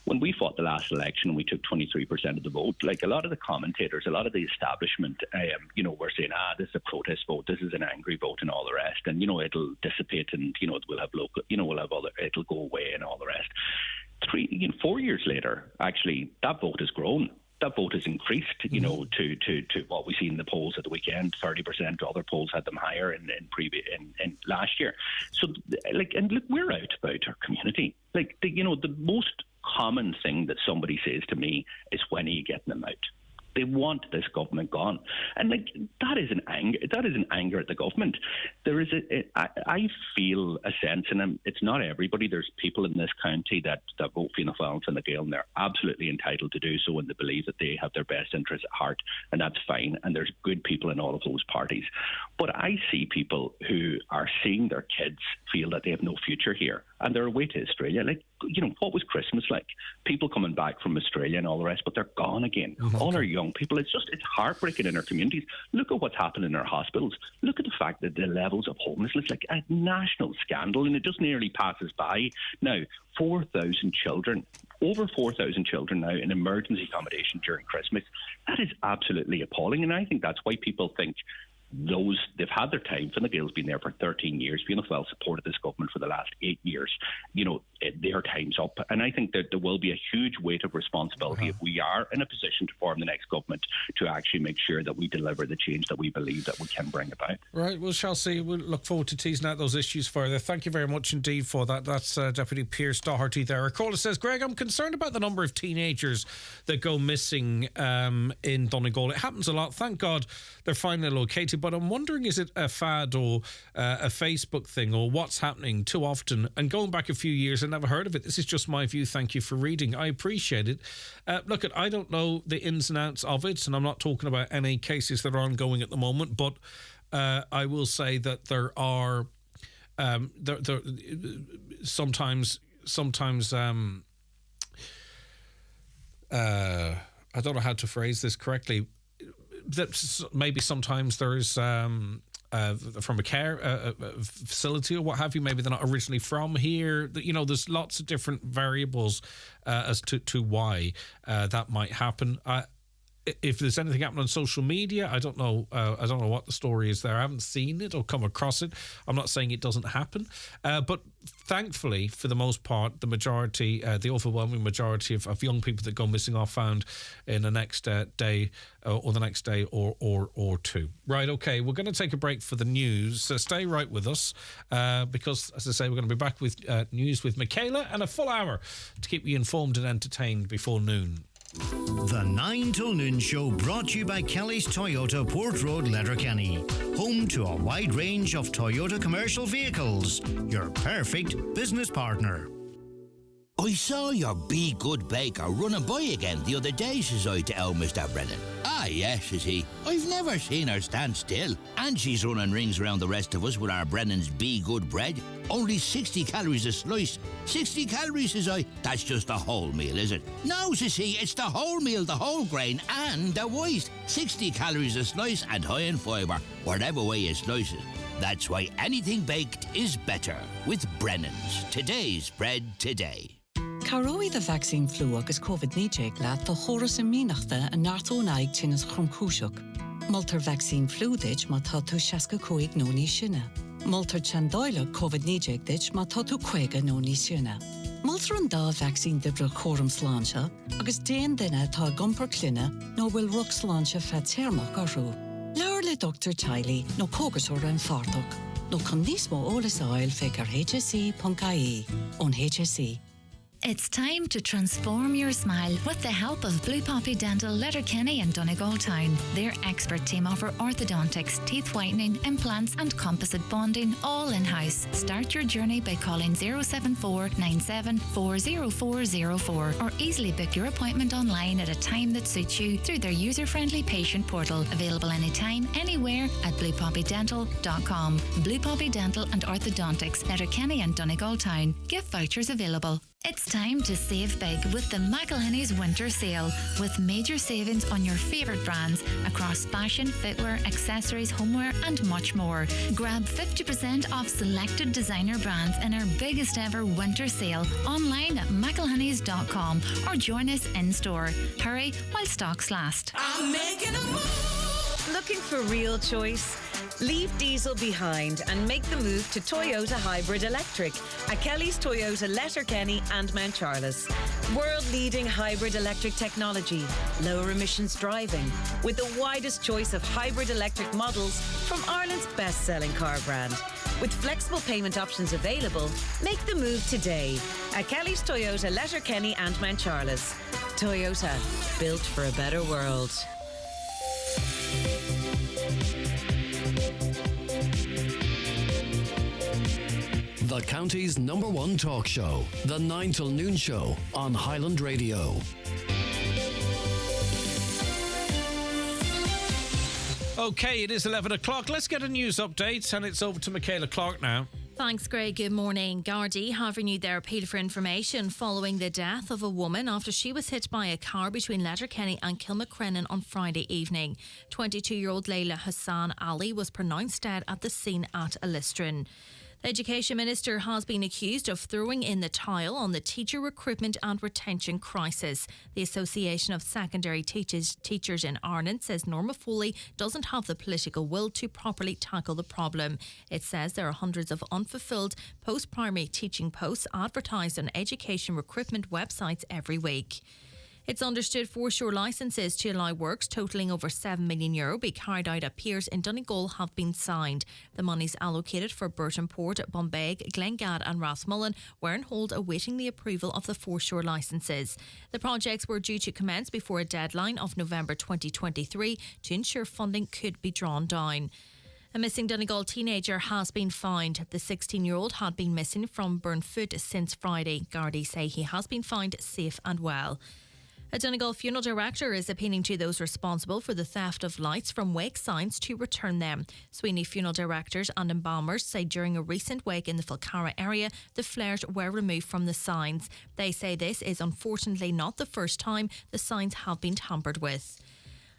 when we fought the last election and we took 23% of the vote, a lot of the commentators, a lot of the establishment, were saying, this is a protest vote, this is an angry vote and all the rest, and, it'll dissipate and, we'll have local, we'll have other, it'll go away and all the rest. 4 years later, actually, that vote has grown. That vote has increased, to what we see in the polls at the weekend. 30%. Other polls had them higher in last year. So, and look, we're out about our community. The most common thing that somebody says to me is, when are you getting them out? They want this government gone, and that is an anger at the government. There is I feel a sense, and it's not everybody. There's people in this county that vote Fianna Fáil and Fine Gael, and they're absolutely entitled to do so, and they believe that they have their best interests at heart, and that's fine. And there's good people in all of those parties, but I see people who are seeing their kids feel that they have no future here, and they're away to Australia. What was Christmas like? People coming back from Australia and all the rest, but they're gone again. All our young people, it's heartbreaking in our communities. Look at what's happened in our hospitals. Look at the fact that the levels of homelessness, a national scandal, and it just nearly passes by. Now, 4,000 children, over 4,000 children now in emergency accommodation during Christmas. That is absolutely appalling, and I think that's why people think they've had their time. Fine Gael's been there for 13 years. Fianna Fáil supported this government for the last 8 years. their time's up. And I think that there will be a huge weight of responsibility if we are in a position to form the next government to actually make sure that we deliver the change that we believe that we can bring about. Right, we shall see. We'll look forward to teasing out those issues further. Thank you very much indeed for that. That's Deputy Pierce Doherty there. A caller says, Greg, I'm concerned about the number of teenagers that go missing in Donegal. It happens a lot. Thank God they're finally located, but I'm wondering, is it a fad or a Facebook thing, or what's happening too often? And going back a few years, I never heard of it. This is just my view. Thank you for reading. I appreciate it. Look, I don't know the ins and outs of it, and I'm not talking about any cases that are ongoing at the moment, but I will say that there are sometimes I don't know how to phrase this correctly, that maybe sometimes there's from a care facility or what have you, maybe they're not originally from here. You know, there's lots of different variables as to why that might happen. If there's anything happening on social media, I don't know what the story is there. I haven't seen it or come across it. I'm not saying it doesn't happen, but thankfully, for the most part, the majority, the overwhelming majority of young people that go missing are found in the next day or the next day or two. Right, okay, we're going to take a break for the news, so stay right with us because, as I say, we're going to be back with news with Michaela and a full hour to keep you informed and entertained before noon. The 9 till noon show brought to you by Kelly's Toyota Port Road, Letterkenny. Home to a wide range of Toyota commercial vehicles. Your perfect business partner. I saw your Be Good baker running by again the other day, says I to old Mr. Brennan. Ah, yes, says he. I've never seen her stand still. And she's running rings around the rest of us with our Brennan's Be Good bread. Only 60 calories a slice. 60 calories, says I. That's just a whole meal, is it? No, says he, it's the whole meal, the whole grain and the white. 60 calories a slice and high in fibre, whatever way you slice it. That's why anything baked is better with Brennan's. Today's bread today. Caróí the vaccine flu agus COVID-19 leat the chóras a mínachta a náirtónaig tinnas chromcúiseach. Multar vaccine flu dich má tá tú 65 nóní sinna. Multar chandáile COVID-19 dich má tá tú 50 nóní sinna. Multar an dá vaccine dibre chóram sláinte agus déan duine tá gumpar cluine nó bhfuil ruch sláinte fe téarmach arú. Leir le Dr. Tiley nó cógasúra an fardach nó chun níos mó ólas áil fecar hse.ie ón HSE. It's time to transform your smile with the help of Blue Poppy Dental, Letterkenny and Donegal Town. Their expert team offer orthodontics, teeth whitening, implants and composite bonding all in-house. Start your journey by calling 074 97 40404 or easily book your appointment online at a time that suits you through their user-friendly patient portal. Available anytime, anywhere at bluepoppydental.com. Blue Poppy Dental and Orthodontics, Letterkenny and Donegal Town. Gift vouchers available. It's time to save big with the McElhinney's Winter Sale, with major savings on your favourite brands across fashion, footwear, accessories, homeware and much more. Grab 50% off selected designer brands in our biggest ever winter sale online at mcelhinneys.com or join us in store. Hurry while stocks last. I'm making a move. Looking for real choice? Leave diesel behind and make the move to Toyota Hybrid Electric at Kelly's Toyota Letterkenny and Mount Charles. World-leading hybrid electric technology, lower emissions driving, with the widest choice of hybrid electric models from Ireland's best-selling car brand. With flexible payment options available, make the move today at Kelly's Toyota Letterkenny and Mount Charles. Toyota, built for a better world. The county's #1 talk show, The 9 till Noon Show on Highland Radio. Okay, it is 11 o'clock. Let's get a news update, and it's over to Michaela Clark now. Thanks, Greg. Good morning. Gardaí have renewed their appeal for information following the death of a woman after she was hit by a car between Letterkenny and Kilmacrennan on Friday evening. 22-year-old Layla Hassan Ali was pronounced dead at the scene at Alistrin. The Education Minister has been accused of throwing in the towel on the teacher recruitment and retention crisis. The Association of Secondary Teachers in Ireland says Norma Foley doesn't have the political will to properly tackle the problem. It says there are hundreds of unfulfilled post-primary teaching posts advertised on education recruitment websites every week. It's understood foreshore licences to allow works totalling over €7 million be carried out at piers in Donegal have been signed. The monies allocated for Burton Port, Bombay, Glengad and Rathmullen were on hold awaiting the approval of the foreshore licences. The projects were due to commence before a deadline of November 2023 to ensure funding could be drawn down. A missing Donegal teenager has been found. The 16-year-old had been missing from Burnfoot since Friday. Gardaí say he has been found safe and well. A Donegal funeral director is appealing to those responsible for the theft of lights from wake signs to return them. Sweeney funeral directors and embalmers say during a recent wake in the Falcarra area, the flares were removed from the signs. They say this is unfortunately not the first time the signs have been tampered with.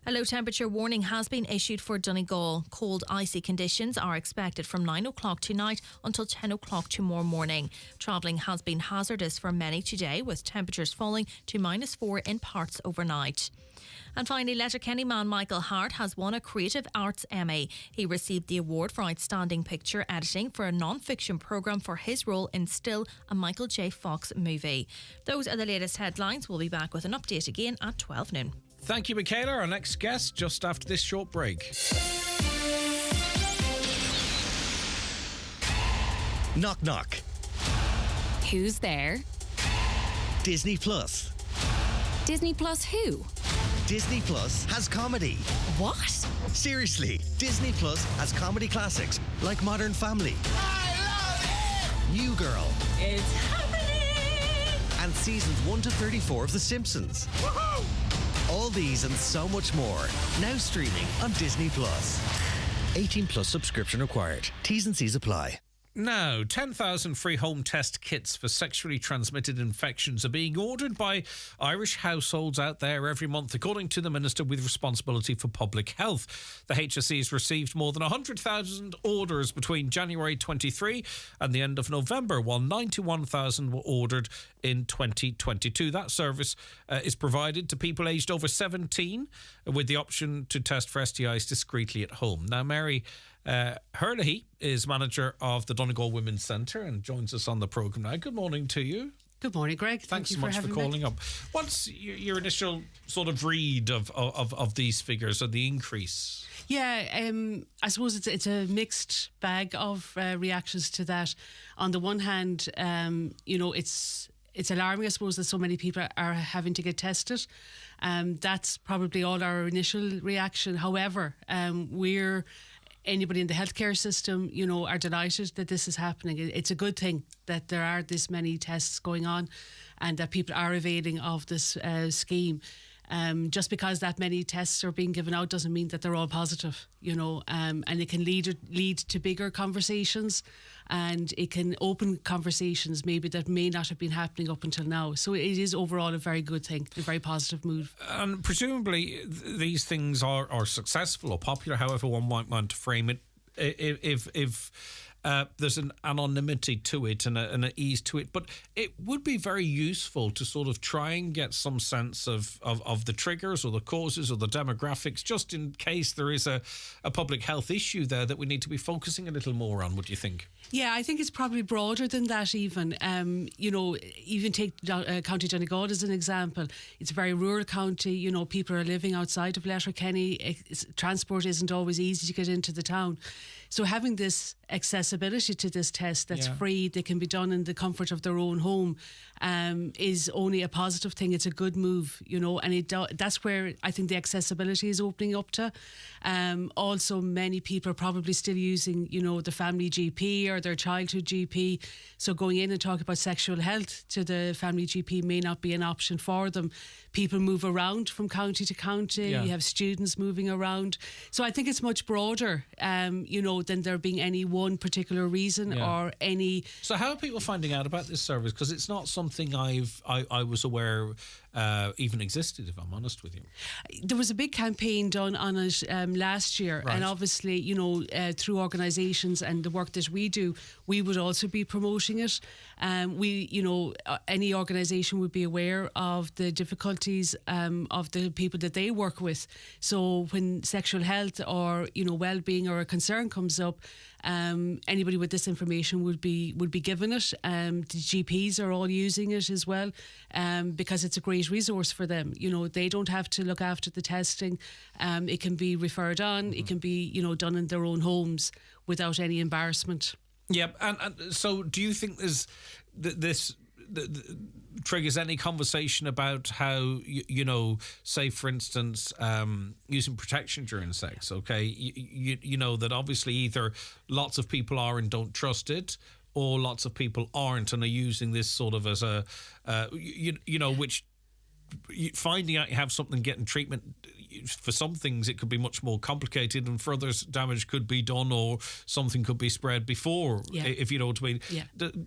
A low temperature warning has been issued for Donegal. Cold, icy conditions are expected from 9 o'clock tonight until 10 o'clock tomorrow morning. Travelling has been hazardous for many today, with temperatures falling to -4 in parts overnight. And finally, Letterkenny man Michael Hart has won a Creative Arts Emmy. He received the award for Outstanding Picture Editing for a non-fiction programme for his role in Still, a Michael J. Fox movie. Those are the latest headlines. We'll be back with an update again at 12 noon. Thank you, Michaela. Our next guest just after this short break. Knock knock. Who's there? Disney Plus. Disney Plus who? Disney Plus has comedy. What? Seriously, Disney Plus has comedy classics like Modern Family. I love it! New Girl. It's happening! And seasons 1 to 34 of The Simpsons. Woohoo! All these and so much more, now streaming on Disney Plus. 18 plus subscription required. T's and C's apply. Now, 10,000 free home test kits for sexually transmitted infections are being ordered by Irish households out there every month, according to the Minister with responsibility for public health. The HSE has received more than 100,000 orders between January 23 and the end of November, while 91,000 were ordered in 2022. That service is provided to people aged over 17 with the option to test for STIs discreetly at home. Now, Mary Herlihy is manager of the Donegal Women's Centre and joins us on the programme now. Good morning to you. Good morning, Greg. Thanks Thank so you much for calling up. What's your initial sort of read of these figures or the increase? Yeah, I suppose it's a mixed bag of reactions to that. On the one hand, it's alarming, I suppose, that so many people are having to get tested. That's probably all our initial reaction. However, anybody in the healthcare system, are delighted that this is happening. It's a good thing that there are this many tests going on and that people are availing of this scheme. Just because that many tests are being given out doesn't mean that they're all positive, and it can lead to bigger conversations, and it can open conversations maybe that may not have been happening up until now. So it is overall a very good thing, a very positive move. And presumably these things are successful or popular, however one might want to frame it, if there's an anonymity to it and an ease to it. But it would be very useful to sort of try and get some sense of the triggers or the causes or the demographics, just in case there is a public health issue there that we need to be focusing a little more on, would you think? Yeah, I think it's probably broader than that even. Even take County Donegal as an example. It's a very rural county. People are living outside of Letterkenny. Transport isn't always easy to get into the town. So having this accessibility to this test that's free, they can be done in the comfort of their own home, is only a positive thing. It's a good move, and that's where I think the accessibility is opening up to. Also, many people are probably still using, the family GP or their childhood GP. So going in and talking about sexual health to the family GP may not be an option for them. People move around from county to county. You have students moving around. So I think it's much broader, than there being any one particular reason or any. So how are people finding out about this service? Because it's not something I was aware even existed, if I'm honest with you. There was a big campaign done on it last year, Right. and obviously, through organisations and the work that we do, we would also be promoting it. Any organisation would be aware of the difficulties of the people that they work with. So when sexual health or well-being or a concern comes up, anybody with this information would be given it. The GPs are all using it as well, because it's a great resource for them. They don't have to look after the testing. It can be referred on. It can be done in their own homes without any embarrassment. Yep. And so do you think this triggers any conversation about how, say, for instance, using protection during sex, okay? You know that obviously either lots of people are and don't trust it, or lots of people aren't and are using this sort of as a, which finding out you have something, getting treatment, for some things it could be much more complicated and further damage could be done or something could be spread before, if you know what I mean. Yeah.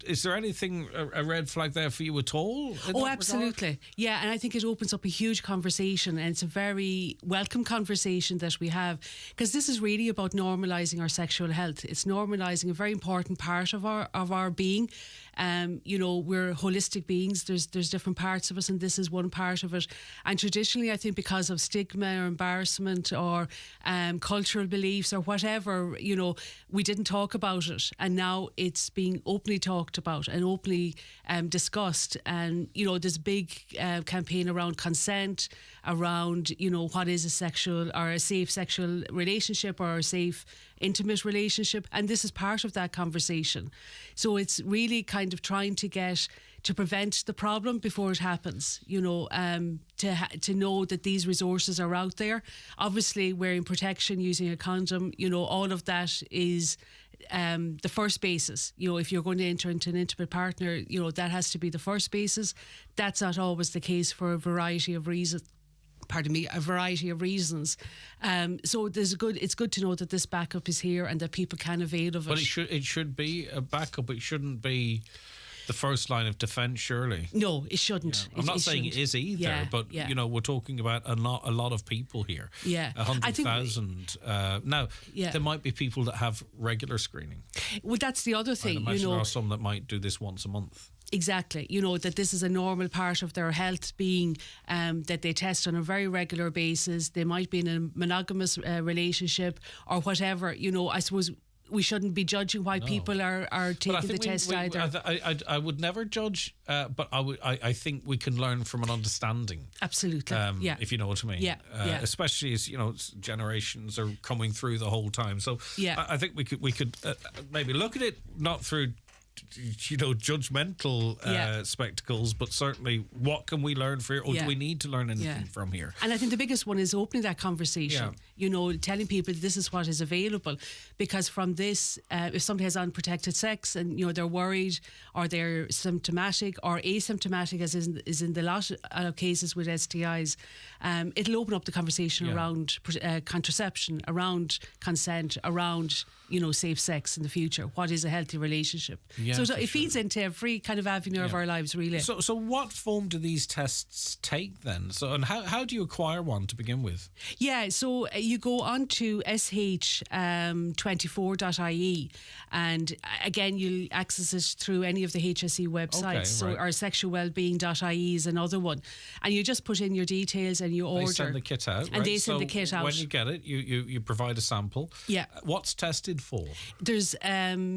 Is there anything, a red flag there for you at all? Oh, absolutely. Yeah, and I think it opens up a huge conversation, and it's a very welcome conversation that we have, because this is really about normalising our sexual health. It's normalising a very important part of our being. We're holistic beings. There's different parts of us, and this is one part of it. And traditionally, I think because of stigma or embarrassment or cultural beliefs or whatever, we didn't talk about it, and now it's being openly talked about and openly discussed. And there's a big campaign around consent, around what is a sexual or a safe sexual relationship or a safe intimate relationship, and this is part of that conversation. So it's really kind of trying to prevent the problem before it happens, to know that these resources are out there. Obviously, wearing protection, using a condom, all of that is the first basis. If you're going to enter into an intimate partner, that has to be the first basis. That's not always the case for a variety of reasons. So it's good to know that this backup is here and that people can avail of it. But it should be a backup. It shouldn't be the first line of defence, surely. No, it shouldn't. Yeah. I'm not saying it is either, but we're talking about a lot of people here. Yeah, 100,000. Now, there might be people that have regular screening. Well, that's the other thing. I imagine there are some that might do this once a month. Exactly, that this is a normal part of their health being, that they test on a very regular basis. They might be in a monogamous relationship or whatever. I suppose we shouldn't be judging why people are taking the test either. I would never judge, but I think we can learn from an understanding. Absolutely, if you know what I mean. Yeah, especially as generations are coming through the whole time. So I think we could maybe look at it not through judgmental spectacles, but certainly what can we learn from here, or do we need to learn anything from here? And I think the biggest one is opening that conversation, telling people this is what is available, because from this, if somebody has unprotected sex and they're worried or they're symptomatic or asymptomatic, as is in the lot of cases with STIs, it'll open up the conversation around contraception, around consent, around safe sex in the future. What is a healthy relationship? So it feeds into every kind of avenue of our lives, really. So what form do these tests take then? So, and how do you acquire one to begin with? Yeah, so you go on to sh24.ie, and again, you'll access it through any of the HSE websites. Or sexualwellbeing.ie is another one. And you just put in your details and you order. They send the kit out, and they send the kit out. When you get it, you provide a sample. Yeah. What's tested for? There's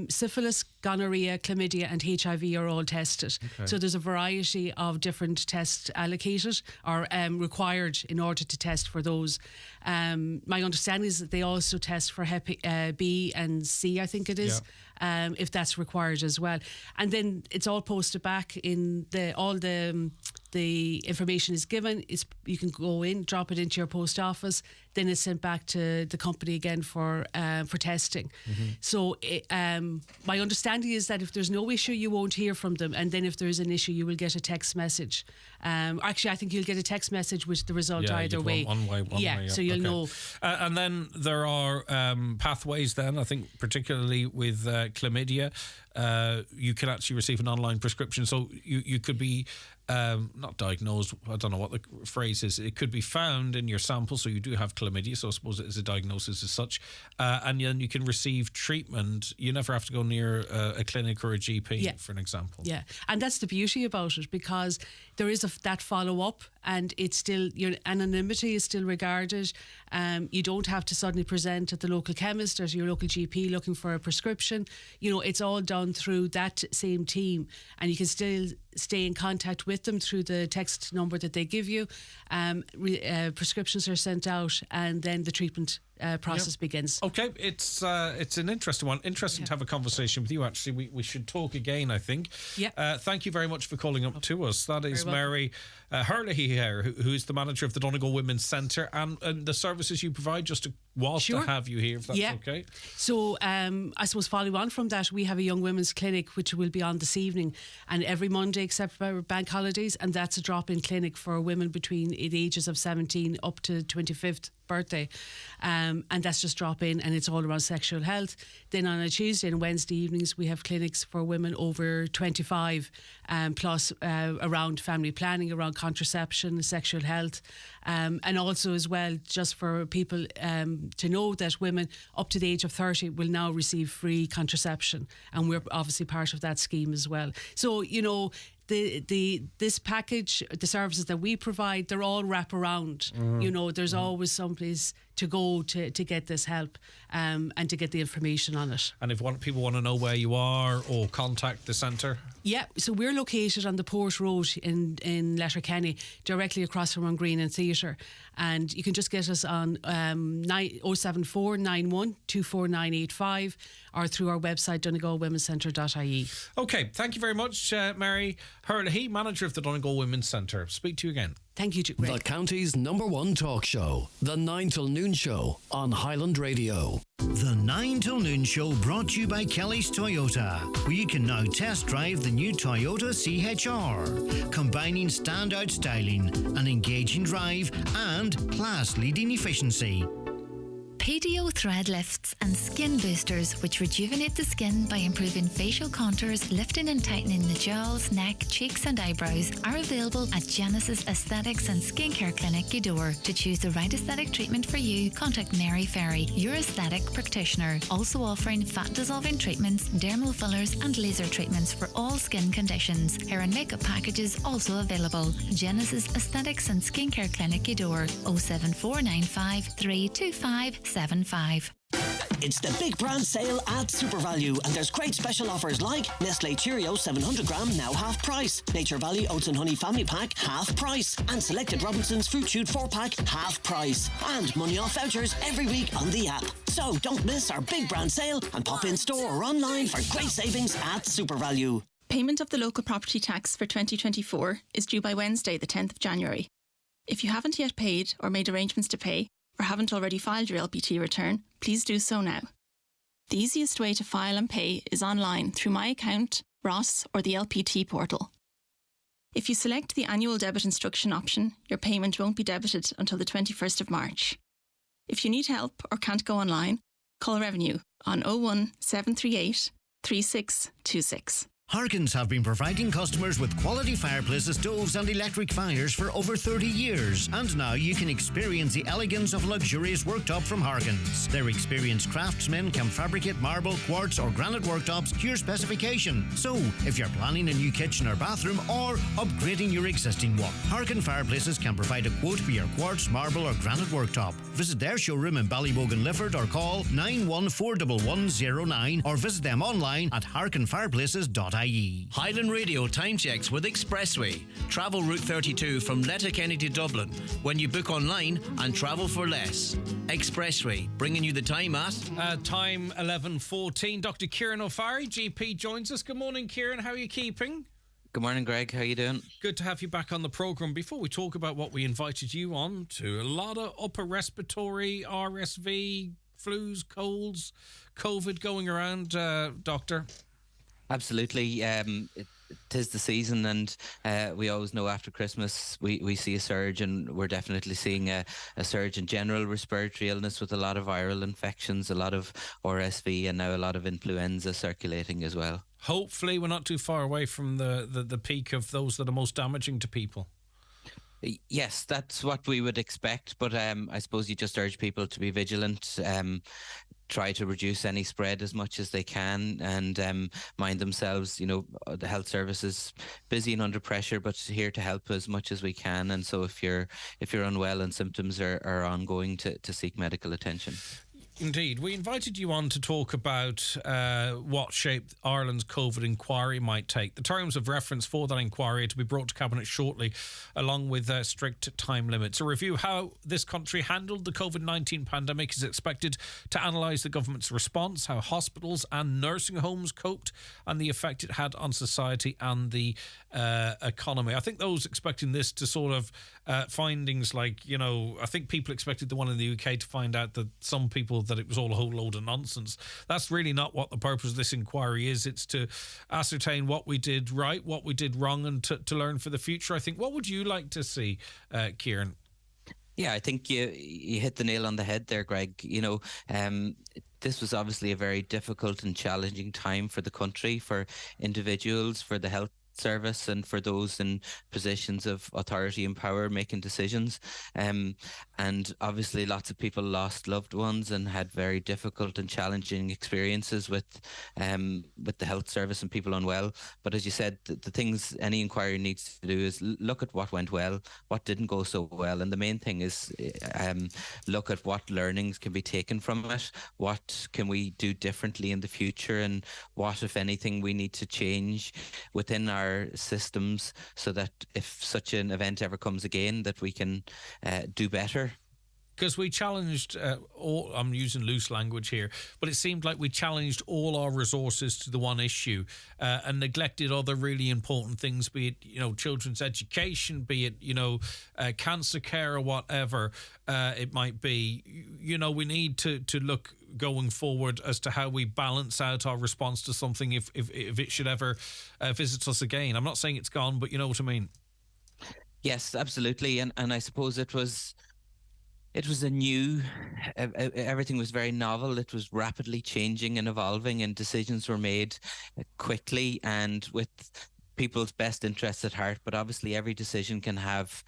syphilis, gonorrhea, chlamydia and HIV are all tested. Okay. So there's a variety of different tests allocated or required in order to test for those. My understanding is that they also test for Hep B and C, I think it is, if that's required as well. And then it's all posted back in the information is given. You can go in, drop it into your post office. then it's sent back to the company again for testing. So my understanding is that if there's no issue, you won't hear from them, and then if there's an issue, you will get a text message. Actually, I think you'll get a text message with the result either way. One way. So you'll know. And then there are pathways then, I think, particularly with chlamydia. You can actually receive an online prescription. So you could be not diagnosed, I don't know what the phrase is. It could be found in your sample, so you do have chlamydia, so I suppose it is a diagnosis as such. And then you can receive treatment. You never have to go near a clinic or a GP, for an example. Yeah, and that's the beauty about it, because there is that follow-up, and it's still, your anonymity is still regarded. You don't have to suddenly present at the local chemist or to your local GP looking for a prescription. It's all done through that same team, and you can still stay in contact with them through the text number that they give you. Prescriptions are sent out, and then the treatment process begins. Okay, it's an interesting one. Interesting to have a conversation with you, actually. We should talk again, I think. Yeah. Thank you very much for calling up to us. That is Mary Herlihy here, who's the manager of the Donegal Women's Centre, and the services you provide, just to have you here, if that's okay. So I suppose following on from that, we have a young women's clinic which will be on this evening, and every Monday except for bank holidays, and that's a drop-in clinic for women between the ages of 17 up to 25th birthday, and that's just drop in, and it's all around sexual health. Then on a Tuesday and Wednesday evenings we have clinics for women over 25, plus around family planning, around contraception, sexual health, and also as well, just for people to know that women up to the age of 30 will now receive free contraception, and we're obviously part of that scheme as well. So this package, the services that we provide, they're all wrap around. There's always someplace to go to get this help, and to get the information on it. And if people want to know where you are or contact the centre? Yeah, so we're located on the Port Road in Letterkenny, directly across from Green and Theatre, and you can just get us on 074 91 24985 or through our website donegalwomencentre.ie. Okay, thank you very much, Mary Herlihy, manager of the Donegal Women's Centre. Speak to you again. Thank you, The county's #1 talk show, The 9 till Noon Show on Highland Radio. The 9 till Noon Show brought to you by Kelly's Toyota, where you can now test drive the new Toyota CHR, combining standout styling, an engaging drive, and class-leading efficiency. PDO thread lifts and skin boosters, which rejuvenate the skin by improving facial contours, lifting and tightening the jowls, neck, cheeks and eyebrows, are available at Genesis Aesthetics and Skincare Clinic, Gweedore. To choose the right aesthetic treatment for you, contact Mary Ferry, your aesthetic practitioner. Also offering fat dissolving treatments, dermal fillers and laser treatments for all skin conditions. Hair and makeup packages also available. Genesis Aesthetics and Skincare Clinic, Gweedore. 07495 325 75. It's the big brand sale at SuperValu, and there's great special offers like Nestle Cheerios 700 gram now half price, Nature Valley Oats and Honey Family Pack half price, and selected Robinson's Fruit Shoot 4 pack half price, and money off vouchers every week on the app. So don't miss our big brand sale and pop in store or online for great savings at SuperValu. Payment of the local property tax for 2024 is due by Wednesday the 10th of January. If you haven't yet paid or made arrangements to pay, or haven't already filed your LPT return, please do so now. The easiest way to file and pay is online through My Account, Ross, or the LPT portal. If you select the annual debit instruction option, your payment won't be debited until the 21st of March. If you need help or can't go online, call Revenue on 01 738 3626. Harkins have been providing customers with quality fireplaces, stoves and electric fires for over 30 years. And now you can experience the elegance of luxurious worktop from Harkins. Their experienced craftsmen can fabricate marble, quartz or granite worktops to your specification. So, if you're planning a new kitchen or bathroom or upgrading your existing one, Harkin Fireplaces can provide a quote for your quartz, marble or granite worktop. Visit their showroom in Ballybogan, Lifford, or call 9141109 or visit them online at harkinfireplaces.ie. Highland Radio time checks with Expressway. Travel Route 32 from Letterkenny to Dublin when you book online and travel for less. Expressway, bringing you the time at... Time 11:14. Dr. Kieran O'Farry, GP, joins us. Good morning, Kieran. How are you keeping? Good morning, Greg. How you doing? Good to have you back on the programme. Before we talk about what we invited you on to, a lot of upper respiratory, RSV, flus, colds, COVID going around, Doctor. Absolutely. Tis the season, and we always know after Christmas we see a surge, and we're definitely seeing a surge in general respiratory illness with a lot of viral infections, a lot of RSV, and now a lot of influenza circulating as well. Hopefully we're not too far away from the peak of those that are most damaging to people. Yes, that's what we would expect, but I suppose you just urge people to be vigilant, try to reduce any spread as much as they can, and mind themselves. The health service is busy and under pressure, but here to help as much as we can. And so if you're unwell and symptoms are ongoing, to seek medical attention. Indeed. We invited you on to talk about what shape Ireland's COVID inquiry might take. The terms of reference for that inquiry are to be brought to Cabinet shortly, along with strict time limits. A review how this country handled the COVID-19 pandemic is expected to analyse the government's response, how hospitals and nursing homes coped, and the effect it had on society and the economy. I think those expecting this to sort of findings like, I think people expected the one in the UK to find out that some people that it was all a whole load of nonsense. That's really not what the purpose of this inquiry is. It's to ascertain what we did right, what we did wrong, and to learn for the future. I think. What would you like to see, Kieran? Yeah, I think you hit the nail on the head there, Greg. This was obviously a very difficult and challenging time for the country, for individuals, for the health service, and for those in positions of authority and power making decisions. And obviously lots of people lost loved ones and had very difficult and challenging experiences with the health service and people unwell. But as you said, the things any inquiry needs to do is look at what went well, what didn't go so well, and the main thing is look at what learnings can be taken from it, what can we do differently in the future, and what, if anything, we need to change within our systems so that if such an event ever comes again, that we can do better. Because we challenged all, I'm using loose language here, but it seemed like we challenged all our resources to the one issue and neglected other really important things, be it, children's education, be it, cancer care or whatever it might be. We need to look going forward as to how we balance out our response to something if it should ever visit us again. I'm not saying it's gone, but you know what I mean. Yes, absolutely. And I suppose it was a new, everything was very novel. It was rapidly changing and evolving, and decisions were made quickly and with people's best interests at heart. But obviously every decision can have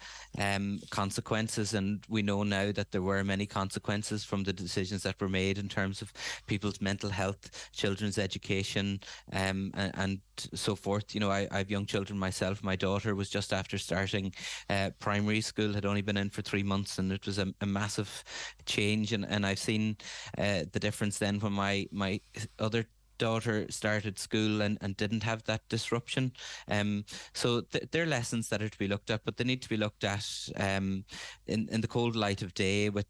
consequences, and we know now that there were many consequences from the decisions that were made in terms of people's mental health, children's education, and so forth. I have young children myself. My daughter was just after starting primary school, had only been in for 3 months, and it was a massive change, and I've seen the difference then when my other daughter started school and didn't have that disruption. So they're lessons that are to be looked at, but they need to be looked at in the cold light of day with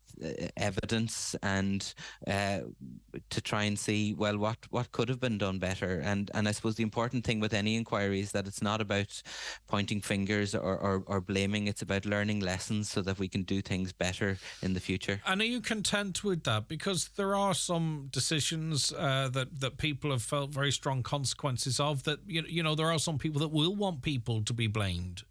evidence, and to try and see, well, what could have been done better. And I suppose the important thing with any inquiry is that it's not about pointing fingers or blaming. It's about learning lessons so that we can do things better in the future. And are you content with that? Because there are some decisions that people have felt very strong consequences of, that there are some people that will want people to be blamed.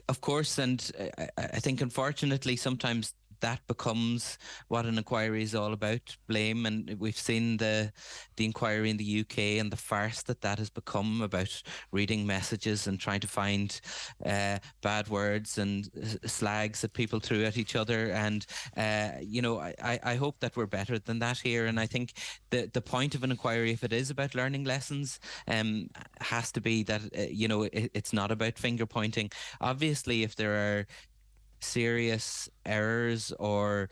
Of course, and I think unfortunately sometimes that becomes what an inquiry is all about, blame. And we've seen the inquiry in the UK and the farce that has become about reading messages and trying to find bad words and slags that people threw at each other. And I hope that we're better than that here. And I think the point of an inquiry, if it is about learning lessons, has to be that it's not about finger pointing. Obviously, if there are serious errors or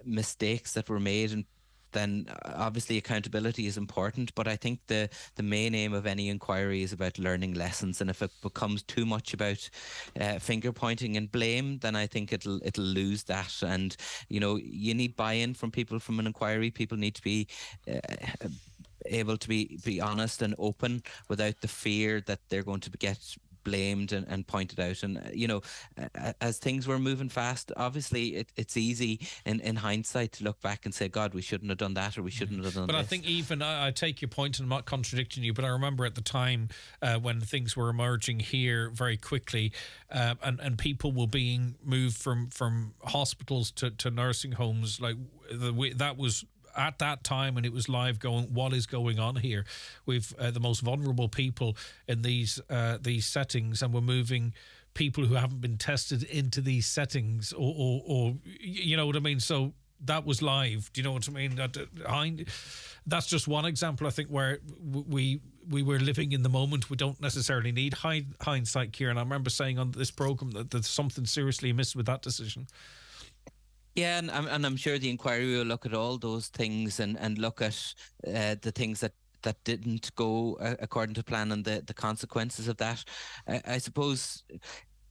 mistakes that were made, and then obviously accountability is important. But I think the main aim of any inquiry is about learning lessons, and if it becomes too much about finger pointing and blame, then I think it'll lose that. And you need buy-in from people from an inquiry. People need to be able to be honest and open without the fear that they're going to get blamed and pointed out. And as things were moving fast, obviously it's easy in hindsight to look back and say, God, we shouldn't have done that, or we shouldn't have done but this. I think even I take your point, and I'm not contradicting you, but I remember at the time when things were emerging here very quickly, and people were being moved from hospitals to nursing homes, like that was at that time, and it was live going, what is going on here? We've the most vulnerable people in these settings, and we're moving people who haven't been tested into these settings, or you know what I mean? So that was live. Do you know what I mean? That's just one example, I think, where we were living in the moment. We don't necessarily need hindsight, Kieran. I remember saying on this programme that there's something seriously amiss with that decision. Yeah, and I'm sure the inquiry will look at all those things and look at the things that didn't go according to plan and the consequences of that. I suppose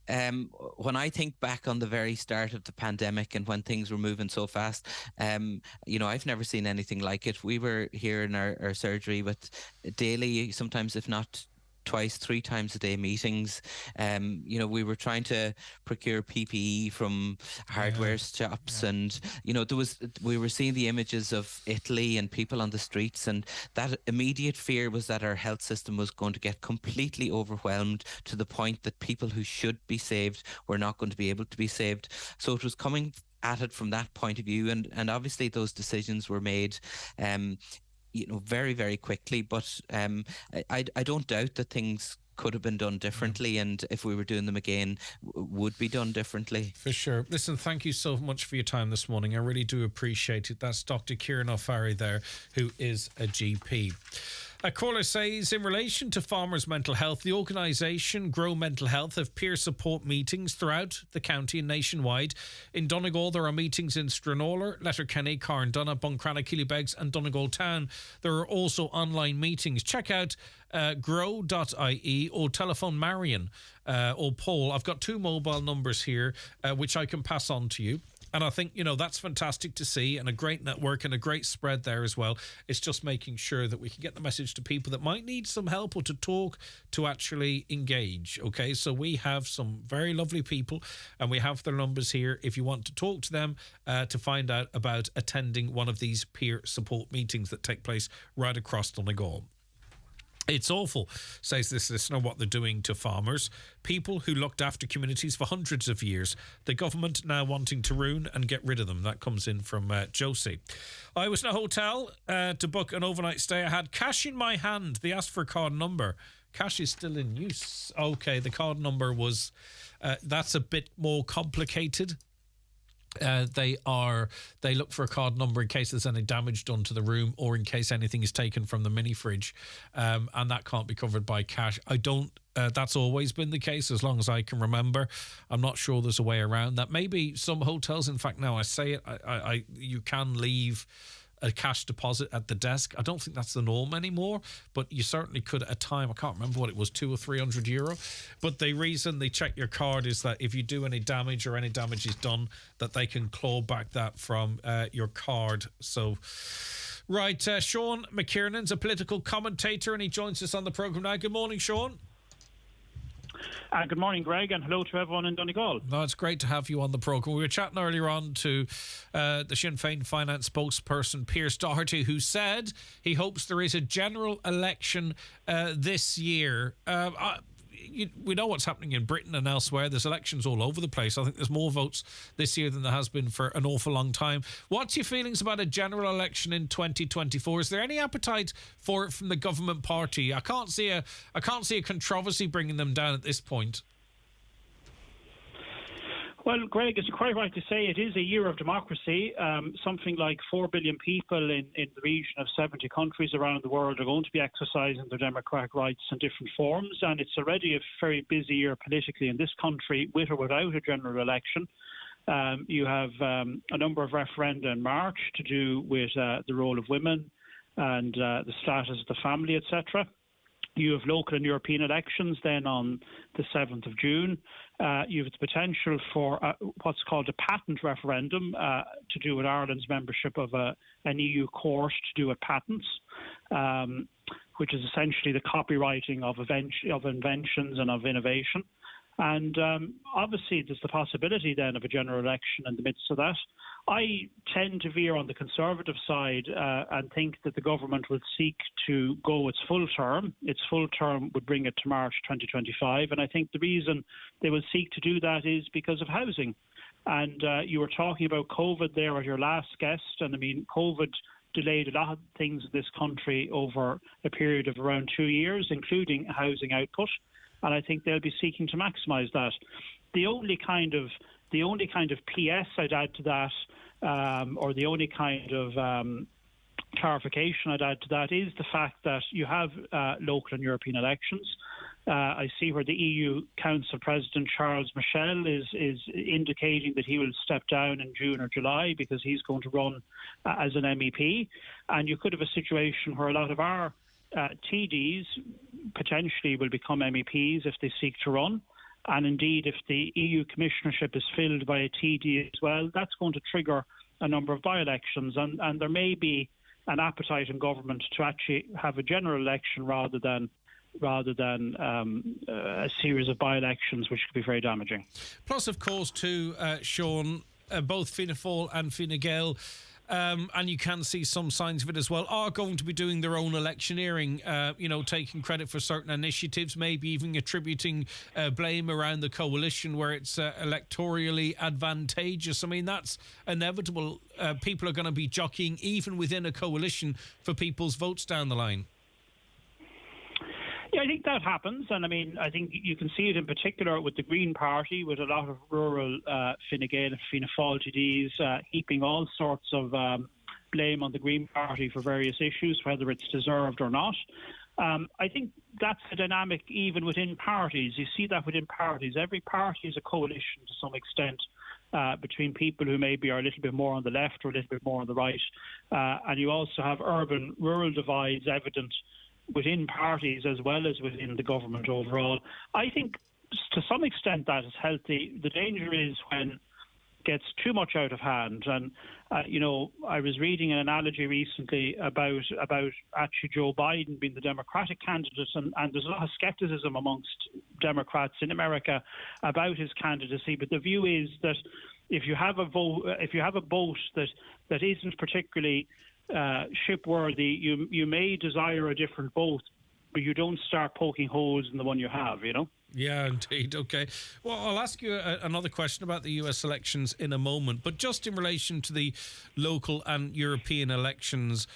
when I think back on the very start of the pandemic and when things were moving so fast, I've never seen anything like it. We were here in our surgery with daily, sometimes if not twice, 3 times a day meetings. We were trying to procure PPE from hardware shops, and we were seeing the images of Italy and people on the streets, and that immediate fear was that our health system was going to get completely overwhelmed to the point that people who should be saved were not going to be able to be saved. So it was coming at it from that point of view, and obviously those decisions were made very, very quickly, but I don't doubt that things could have been done differently, and if we were doing them again, would be done differently. For sure. Listen, thank you so much for your time this morning. I really do appreciate it. That's Dr. Kieran O'Farry there, who is a GP. A caller says, in relation to farmers' mental health, the organisation Grow Mental Health have peer support meetings throughout the county and nationwide. In Donegal, there are meetings in Stranorlar, Letterkenny, Carndonagh, Buncrana, Killybegs and Donegal Town. There are also online meetings. Check out grow.ie or telephone Marion or Paul. I've got 2 mobile numbers here which I can pass on to you. And I think, that's fantastic to see, and a great network and a great spread there as well. It's just making sure that we can get the message to people that might need some help or to talk, to actually engage. Okay, so we have some very lovely people, and we have their numbers here if you want to talk to them to find out about attending one of these peer support meetings that take place right across Donegal. It's awful, says this listener, what they're doing to farmers, people who looked after communities for hundreds of years. The government now wanting to ruin and get rid of them. That comes in from Josie. I was in a hotel to book an overnight stay. I had cash in my hand. They asked for a card number. Cash is still in use. Okay, the card number was... that's a bit more complicated. They look for a card number in case there's any damage done to the room or in case anything is taken from the mini fridge, and that can't be covered by cash. That's always been the case as long as I can remember. I'm not sure there's a way around that. Maybe some hotels, in fact, now I say it, you can leave a cash deposit at the desk. I don't think that's the norm anymore, but you certainly could at a time. I can't remember what it was, €200 or €300. But the reason they check your card is that if you do any damage or any damage is done, that they can claw back that from your card. So, right, Sean McKiernan's a political commentator and he joins us on the programme now. Good morning, Sean. Good morning, Greg, and hello to everyone in Donegal. No, it's great to have you on the programme. We were chatting earlier on to the Sinn Féin finance spokesperson, Pierce Doherty, who said he hopes there is a general election this year. We know what's happening in Britain and elsewhere. There's elections all over the place. I think there's more votes this year than there has been for an awful long time. What's your feelings about a general election in 2024? Is there any appetite for it from the government party? I can't see a controversy bringing them down at this point. Well, Greg, it's quite right to say it is a year of democracy. Something like 4 billion people in the region of 70 countries around the world are going to be exercising their democratic rights in different forms, and it's already a very busy year politically in this country, with or without a general election. You have a number of referenda in March to do with the role of women and the status of the family, etc. You have local and European elections then on the 7th of June. You have the potential for what's called a patent referendum to do with Ireland's membership of an EU court to do with patents, which is essentially the copyrighting of inventions and of innovation. And obviously there's the possibility then of a general election in the midst of that. I tend to veer on the Conservative side and think that the government will seek to go its full term. Its full term would bring it to March 2025. And I think the reason they will seek to do that is because of housing. And you were talking about COVID there at your last guest. And I mean, COVID delayed a lot of things in this country over a period of around 2 years, including housing output. And I think they'll be seeking to maximise that. The only kind of PS I'd add to that, or the only kind of clarification I'd add to that, is the fact that you have local and European elections. I see where the EU Council President Charles Michel is indicating that he will step down in June or July because he's going to run as an MEP. And you could have a situation where a lot of our TDs potentially will become MEPs if they seek to run. And indeed, if the EU commissionership is filled by a TD as well, that's going to trigger a number of by-elections. And there may be an appetite in government to actually have a general election rather than a series of by-elections, which could be very damaging. Plus, of course, too, Sean, both Fianna Fáil and Fine Gael, and you can see some signs of it as well, are going to be doing their own electioneering, taking credit for certain initiatives, maybe even attributing blame around the coalition where it's electorally advantageous. I mean, that's inevitable. People are going to be jockeying even within a coalition for people's votes down the line. Yeah, I think that happens, and I mean, I think you can see it in particular with the Green Party, with a lot of rural Fine Gael and Fianna Fáil TDs heaping all sorts of blame on the Green Party for various issues, whether it's deserved or not. I think that's a dynamic even within parties. You see that within parties. Every party is a coalition to some extent between people who maybe are a little bit more on the left or a little bit more on the right. And you also have urban-rural divides evident within parties as well as within the government overall. I think to some extent that is healthy. The danger is when it gets too much out of hand. And, I was reading an analogy recently about actually Joe Biden being the Democratic candidate, and there's a lot of skepticism amongst Democrats in America about his candidacy. But the view is that if you have a boat that isn't particularly shipworthy, you may desire a different boat, but you don't start poking holes in the one you have, Yeah, indeed. Okay. Well, I'll ask you another question about the US elections in a moment, but just in relation to the local and European elections,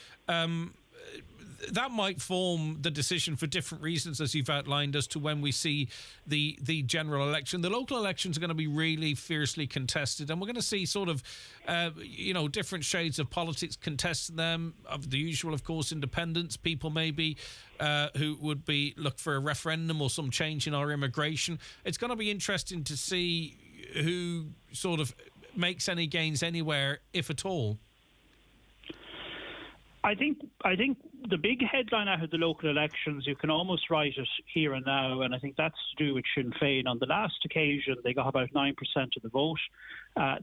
that might form the decision for different reasons, as you've outlined, as to when we see the general election. The local elections are going to be really fiercely contested, and we're going to see sort of, different shades of politics contesting them. Of the usual, of course, independents, people maybe who would be look for a referendum or some change in our immigration. It's going to be interesting to see who sort of makes any gains anywhere, if at all. I think the big headline out of the local elections, you can almost write it here and now, and I think that's to do with Sinn Féin. On the last occasion, they got about 9% of the vote.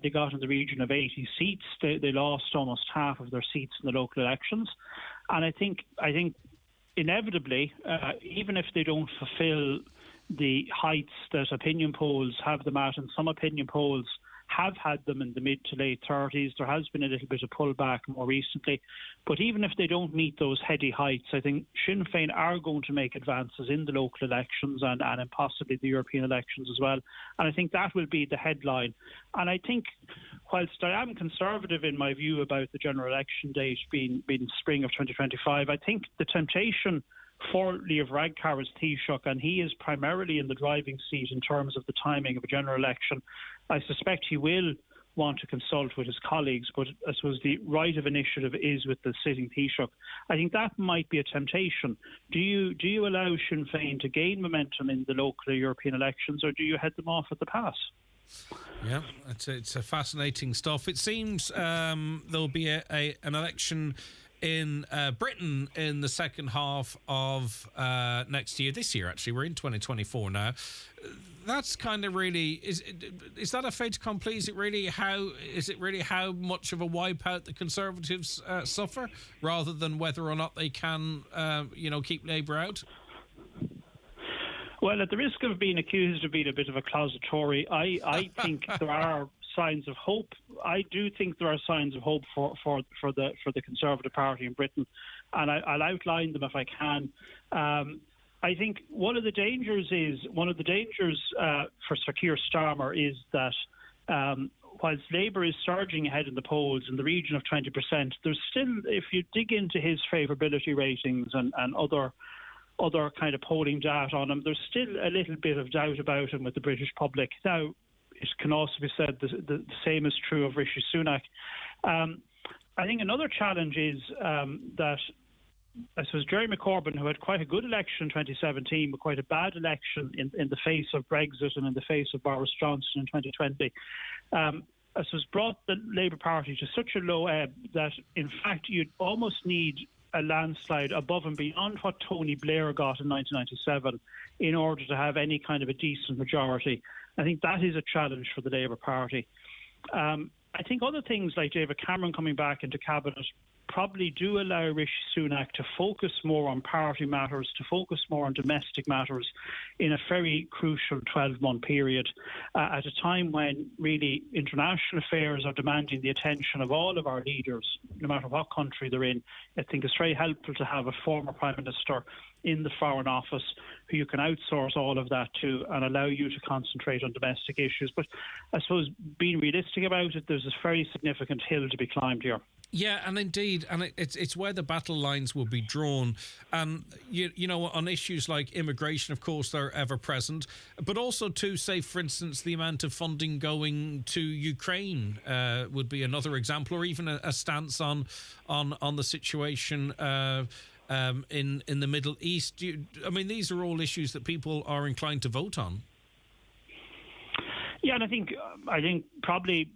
They got in the region of 80 seats. They lost almost half of their seats in the local elections. And I think inevitably, even if they don't fulfil the heights that opinion polls have them at, and some opinion polls have had them in the mid to late 30s. There has been a little bit of pullback more recently. But even if they don't meet those heady heights, I think Sinn Féin are going to make advances in the local elections and possibly the European elections as well. And I think that will be the headline. And I think whilst I am conservative in my view about the general election date being spring of 2025, I think the temptation for Leo Varadkar is Taoiseach, and he is primarily in the driving seat in terms of the timing of a general election. I suspect he will want to consult with his colleagues, but I suppose the right of initiative is with the sitting Taoiseach. I think that might be a temptation. Do you allow Sinn Féin to gain momentum in the local European elections, or do you head them off at the pass? Yeah, it's a fascinating stuff. It seems there'll be an election in Britain in the second half of next year. This year, actually, we're in 2024 now. That's kind of really is that a fait accompli? Is it really how much of a wipeout the Conservatives suffer, rather than whether or not they can keep Labour out? Well, at the risk of being accused of being a bit of a closet Tory, I think there are signs of hope. I do think there are signs of hope for the Conservative Party in Britain, and I'll outline them if I can. I think one of the dangers for Sir Keir Starmer is that whilst Labour is surging ahead in the polls in the region of 20%, there's still, if you dig into his favourability ratings and other kind of polling data on him, there's still a little bit of doubt about him with the British public. Now, it can also be said the same is true of Rishi Sunak. I think another challenge is that I suppose Jeremy Corbyn, who had quite a good election in 2017, but quite a bad election in the face of Brexit and in the face of Boris Johnson in 2020, I suppose brought the Labour Party to such a low ebb that, in fact, you'd almost need a landslide above and beyond what Tony Blair got in 1997 in order to have any kind of a decent majority. I think that is a challenge for the Labour Party. I think other things like David Cameron coming back into Cabinet probably do allow Rishi Sunak to focus more on party matters, to focus more on domestic matters in a very crucial 12-month period, at a time when really international affairs are demanding the attention of all of our leaders, no matter what country they're in. I think it's very helpful to have a former Prime Minister in the Foreign Office who you can outsource all of that to and allow you to concentrate on domestic issues. But I suppose, being realistic about it, there's a very significant hill to be climbed here. Yeah, and indeed, and it's where the battle lines will be drawn. And, you know, on issues like immigration, of course, they're ever present. But also, to say, for instance, the amount of funding going to Ukraine would be another example, or even a stance on the situation in the Middle East. I mean, these are all issues that people are inclined to vote on. Yeah, and I think probably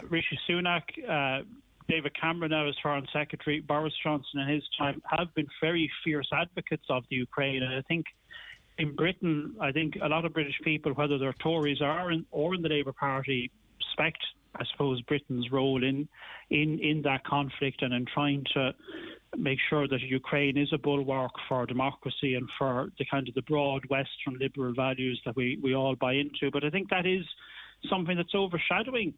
Rishi Sunak, David Cameron now as Foreign Secretary, Boris Johnson in his time have been very fierce advocates of the Ukraine. And I think in Britain, I think a lot of British people, whether they're Tories or in the Labour Party, respect, I suppose, Britain's role in that conflict and in trying to make sure that Ukraine is a bulwark for democracy and for the kind of the broad Western liberal values that we all buy into. But I think that is something that's overshadowing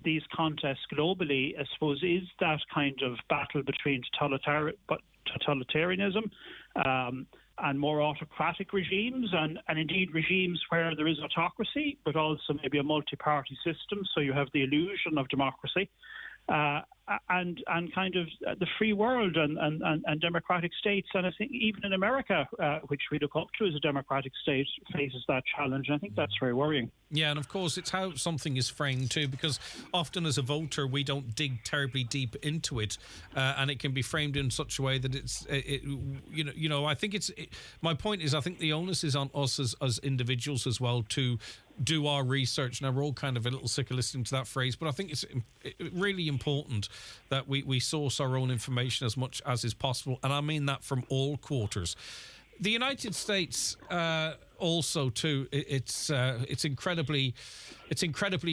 these contests globally, I suppose, is that kind of battle between totalitarianism and more autocratic regimes, and indeed regimes where there is autocracy, but also maybe a multi-party system, so you have the illusion of democracy. And kind of the free world and democratic states. And I think even in America, which we look up to as a democratic state, faces that challenge. And I think that's very worrying. Yeah, and of course, it's how something is framed too, because often as a voter, we don't dig terribly deep into it, and it can be framed in such a way that I think my point is, I think the onus is on us as individuals as well to do our research. Now, we're all kind of a little sick of listening to that phrase, but I think it's really important that we source our own information as much as is possible, and I mean that from all quarters. The United States also too, it's incredibly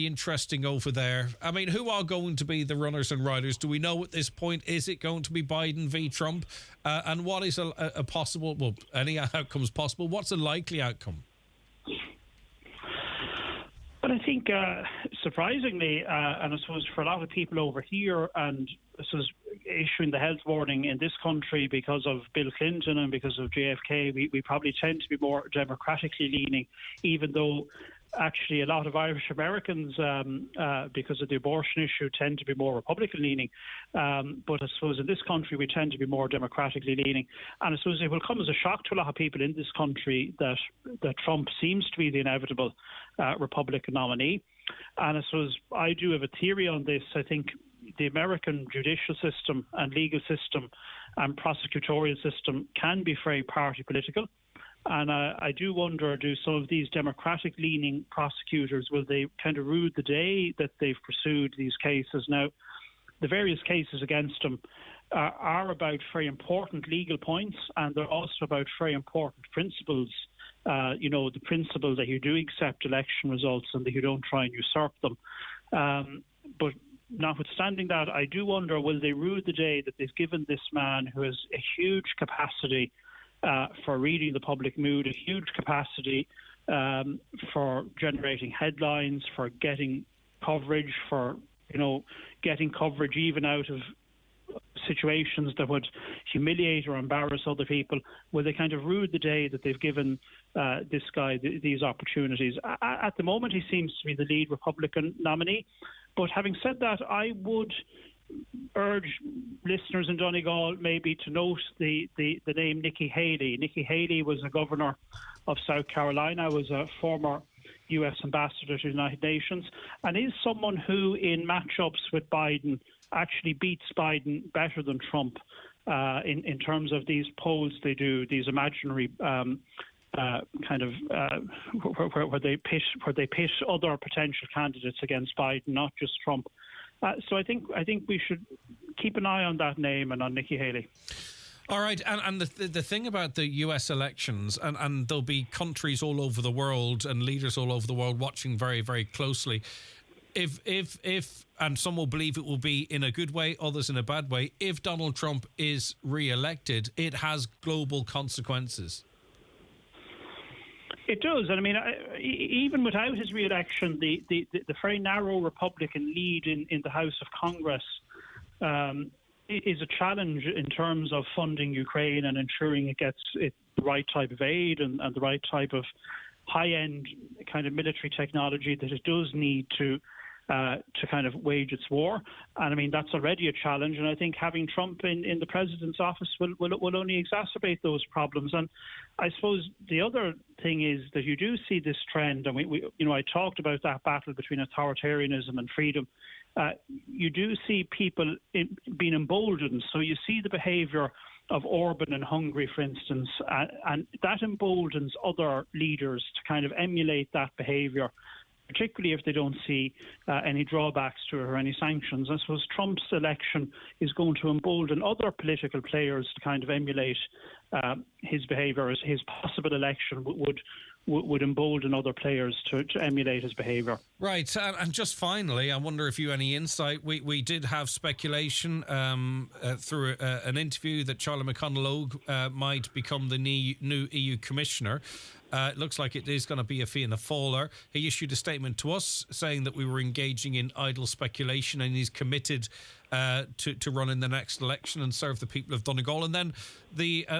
interesting over there. I mean, who are going to be the runners and riders? Do we know at this point? Is it going to be Biden v. Trump? And what is a possible, well, any outcomes possible? What's a likely outcome? But I think, surprisingly, and I suppose for a lot of people over here, and I suppose issuing the health warning in this country because of Bill Clinton and because of JFK, we probably tend to be more democratically leaning, even though actually a lot of Irish Americans, because of the abortion issue, tend to be more Republican leaning. But I suppose in this country we tend to be more democratically leaning. And I suppose it will come as a shock to a lot of people in this country that Trump seems to be the inevitable Republican nominee. And I suppose I do have a theory on this. I think the American judicial system and legal system and prosecutorial system can be very party political. And I do wonder, do some of these Democratic-leaning prosecutors, will they kind of rue the day that they've pursued these cases? Now, the various cases against them are about very important legal points, and they're also about very important principles. The principle that you do accept election results and that you don't try and usurp them. But notwithstanding that, I do wonder, will they rue the day that they've given this man who has a huge capacity for reading the public mood, a huge capacity for generating headlines, for getting coverage, for getting coverage even out of situations that would humiliate or embarrass other people? Will they kind of rue the day that they've given this guy these opportunities? At the moment, he seems to be the lead Republican nominee. But having said that, I would urge listeners in Donegal maybe to note the name Nikki Haley. Nikki Haley was a governor of South Carolina, was a former U.S. ambassador to the United Nations, and is someone who, in matchups with Biden, actually beats Biden better than Trump in terms of these polls they do, these imaginary where they pit other potential candidates against Biden, not just Trump. So I think we should keep an eye on that name and on Nikki Haley. All right, and the thing about the US elections, and there'll be countries all over the world and leaders all over the world watching very, very closely. If and some will believe it will be in a good way, others in a bad way, if Donald Trump is re-elected, it has global consequences. It does, and I mean, even without his re-election, the very narrow Republican lead in the House of Congress is a challenge in terms of funding Ukraine and ensuring it gets the right type of aid and the right type of high-end kind of military technology that it does need to kind of wage its war. And I mean, that's already a challenge. And I think having Trump in the president's office will only exacerbate those problems. And I suppose the other thing is that you do see this trend, and I talked about that battle between authoritarianism and freedom. You do see people being emboldened. So you see the behaviour of Orban in Hungary, for instance, and that emboldens other leaders to kind of emulate that behaviour, particularly if they don't see any drawbacks to it or any sanctions. I suppose Trump's election is going to embolden other political players to kind of emulate his behaviour. His possible election would embolden other players to emulate his behaviour. Right, and just finally, I wonder if you have any insight. We did have speculation through an interview that Charlie McConnell might become the new EU Commissioner. It looks like it is going to be a Fianna Fáiler. He issued a statement to us saying that we were engaging in idle speculation, and he's committed to run in the next election and serve the people of Donegal. And then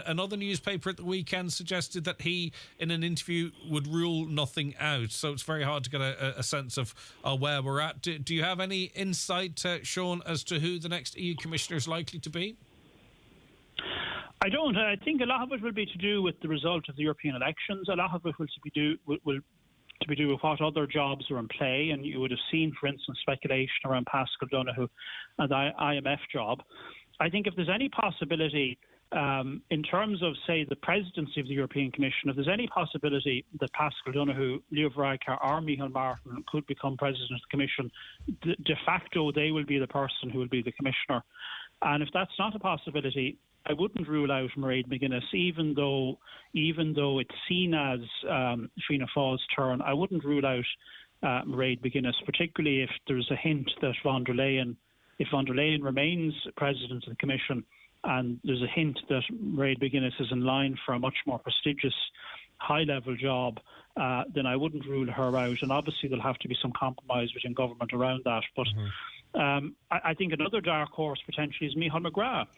another newspaper at the weekend suggested that he, in an interview, would rule nothing out. So it's very hard to get a sense of where we're at. Do you have any insight, Sean, as to who the next EU Commissioner is likely to be? I don't. I think a lot of it will be to do with the result of the European elections. A lot of it will to do with what other jobs are in play. And you would have seen, for instance, speculation around Pascal Donoghue and the IMF job. I think if there's any possibility, in terms of, say, the presidency of the European Commission, if there's any possibility that Pascal Donoghue, Leo Varadkar or Micheál Martin could become president of the Commission, de facto they will be the person who will be the commissioner. And if that's not a possibility, I wouldn't rule out Mairead McGuinness, even though it's seen as Fianna Fáil's turn. I wouldn't rule out Mairead McGuinness, particularly if there's a hint that if von der Leyen remains president of the Commission, and there's a hint that Mairead McGuinness is in line for a much more prestigious, high-level job, then I wouldn't rule her out. And obviously there'll have to be some compromise within government around that. But I think another dark horse potentially is Micheál McGrath.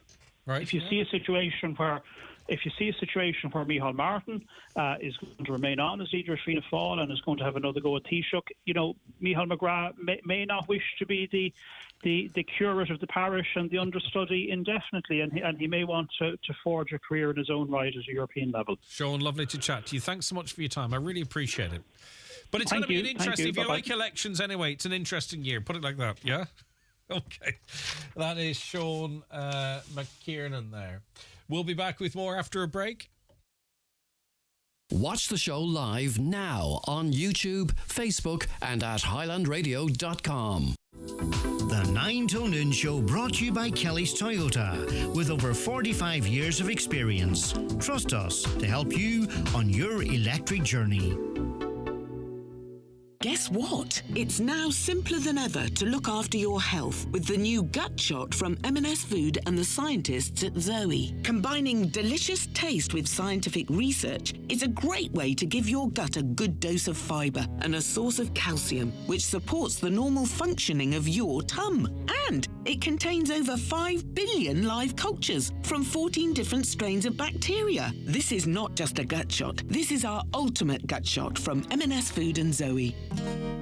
Right. If you see a situation where Micheál Martin is going to remain on as leader of Fianna Fáil and is going to have another go at Taoiseach, Micheál McGrath may not wish to be the curate of the parish and the understudy indefinitely, and he may want to forge a career in his own right at a European level. Sean, lovely to chat to you. Thanks so much for your time. I really appreciate it. But it's going to be an interesting. If you like elections anyway, it's an interesting year. Put it like that, yeah. Okay, that is Sean McKiernan there. We'll be back with more after a break. Watch the show live now on YouTube, Facebook, and at highlandradio.com. The 9 till Noon Show brought to you by Kelly's Toyota. With over 45 years of experience, trust us to help you on your electric journey. Guess what? It's now simpler than ever to look after your health with the new Gut Shot from M&S Food and the scientists at Zoe. Combining delicious taste with scientific research is a great way to give your gut a good dose of fibre and a source of calcium, which supports the normal functioning of your tum. And it contains over 5 billion live cultures from 14 different strains of bacteria. This is not just a gut shot. This is our ultimate gut shot from M&S Food and Zoe.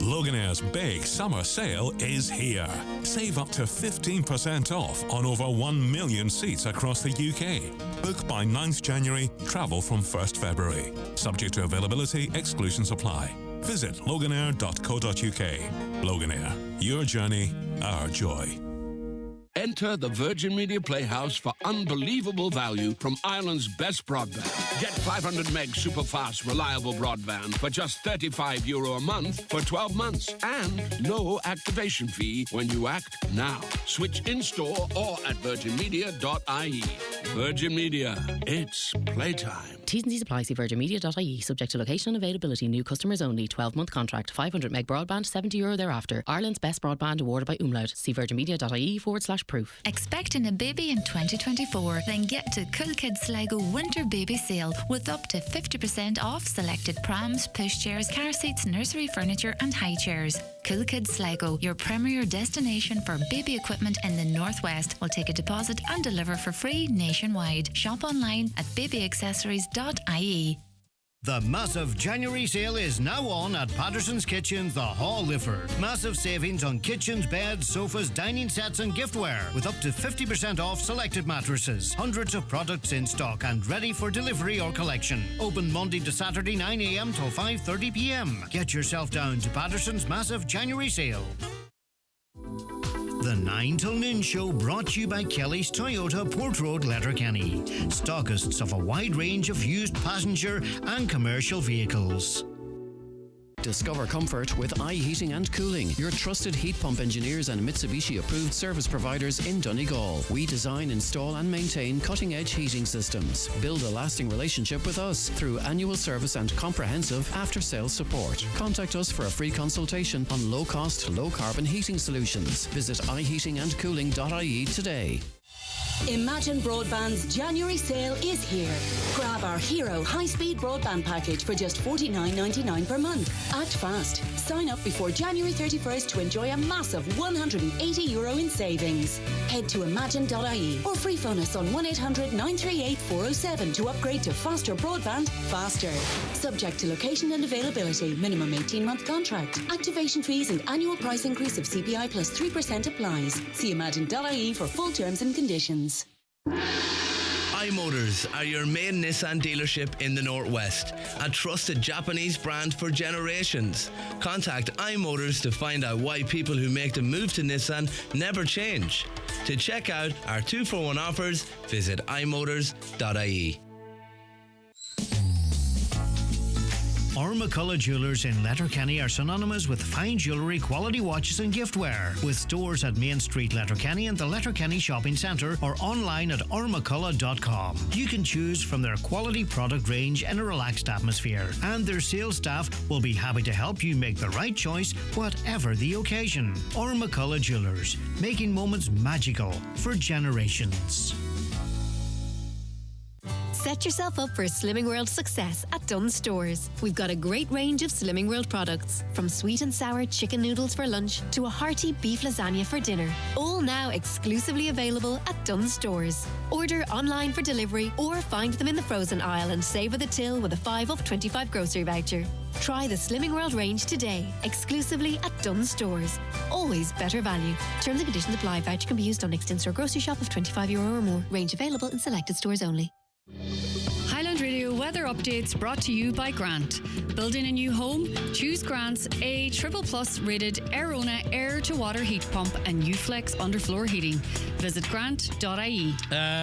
Loganaire's big summer sale is here. Save up to 15% off on over 1 million seats across the UK. Book by 9th January, travel from 1st February. Subject to availability, exclusions apply. Visit loganair.co.uk. Loganair, your journey, our joy. Enter the Virgin Media Playhouse for unbelievable value from Ireland's best broadband. Get 500 meg super fast, reliable broadband for just €35 a month for 12 months. And no activation fee when you act now. Switch in-store or at virginmedia.ie. Virgin Media, it's playtime. T's and C's apply. See virginmedia.ie. Subject to location and availability. New customers only. 12-month contract. 500 meg broadband. €70 thereafter. Ireland's best broadband awarded by Umlaut. See virginmedia.ie/proof. Expecting a baby in 2024? Then get to Cool Kids Sligo Winter Baby Sale with up to 50% off selected prams, pushchairs, car seats, nursery furniture and high chairs. Cool Kids Sligo, your premier destination for baby equipment in the Northwest, will take a deposit and deliver for free nationwide. Shop online at babyaccessories.ie. The massive January sale is now on at Patterson's Kitchens, the Hall Lifford. Massive savings on kitchens, beds, sofas, dining sets and giftware with up to 50% off selected mattresses. Hundreds of products in stock and ready for delivery or collection. Open Monday to Saturday 9 a.m. till 5:30 p.m. Get yourself down to Patterson's massive January sale. The 9 till Noon Show brought to you by Kelly's Toyota Port Road, Letterkenny. Stockists of a wide range of used passenger and commercial vehicles. Discover comfort with iHeating and Cooling, your trusted heat pump engineers and Mitsubishi approved service providers in Donegal. We design, install and maintain cutting edge heating systems. Build a lasting relationship with us through annual service and comprehensive after sales support. Contact us for a free consultation on low cost, low carbon heating solutions. Visit iheatingandcooling.ie today. Imagine Broadband's January sale is here. Grab our Hero high-speed broadband package for just $49.99 per month. Act fast. Sign up before January 31st to enjoy a massive €180 in savings. Head to imagine.ie or free phone us on 1-800-938-407 to upgrade to faster broadband faster. Subject to location and availability. Minimum 18-month contract. Activation fees and annual price increase of CPI plus 3% applies. See imagine.ie for full terms and conditions. iMotors are your main Nissan dealership in the Northwest, a trusted Japanese brand for generations. Contact iMotors to find out why people who make the move to Nissan never change. To check out our 2-for-1 offers, visit imotors.ie. McCullough Jewellers in Letterkenny are synonymous with fine jewellery, quality watches and giftware. With stores at Main Street, Letterkenny and the Letterkenny Shopping Centre or online at ormccullough.com. You can choose from their quality product range in a relaxed atmosphere, and their sales staff will be happy to help you make the right choice whatever the occasion. McCullough Jewellers, making moments magical for generations. Set yourself up for Slimming World success at Dunnes Stores. We've got a great range of Slimming World products, from sweet and sour chicken noodles for lunch to a hearty beef lasagna for dinner. All now exclusively available at Dunnes Stores. Order online for delivery or find them in the frozen aisle and savour the till with a 5 off 25 grocery voucher. Try the Slimming World range today, exclusively at Dunnes Stores. Always better value. Terms and conditions apply. Voucher can be used on next in-store grocery shop of €25 or more. Range available in selected stores only. Highland Radio Weather updates brought to you by Grant. Building a new home? Choose Grant's A++ rated Airona air-to-water heat pump and Uflex underfloor heating. Visit grant.ie.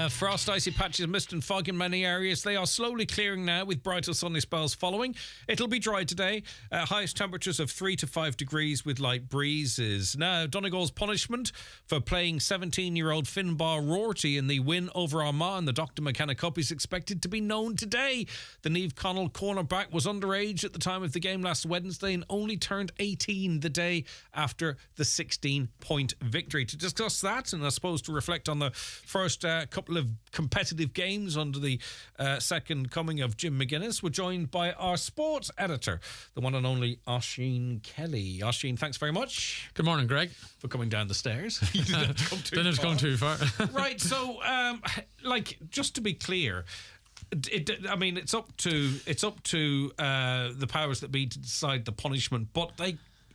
Frost, icy patches, mist and fog in many areas. They are slowly clearing now with brighter sunny spells following. It'll be dry today. Highest temperatures of 3 to 5 degrees with light breezes. Now, Donegal's punishment for playing 17-year-old Finbar Rorty in the win over Armagh in the Dr. McKenna Cup is expected to be known today. The Niamh Connell cornerback was underage at the time of the game last Wednesday and only turned 18 the day after the 16-point victory. To discuss that, and I suppose to reflect on the first couple of competitive games under the second coming of Jim McGuinness, we're joined by our sports editor, the one and only Oisín Kelly. Oisín, thanks very much. Good morning, Greg. For coming down the stairs. You didn't have to come too Didn't far. come too far. Right, so just to be clear, it's up to the powers that be to decide the punishment. But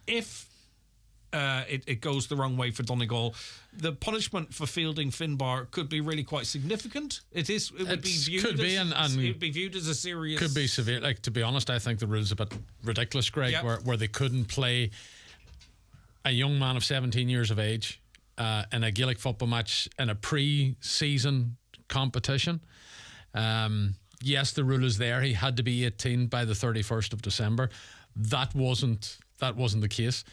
if it goes the wrong way for Donegal, the punishment for fielding Finbar could be really quite significant. It would be viewed as a serious. Could be severe. Like, to be honest, I think the rule's a bit ridiculous, Greg. Yep. Where they couldn't play a young man of 17 years of age in a Gaelic football match in a pre-season competition. Yes, the rule is there. He had to be 18 by the 31st of December. That wasn't the case.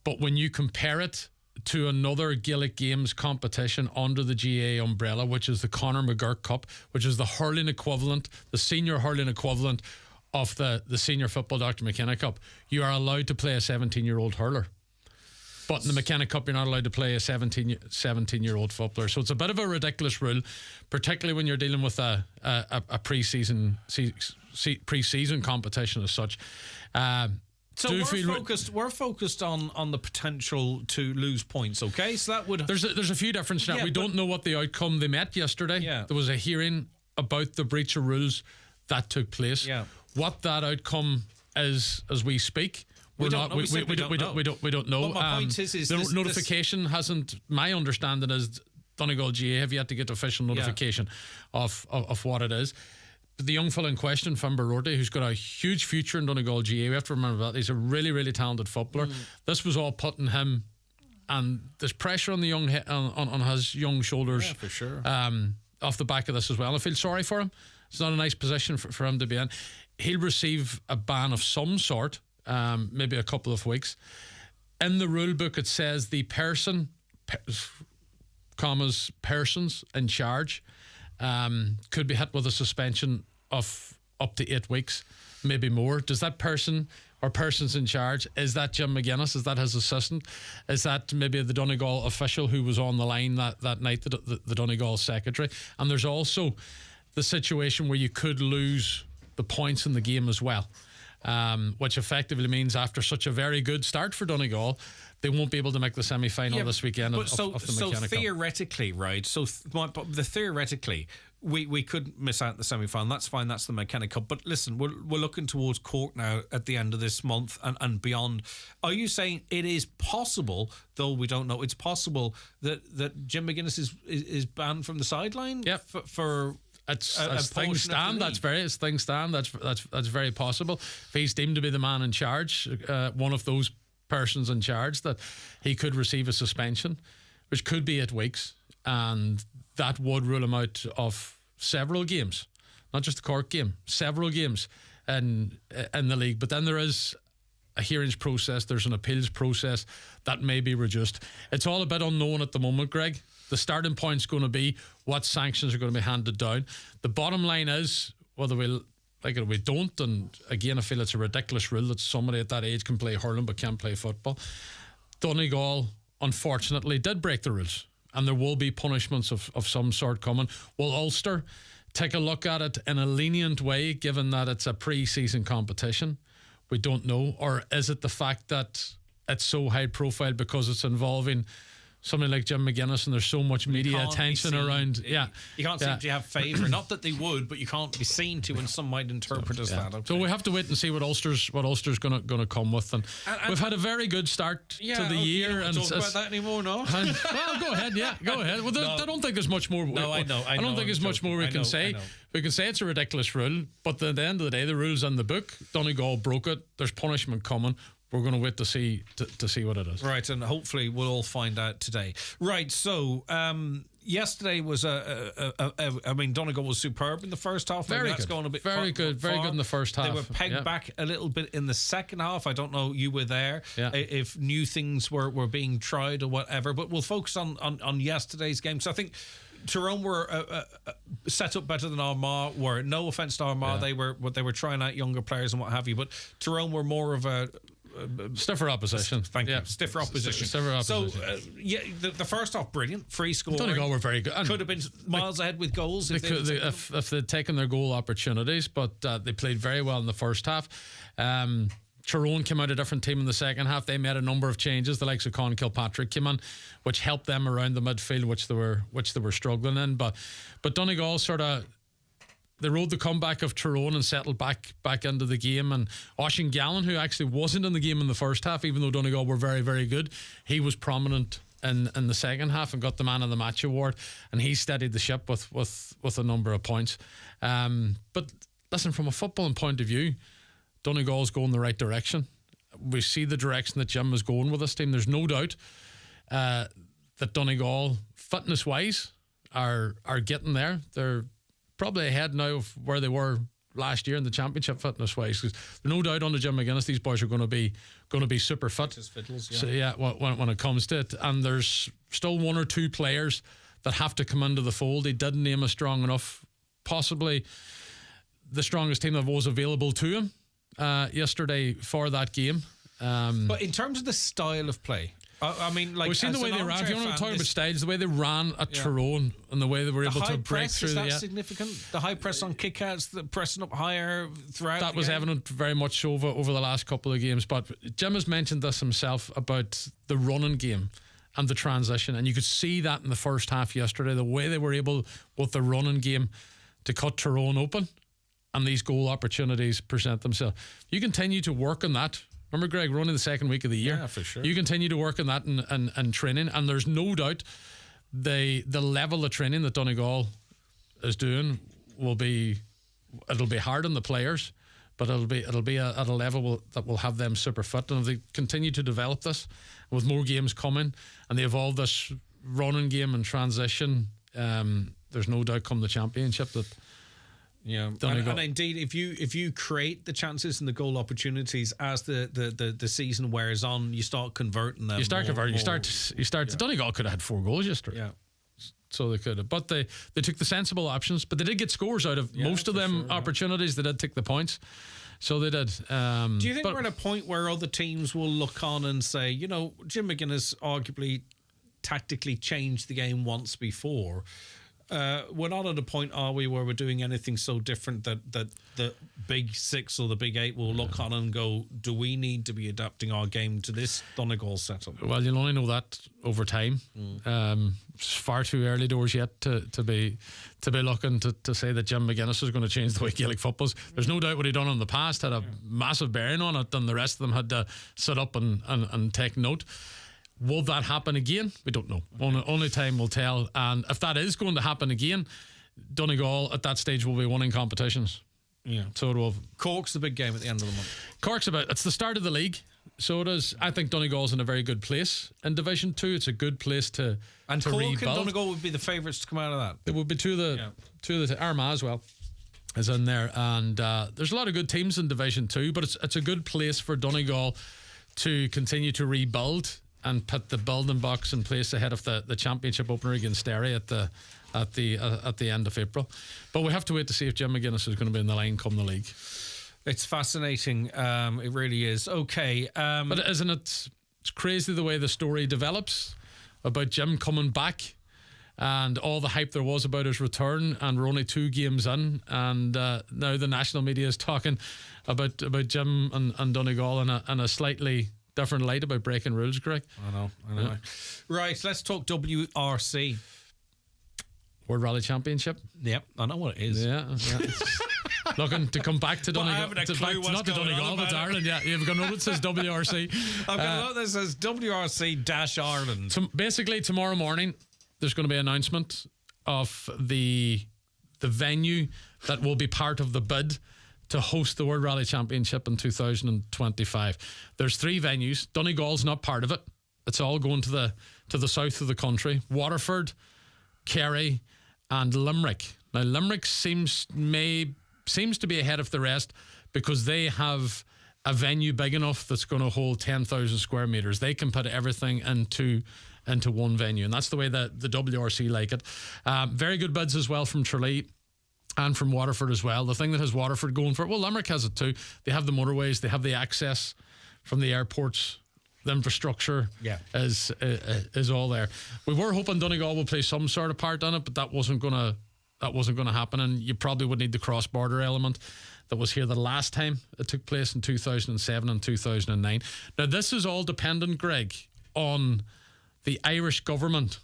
But when you compare it to another Gaelic Games competition under the GAA umbrella, which is the Conor McGurk Cup, which is the hurling equivalent, the senior hurling equivalent of the Senior Football Dr. McKenna Cup, you are allowed to play a 17-year-old hurler. But in the McKenna Cup, you're not allowed to play a 17-year-old footballer. So it's a bit of a ridiculous rule, particularly when you're dealing with a pre-season competition as such. So we're focused on the potential to lose points, okay? So that would... There's a few differences now. We don't know what the outcome. They met yesterday. Yeah. There was a hearing about the breach of rules that took place. Yeah. What that outcome is as we speak... We don't know. But my point is the notification hasn't. My understanding is Donegal GAA have yet to get official notification of what it is. But the young fellow in question, Finbar Rorty, who's got a huge future in Donegal GAA, we have to remember that he's a really, really talented footballer. This was all putting him, and there's pressure on the young on his young shoulders. Yeah, for sure. Off the back of this as well. I feel sorry for him. It's not a nice position for him to be in. He'll receive a ban of some sort. Maybe a couple of weeks. In the rule book, it says the persons in charge could be hit with a suspension of up to 8 weeks, maybe more. Does that person or persons in charge, is that Jim McGuinness? Is that his assistant? Is that maybe the Donegal official who was on the line that night, the Donegal secretary? And there's also the situation where you could lose the points in the game as well. Which effectively means after such a very good start for Donegal, they won't be able to make the semi-final this weekend of the McKenna Cup. So theoretically, right? Theoretically, we could miss out the semi-final. That's fine. That's the McKenna Cup. But listen, we're looking towards Cork now at the end of this month and beyond. Are you saying it is possible, though we don't know, it's possible that Jim McGuinness is banned from the sideline? Yep. For as things stand, that's very possible. If he's deemed to be the man in charge, one of those persons in charge, that he could receive a suspension, which could be 8 weeks, and that would rule him out of several games, not just the Cork game, several games in the league. But then there is a hearings process, there's an appeals process that may be reduced. It's all a bit unknown at the moment, Greg. The starting point's going to be what sanctions are going to be handed down. The bottom line is whether we'll like it or we don't, and again I feel it's a ridiculous rule that somebody at that age can play hurling but can't play football. Donegal unfortunately did break the rules, and there will be punishments of some sort coming. Will Ulster take a look at it in a lenient way given that it's a pre-season competition? We don't know. Or is it the fact that it's so high profile because it's involving somebody like Jim McGuinness, and there's so much media can't be attention seen. around. Yeah, You can't seem to have favour. Not that they would, but you can't be seen to, and some might interpret as that. Okay. So we have to wait and see what Ulster's going to come with, and we've had a very good start to the year. You don't and talk about that anymore, no? Well, go ahead. Yeah, go ahead. Well, I don't think there's much more. No, I know. I don't think there's much more we can say. We can say it's a ridiculous rule, but at the end of the day, the rule's in the book. Donegal broke it. There's punishment coming. We're going to wait to see what it is. Right, and hopefully we'll all find out today. Right, so yesterday was I mean, Donegal was superb in the first half. Very that's good. Going a bit Very good in the first half. They were pegged back a little bit in the second half. I don't know, you were there. Yeah. If new things were being tried or whatever, but we'll focus on yesterday's game. So I think Tyrone were set up better than Armagh were. No offence to Armagh, they were trying out younger players and what have you, but Tyrone were more of a stiffer opposition. Thank you. Stiffer opposition. Stiffer opposition. So the first half, brilliant. Free scoring. Donegal were very good. Could have been miles ahead with goals if they'd taken their goal opportunities, but they played very well in the first half. Tyrone came out a different team in the second half. They made a number of changes. The likes of Con Kilpatrick came in, which helped them around the midfield, which they were struggling in. But Donegal sort of, they rode the comeback of Tyrone and settled back into the game. And Oisin Gallen, who actually wasn't in the game in the first half, even though Donegal were very, very good, he was prominent in the second half and got the Man of the Match award. And he steadied the ship with a number of points. But listen, from a footballing point of view, Donegal's going the right direction. We see the direction that Jim is going with this team. There's no doubt that Donegal, fitness-wise, are getting there. They're probably ahead now of where they were last year in the championship fitness-wise. Because there's no doubt under Jim McGuinness, these boys are going to be super fit. Fiddles, So when it comes to it, and there's still one or two players that have to come into the fold. He didn't name a strong enough, possibly the strongest team that was available to him yesterday for that game. But in terms of the style of play, I mean, like, we've seen the way they ran. If you want to talk about styles, the way they ran at Tyrone and the way they were able to break through. Is that significant? The high press on kickouts, the pressing up higher throughout. That was evident very much over the last couple of games. But Jim has mentioned this himself about the running game and the transition, and you could see that in the first half yesterday. The way they were able with the running game to cut Tyrone open, and these goal opportunities present themselves. You continue to work on that. Remember, Greg, we're only the second week of the year. Yeah, for sure. You continue to work on that and training, and there's no doubt the level of training that Donegal is doing it'll be hard on the players, but it'll be at a level that will have them super fit. And if they continue to develop this with more games coming, and they evolve this running game and transition, there's no doubt come the championship that. Yeah, and indeed, if you create the chances and the goal opportunities as the season wears on, you start converting them. You start converting. You start. Donegal could have had 4 goals yesterday. Yeah, so they could have, but they took the sensible options. But they did get scores out of most of them opportunities. They did take the points, so they did. Do you think we're at a point where other teams will look on and say, you know, Jim McGuinness arguably tactically changed the game once before? We're not at a point, are we, where we're doing anything so different that the big 6 or the big 8 will look on and go, do we need to be adapting our game to this Donegal setup? Well, you'll only know that over time. It's far too early doors yet to be looking to say that Jim McGuinness is going to change the way Gaelic football's. There's no doubt what he done in the past had a massive bearing on it, and the rest of them had to sit up and take note. Will that happen again? We don't know. Only time will tell. And if that is going to happen again, Donegal at that stage will be winning competitions. Yeah. So it will. Cork's the big game at the end of the month. Cork's it's the start of the league. So it is. I think Donegal's in a very good place in Division 2. It's a good place to Cork rebuild. And Donegal would be the favourites to come out of that. It would be two of the Armagh as well is in there. And there's a lot of good teams in Division 2, but it's a good place for Donegal to continue to rebuild and put the building blocks in place ahead of the championship opener against Derry at the end of April. But we have to wait to see if Jim McGuinness is going to be in the line come the league. It's fascinating. It really is. Okay. But isn't it? It's crazy the way the story develops about Jim coming back and all the hype there was about his return, and we're only 2 games in, and now the national media is talking about Jim and Donegal in a slightly different light about breaking rules, Greg. I know. Yeah. Right, let's talk WRC. World Rally Championship. Yep, I know what it is. Yeah. Looking to come back to Donegal. I haven't a clue what's not to going Donegal, on but about Ireland. Yeah, you've got a note that says WRC. I've got a note that says WRC-Ireland. Basically, tomorrow morning, there's going to be an announcement of the venue that will be part of the bid to host the World Rally Championship in 2025. There's 3 venues. Donegal's not part of it. It's all going to the south of the country. Waterford, Kerry, and Limerick. Now, Limerick seems to be ahead of the rest because they have a venue big enough that's going to hold 10,000 square metres. They can put everything into one venue, and that's the way that the WRC like it. Very good bids as well from Tralee and from Waterford as well. The thing that has Waterford going for it, well, Limerick has it too. They have the motorways, they have the access from the airports. The infrastructure is all there. We were hoping Donegal would play some sort of part in it, but that wasn't gonna happen, and you probably would need the cross-border element that was here the last time it took place in 2007 and 2009. Now, this is all dependent, Greg, on the Irish government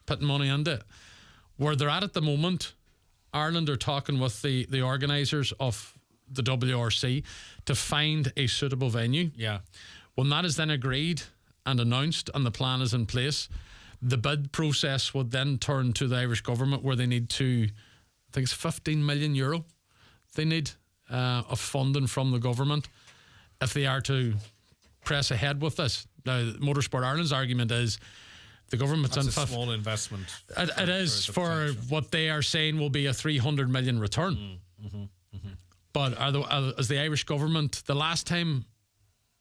putting money into it. Where they're at the moment, Ireland are talking with the organisers of the WRC to find a suitable venue. Yeah. When that is then agreed and announced and the plan is in place, the bid process would then turn to the Irish government, where they need to, I think it's 15 million euro they need of funding from the government if they are to press ahead with this. Now, Motorsport Ireland's argument is the government's That's a small investment. It is for what they are saying will be a 300 million return. But as the Irish government, the last time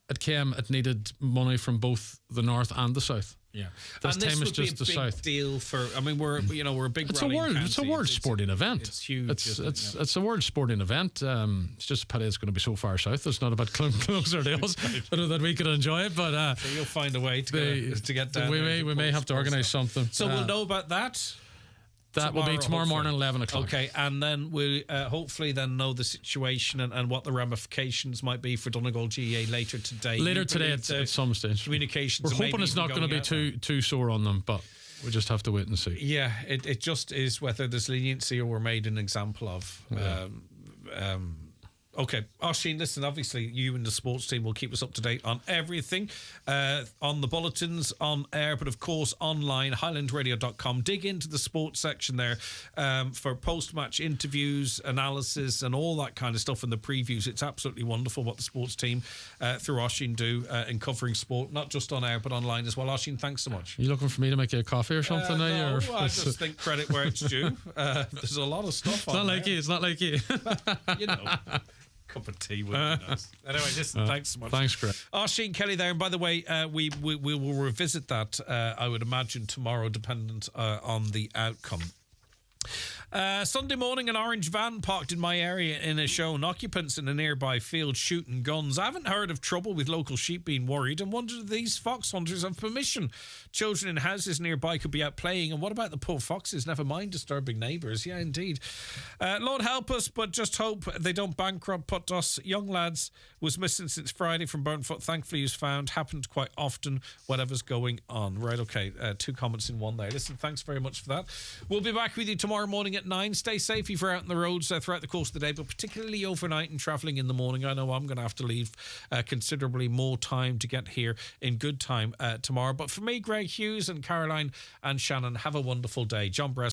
it came, it needed money from both the north and the south. Yeah, This and time this it's would just be the a big south. deal for. I mean, we're a big. It's a world sporting event. It's huge. It's a world sporting event. It's just a pity it's going to be so far south. It's not about closer to us that we could enjoy it. But so you'll find a way to get down. We may have to organise something. So we'll know about that. That will be tomorrow morning, 11 o'clock. Okay, and then we'll hopefully then know the situation and what the ramifications might be for Donegal GAA later today. Later today at some stage. Communications. We're hoping it's not going to be too sore on them, but we just have to wait and see. Yeah, it just is whether there's leniency or we're made an example of. Yeah. Okay, Oisín, listen, obviously you and the sports team will keep us up to date on everything, on the bulletins, on air, but of course online, highlandradio.com. Dig into the sports section there for post-match interviews, analysis and all that kind of stuff in the previews. It's absolutely wonderful what the sports team through Oisín do in covering sport, not just on air but online as well. Oisín, thanks so much. You looking for me to make you a coffee or something? No, I just think credit where it's due. There's a lot of stuff on there. It's not like you. You know. Cup of tea would be nice. Anyway, listen, thanks so much. Thanks, Greg. Oisín Kelly there. And by the way, we will revisit that, I would imagine, tomorrow, dependent on the outcome. Sunday morning, an orange van parked in my area in a shown. Occupants in a nearby field shooting guns. I haven't heard of trouble with local sheep being worried and wondered if these fox hunters have permission. Children in houses nearby could be out playing. And what about the poor foxes? Never mind disturbing neighbours. Yeah, indeed. Lord help us, but just hope they don't bankrupt us. Young lads was missing since Friday from Burnfoot. Thankfully, he was found. Happened quite often, whatever's going on. Right, okay. 2 comments in one there. Listen, thanks very much for that. We'll be back with you tomorrow morning at 9. Stay safe if you're out on the roads throughout the course of the day, but particularly overnight and travelling in the morning. I know I'm going to have to leave considerably more time to get here in good time tomorrow. But for me, Greg Hughes and Caroline and Shannon, have a wonderful day. John Bress.